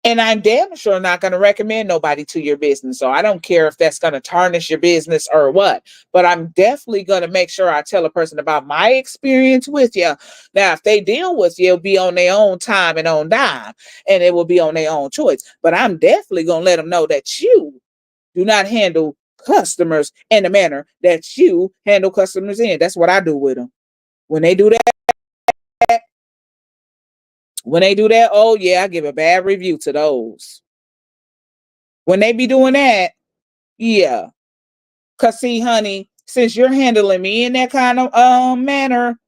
Speaker 1: And I'm damn sure not going to recommend nobody to your business. So I don't care if that's going to tarnish your business or what. But I'm definitely going to make sure I tell a person about my experience with you. Now, if they deal with you, it'll be on their own time and on dime, and it will be on their own choice. But I'm definitely going to let them know that you do not handle customers in the manner that you handle customers in. That's what I do with them. When they do that, oh yeah, I give a bad review to those. When they be doing that, yeah. Cause see, honey, since you're handling me in that kind of manner,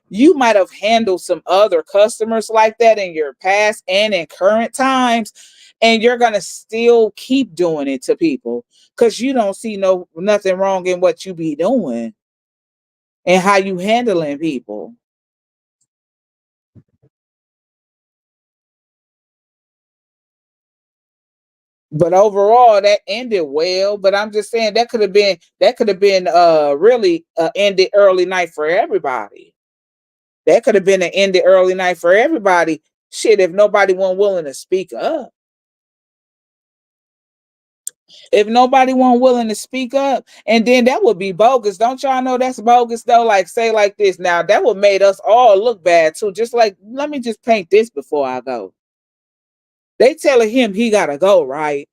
Speaker 1: you might have handled some other customers like that in your past and in current times, and you're gonna still keep doing it to people because you don't see nothing wrong in what you be doing and how you handling people. But overall, that ended well. But I'm just saying that could have been really ended early night for everybody. That could have been an ended early night for everybody. Shit, if nobody wasn't willing to speak up. If nobody wasn't willing to speak up, and then that would be bogus. Don't y'all know that's bogus though? Like say like this. Now that would made us all look bad too. Just like let me just paint this before I go. They telling him he gotta go, right?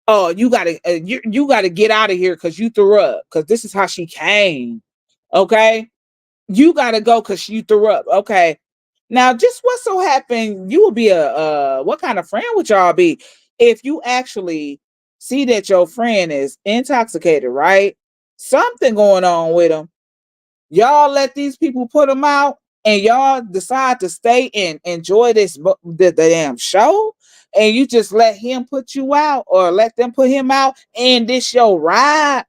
Speaker 1: Oh, you gotta get out of here because you threw up. Because this is how she came. Okay, you gotta go because you threw up. Okay, now just what so happened? You would be a what kind of friend would y'all be if you actually see that your friend is intoxicated, right? Something going on with him. Y'all let these people put him out, and y'all decide to stay and enjoy the damn show, and you just let him put you out or let them put him out, and this your ride,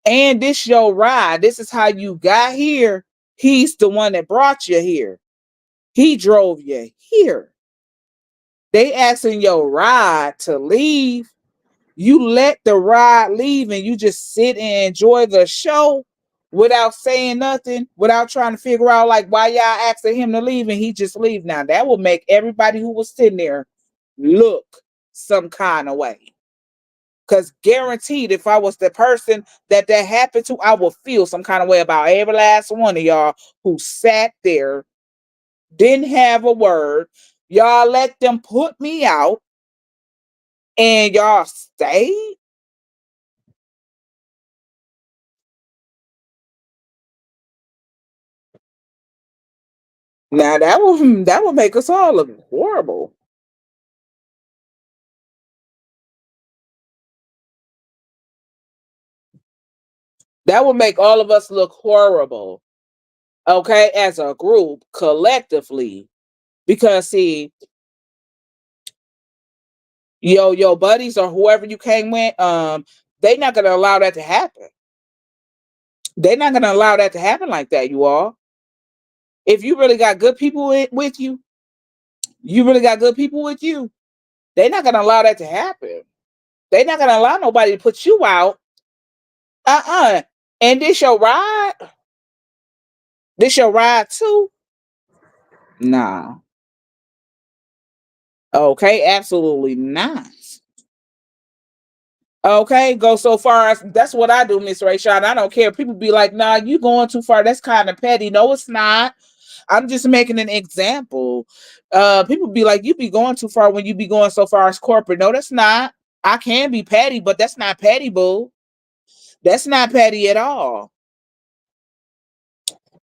Speaker 1: this is how you got here. He's the one that brought you here. He drove you here. They asking your ride to leave. You let the ride leave and you just sit and enjoy the show without saying nothing, without trying to figure out like why y'all asking him to leave and he just leave. Now that will make everybody who was sitting there look some kind of way. Cause guaranteed, if I was the person that happened to, I would feel some kind of way about every last one of y'all who sat there, didn't have a word. Y'all let them put me out, and y'all stayed. Now that would make us all look horrible. That would make all of us look horrible. Okay, as a group collectively, because see, your buddies or whoever you came with, they're not gonna allow that to happen. They're not gonna allow that to happen like that. You all, if you really got good people with you, you really got good people with you. They're not gonna allow that to happen. They're not gonna allow nobody to put you out. And this your ride. This your ride too. Nah. Okay, absolutely not. Okay, go so far as that's what I do, Miss Rayshon. I don't care. People be like, nah, you going too far. That's kind of petty. No, it's not. I'm just making an example. People be like, you be going too far when you be going so far as corporate. No, that's not. I can be petty, but that's not petty, boo. That's not petty at all.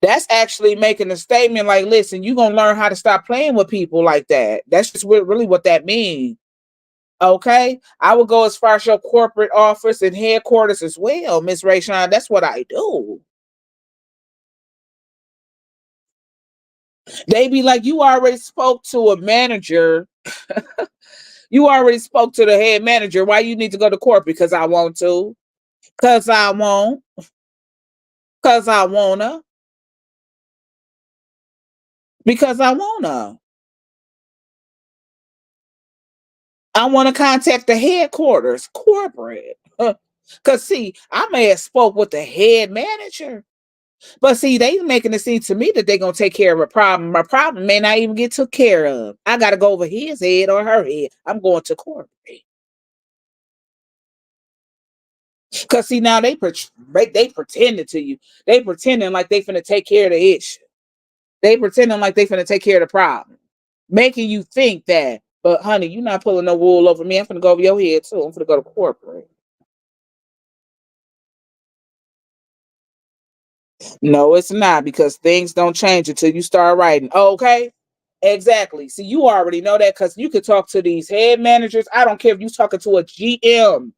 Speaker 1: That's actually making a statement like, listen, you're going to learn how to stop playing with people like that. That's just really what that means. Okay? I would go as far as your corporate office and headquarters as well, Miss Rayshawn. That's what I do. They be like, you already spoke to a manager. You already spoke to the head manager. Why you need to go to court? Because I want to. Because I won't. Because I wanna. Because I wanna. I want to contact the headquarters, corporate. Cause see, I may have spoke with the head manager, but see, they making it seem to me that they're gonna take care of a problem. My problem may not even get took care of. I gotta go over his head or her head. I'm going to corporate. Cause see, now they pretending to you. They pretending like they finna take care of the issue. They pretending like they finna take care of the problem, making you think that. But honey, you're not pulling no wool over me. I'm finna go over your head too. I'm finna go to corporate. No, it's not because things don't change until you start writing. Okay. Exactly. See, you already know that because you could talk to these head managers. I don't care if you're talking to a GM.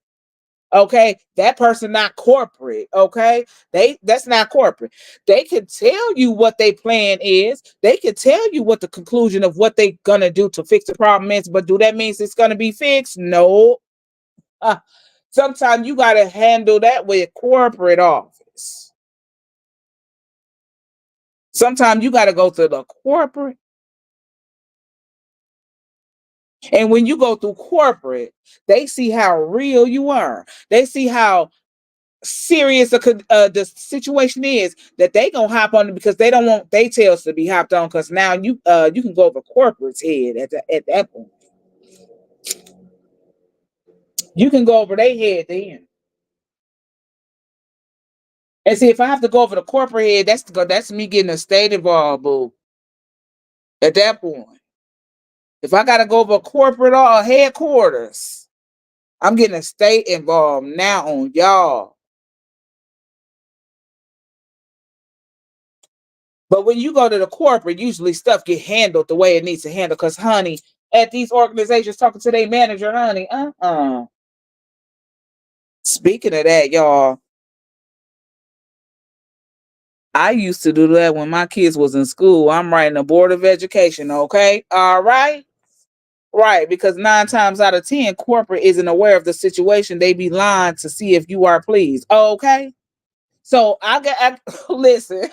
Speaker 1: Okay. That person not corporate. Okay. That's not corporate. They can tell you what their plan is. They can tell you what the conclusion of what they're gonna do to fix the problem is, but do that means it's gonna be fixed? No. Uh, Sometimes you gotta handle that with corporate office. Sometimes you got to go to the corporate. And when you go through corporate, they see how real you are. They see how serious the situation is that they gonna hop on it because they don't want their tails to be hopped on. Because now you can go over corporate's head at that point. You can go over their head then. And see, if I have to go over the corporate head, that's me getting a state involved, boo. At that point, if I gotta go over corporate or headquarters, I'm getting a state involved now on y'all. But when you go to the corporate, usually stuff get handled the way it needs to handle. Cause honey, at these organizations talking to their manager, honey, Speaking of that, y'all, I used to do that when my kids was in school. I'm writing a board of education, okay? All right. Right, because 9 times out of 10, corporate isn't aware of the situation. They be lying to see if you are pleased. Okay. So listen.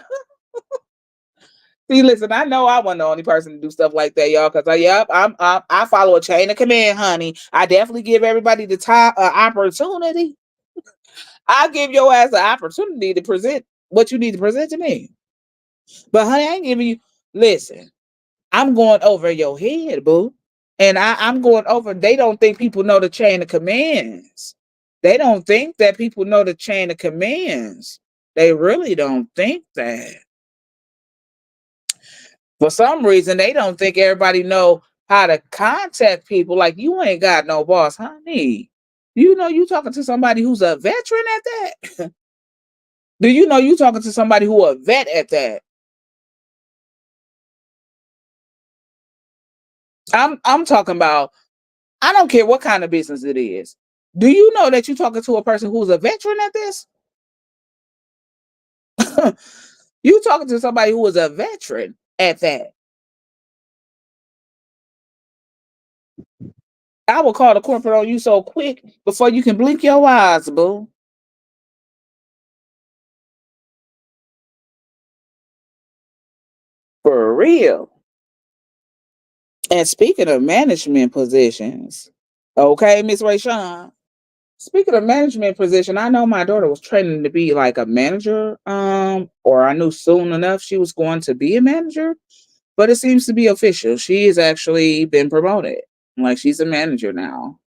Speaker 1: See, listen, I know I wasn't the only person to do stuff like that, y'all. Because I follow a chain of command, honey. I definitely give everybody the time opportunity. I give your ass an opportunity to present what you need to present to me. But honey, I ain't giving you. Listen, I'm going over your head, boo, and I'm going over. They don't think people know the chain of commands. They don't think that people know the chain of commands. They really don't think that. For some reason, they don't think everybody know how to contact people. Like you ain't got no boss, honey. You know you talking to somebody who's a veteran at that. Do you know you talking to somebody who a vet at that? I'm talking about. I don't care what kind of business it is. Do you know that you're talking to a person who's a veteran at this? You talking to somebody who is a veteran at that. I will call the corporate on you so quick before you can blink your eyes, boo. For real. And speaking of management positions, okay, Miss Rayshawn. Speaking of management position, I know my daughter was training to be like a manager, or I knew soon enough she was going to be a manager, but it seems to be official. She has actually been promoted. Like she's a manager now.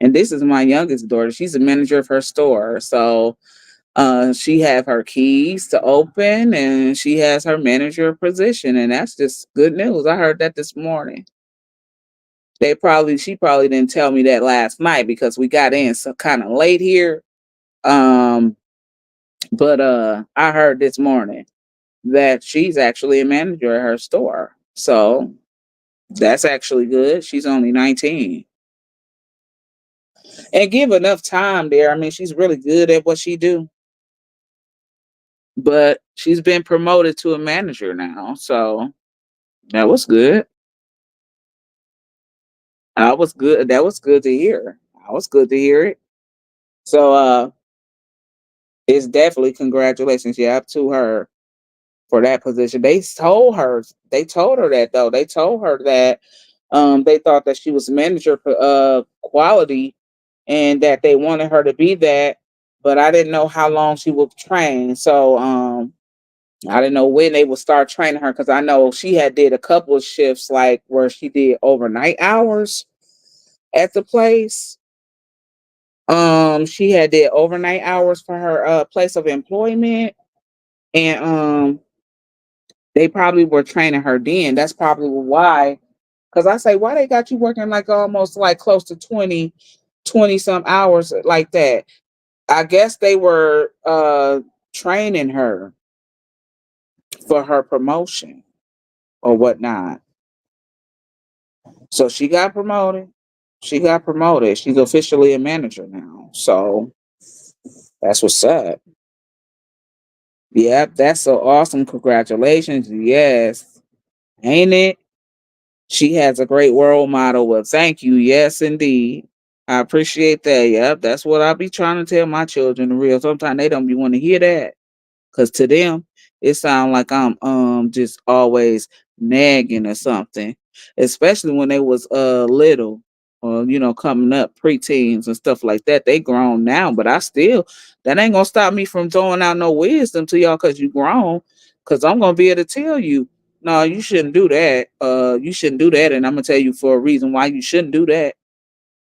Speaker 1: And this is my youngest daughter. She's a manager of her store. So she have her keys to open and she has her manager position. And that's just good news. I heard that this morning. She probably didn't tell me that last night because we got in so kind of late here. Um, but I heard this morning that she's actually a manager at her store. So that's actually good. She's only 19. And give enough time there. I mean, she's really good at what she do. But she's been promoted to a manager now. So that was good. That was good. That was good to hear. That was good to hear it. So it's definitely congratulations, yeah, to her for that position. They told her that though. They told her that they thought that she was manager for quality and that they wanted her to be that, but I didn't know how long she would train. So I didn't know when they would start training her because I know she had did a couple of shifts like where she did overnight hours at the place. She had did overnight hours for her place of employment, and they probably were training her then. That's probably why. Because I say, why they got you working like almost like close to 20 some hours like that? I guess they were training her for her promotion or whatnot. So she got promoted. She got promoted. She's officially a manager now. So that's what's up. Yep, that's so awesome. Congratulations. Yes. Ain't it? She has a great role model. Well, thank you. Yes, indeed. I appreciate that. Yep, that's what I be trying to tell my children. The real. Sometimes they don't be want to hear that. Cause to them, it sounds like I'm just always nagging or something. Especially when they was little or coming up preteens and stuff like that. They grown now, but I still that ain't gonna stop me from throwing out no wisdom to y'all cause you grown. Cause I'm gonna be able to tell you, no, you shouldn't do that. You shouldn't do that, and I'm gonna tell you for a reason why you shouldn't do that.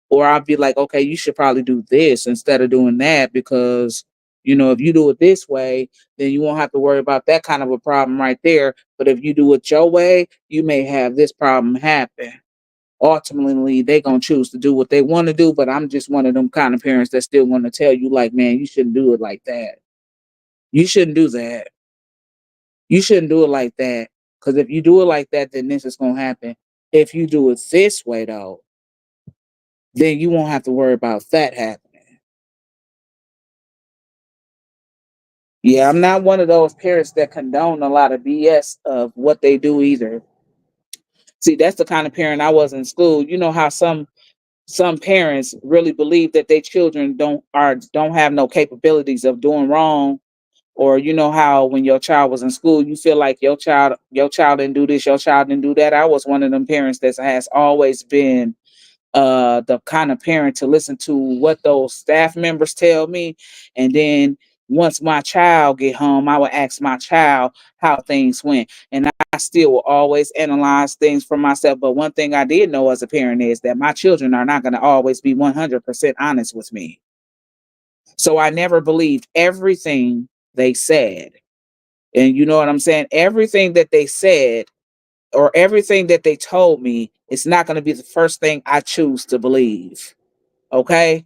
Speaker 1: Or I'll be like, okay, you should probably do this instead of doing that because, if you do it this way, then you won't have to worry about that kind of a problem right there. But if you do it your way, you may have this problem happen. Ultimately, they're going to choose to do what they want to do. But I'm just one of them kind of parents that still want to tell you, like, man, you shouldn't do it like that. You shouldn't do that. You shouldn't do it like that. Because if you do it like that, then this is going to happen. If you do it this way, though, then you won't have to worry about that happening. Yeah, I'm not one of those parents that condone a lot of BS of what they do either. See, that's the kind of parent I was in school. You know how some parents really believe that their children don't have no capabilities of doing wrong, or you know how when your child was in school, you feel like your child didn't do this, your child didn't do that. I was one of them parents that has always been the kind of parent to listen to what those staff members tell me, and then once my child get home, I would ask my child how things went, and I still will always analyze things for myself. But one thing I did know as a parent is that my children are not going to always be 100% honest with me, so I never believed everything they said. And you know what I'm saying, everything that they said or everything that they told me, it's not going to be the first thing I choose to believe. Okay?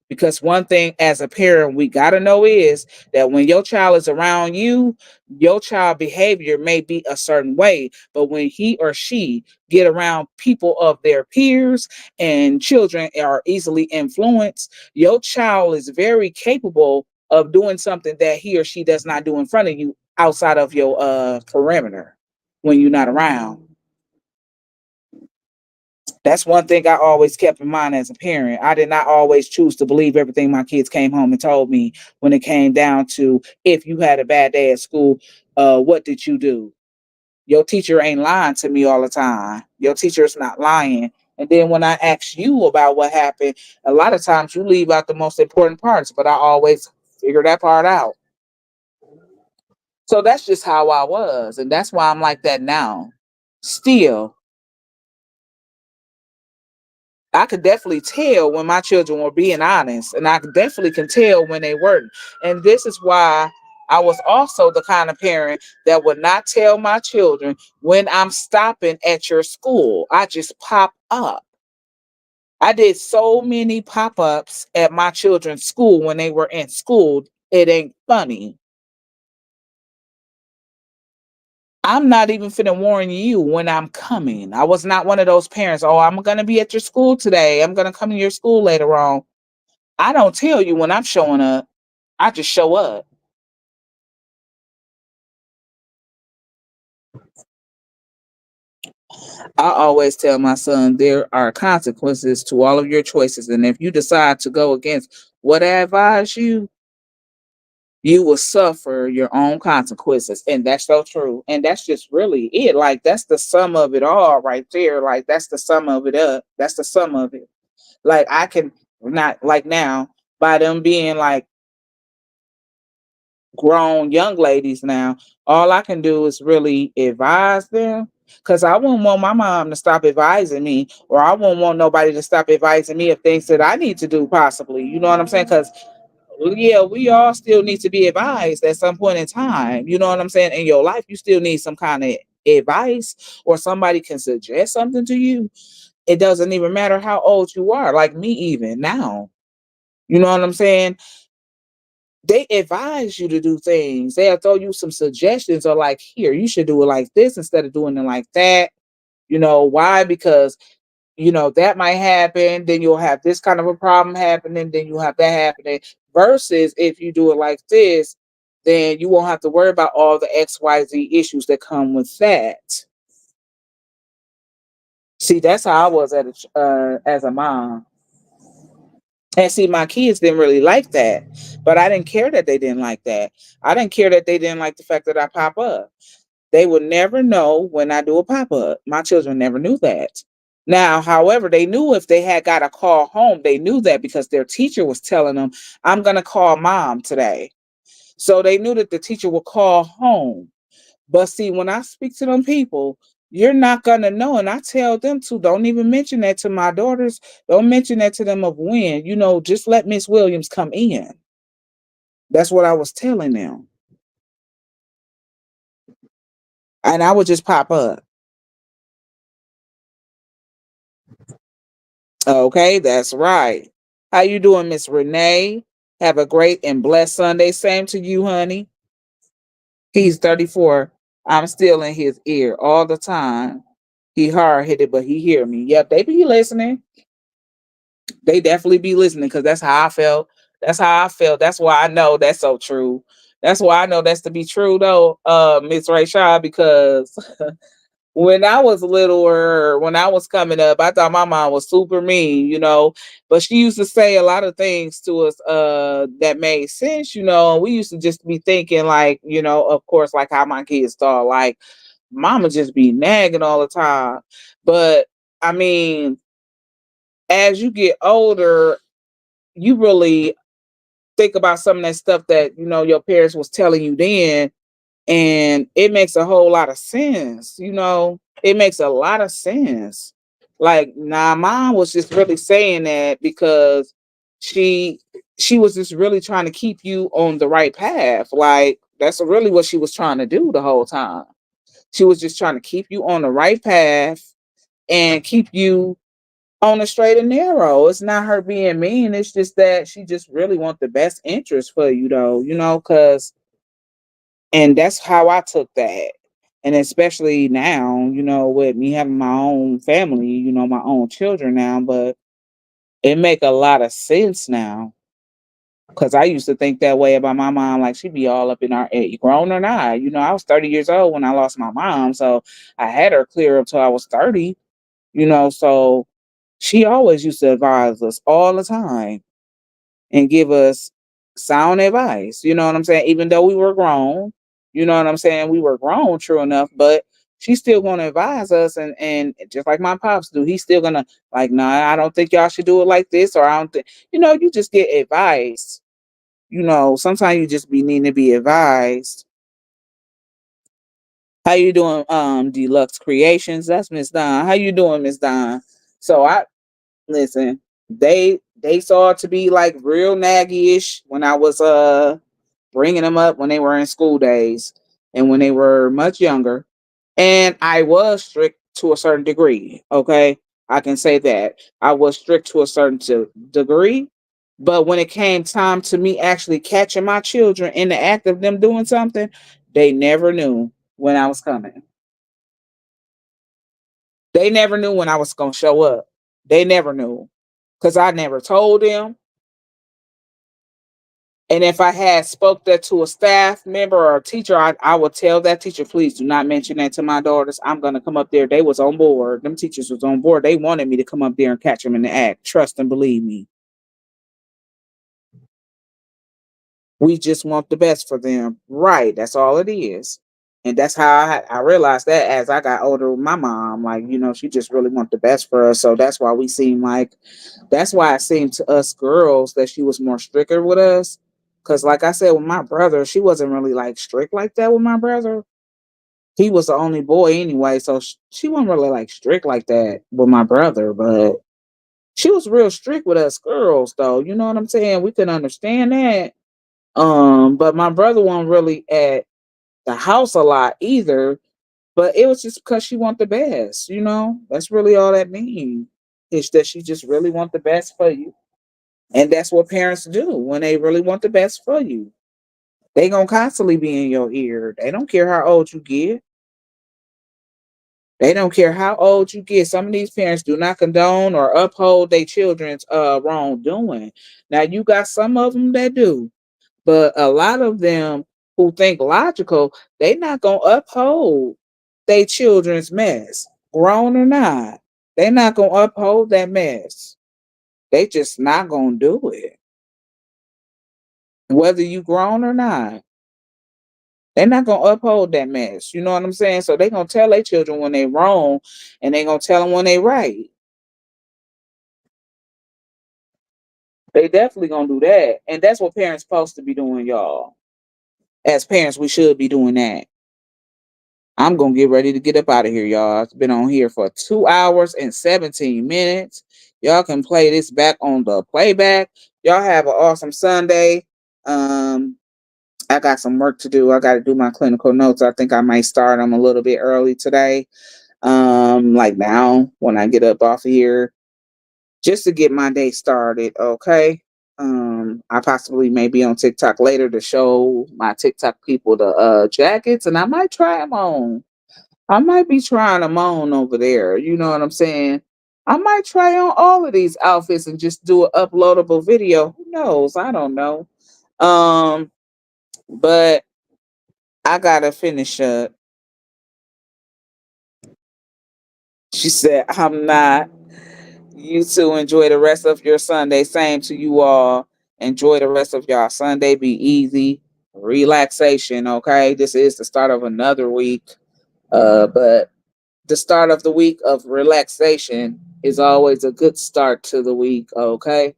Speaker 1: Because one thing as a parent we got to know is that when your child is around you, your child behavior may be a certain way, but when he or she get around people of their peers and children are easily influenced, your child is very capable of doing something that he or she does not do in front of you outside of your perimeter when you're not around. That's one thing I always kept in mind as a parent. I did not always choose to believe everything my kids came home and told me when it came down to if you had a bad day at school, what did you do? Your teacher ain't lying to me all the time. Your teacher is not lying. And then when I ask you about what happened, a lot of times you leave out the most important parts, but I always figure that part out. So that's just how I was. And that's why I'm like that now. Still, I could definitely tell when my children were being honest, and I definitely can tell when they weren't. And this is why I was also the kind of parent that would not tell my children when I'm stopping at your school. I just pop up. I did so many pop-ups at my children's school when they were in school. It ain't funny. I'm not even finna warn you when I'm coming. I was not one of those parents. Oh, I'm gonna be at your school today. I'm gonna come to your school later on. I don't tell you when I'm showing up. I just show up. I always tell my son there are consequences to all of your choices. And if you decide to go against what I advise you, you will suffer your own consequences. And that's so true. And that's just really it. Like that's the sum of it all right there. Like that's the sum of it up. That's the sum of it. Like I can not like now by them being like grown young ladies now, all I can do is really advise them. Cause I wouldn't want my mom to stop advising me, or I wouldn't want nobody to stop advising me of things that I need to do possibly. You know what I'm saying? Cause yeah, we all still need to be advised at some point in time. You know what I'm saying? In your life, you still need some kind of advice, or somebody can suggest something to you. It doesn't even matter how old you are, like me, even now. You know what I'm saying? They advise you to do things. They'll throw you some suggestions or like, here, you should do it like this instead of doing it like that. You know, why? Because, that might happen. Then you'll have this kind of a problem happening. Then you'll have that happening. Versus if you do it like this, then you won't have to worry about all the XYZ issues that come with that. See, that's how I was as a mom. And see, my kids didn't really like that, but I didn't care that they didn't like that. I didn't care that they didn't like the fact that I pop up. They would never know when I do a pop up. My children never knew that. Now, however, they knew if they had got a call home, they knew that because their teacher was telling them, I'm going to call mom today. So they knew that the teacher would call home. But see, when I speak to them people, you're not gonna know. And I tell them to don't even mention that to my daughters. Don't mention that to them of when. Just let Miss Williams come in. That's what I was telling them. And I would just pop up. Okay, that's right. How you doing, Miss Renee? Have a great and blessed Sunday. Same to you, honey. He's 34. I'm still in his ear all the time. He hard headed, but he hear me. Yep, they be listening. They definitely be listening because that's how I felt. That's how I felt. That's why I know that's so true. That's why I know that's to be true though, Miss Ray Shaw, because when I was littler, when I was coming up, I thought my mom was super mean. But she used to say a lot of things to us that made sense. We used to just be thinking like, of course, like how my kids thought, like mama just be nagging all the time. But I mean, as you get older, you really think about some of that stuff that your parents was telling you then, and it makes a whole lot of sense. It makes a lot of sense. Like, nah, mom was just really saying that because she she was just really trying to keep you on the right path. Like, that's really what she was trying to do the whole time. She was just trying to keep you on the right path and keep you on the straight and narrow. It's not her being mean. It's just that she just really wants the best interest for you, though. Because and that's how I took that. And especially now, with me having my own family, my own children now, but it make a lot of sense now. Cause I used to think that way about my mom, like she'd be all up in our grown or not. I was 30 years old when I lost my mom. So I had her clear up till I was 30. So she always used to advise us all the time and give us sound advice. You know what I'm saying? Even though we were grown, you know what I'm saying? We were grown, true enough, but she's still going to advise us. And just like my pops do, he's still going to, like, nah, I don't think y'all should do it like this. Or I don't think, you just get advice. Sometimes you just be needing to be advised. How you doing, Deluxe Creations? That's Miss Don. How you doing, Miss Don? So I listen, they saw it to be like real naggy-ish when I was bringing them up when they were in school days and when they were much younger. And I was strict to a certain degree, okay? I can say that. I was strict to a certain degree, but when it came time to me actually catching my children in the act of them doing something, they never knew when I was coming. They never knew when I was going to show up. They never knew because I never told them. And if I had spoke that to a staff member or a teacher, I would tell that teacher, please do not mention that to my daughters. I'm going to come up there. They was on board. Them teachers was on board. They wanted me to come up there and catch them in the act. Trust and believe me. We just want the best for them. Right. That's all it is. And that's how I realized that as I got older with my mom, like, she just really want the best for us. So that's why that's why it seemed to us girls that she was more stricter with us. Cause like I said, with my brother, she wasn't really like strict like that with my brother. He was the only boy anyway. So she wasn't really like strict like that with my brother, but she was real strict with us girls though. You know what I'm saying? We can understand that. But my brother wasn't really at the house a lot either. But it was just because she want the best. That's really all that means. Is that she just really want the best for you. And that's what parents do when they really want the best for you. They gonna constantly be in your ear. They don't care how old you get. They don't care how old you get. Some of these parents do not condone or uphold their children's wrongdoing. Now you got some of them that do. But a lot of them who think logical, they not gonna uphold their children's mess, grown or not. They not gonna uphold that mess. They just not gonna do it, whether you grown or not. They're not gonna uphold that mess. You know what I'm saying? So they gonna tell their children when they wrong, and they gonna tell them when they right. They definitely gonna do that, and that's what parents supposed to be doing, y'all. As parents, we should be doing that. I'm gonna get ready to get up out of here, y'all. It's been on here for 2 hours and 17 minutes. Y'all can play this back on the playback. Y'all have an awesome Sunday. Um, I got some work to do. I got to do my clinical notes. I think I might start them a little bit early today. Like now when I get up off of here, just to get my day started. Okay. I possibly may be on TikTok later to show my TikTok people the jackets, and I might try them on. I might be trying them on over there. You know what I'm saying? I might try on all of these outfits and just do an uploadable video. Who knows? I don't know. Um, but I gotta finish up. She said, I'm not. You two enjoy the rest of your Sunday. Same to you all. Enjoy the rest of y'all Sunday. Be easy. Relaxation. Okay. This is the start of another week. But the start of the week of relaxation is always a good start to the week. Okay.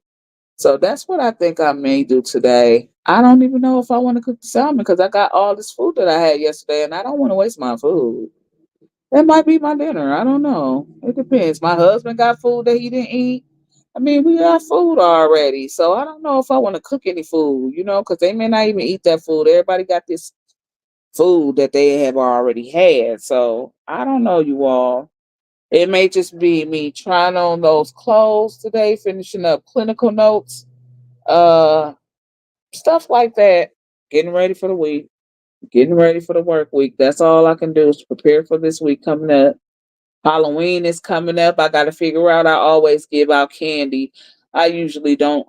Speaker 1: So that's what I think I may do today. I don't even know if I want to cook the salmon because I got all this food that I had yesterday and I don't want to waste my food. That might be my dinner. I don't know. It depends. My husband got food that he didn't eat. I mean, we got food already. So I don't know if I want to cook any food, because they may not even eat that food. Everybody got this food that they have already had. So I don't know, you all. It may just be me trying on those clothes today, finishing up clinical notes, uh, stuff like that. Getting ready for the week, getting ready for the work week. That's all I can do is prepare for this week coming up. Halloween is coming up. I got to figure out. I always give out candy. I usually don't.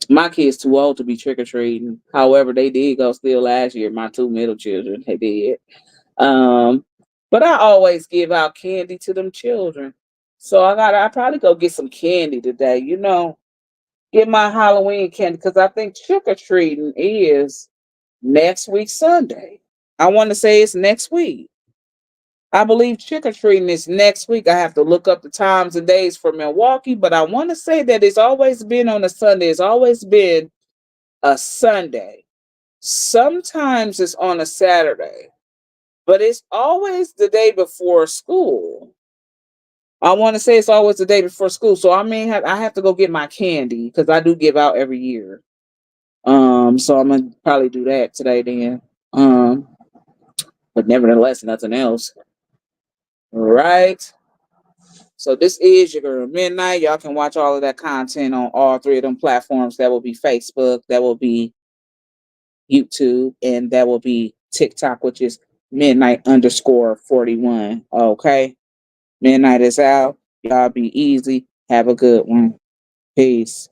Speaker 1: My kids too old to be trick or treating. However, they did go still last year. My two middle children, they did. Um, but I always give out candy to them children. So I probably go get some candy today. Get my Halloween candy because I think trick or treating is next week Sunday. I want to say it's next week. I believe trick or treating is next week. I have to look up the times and days for Milwaukee, but I want to say that it's always been on a Sunday. It's always been a Sunday. Sometimes it's on a Saturday, but it's always the day before school. I want to say it's always the day before school. So I have to go get my candy because I do give out every year. So I'm gonna probably do that today then. Um, but nevertheless, nothing else. Right. So this is your girl Midnight. Y'all can watch all of that content on all three of them platforms. That will be Facebook, that will be YouTube, and that will be TikTok, which is midnight_41. Okay. Midnight is out. Y'all be easy. Have a good one. Peace.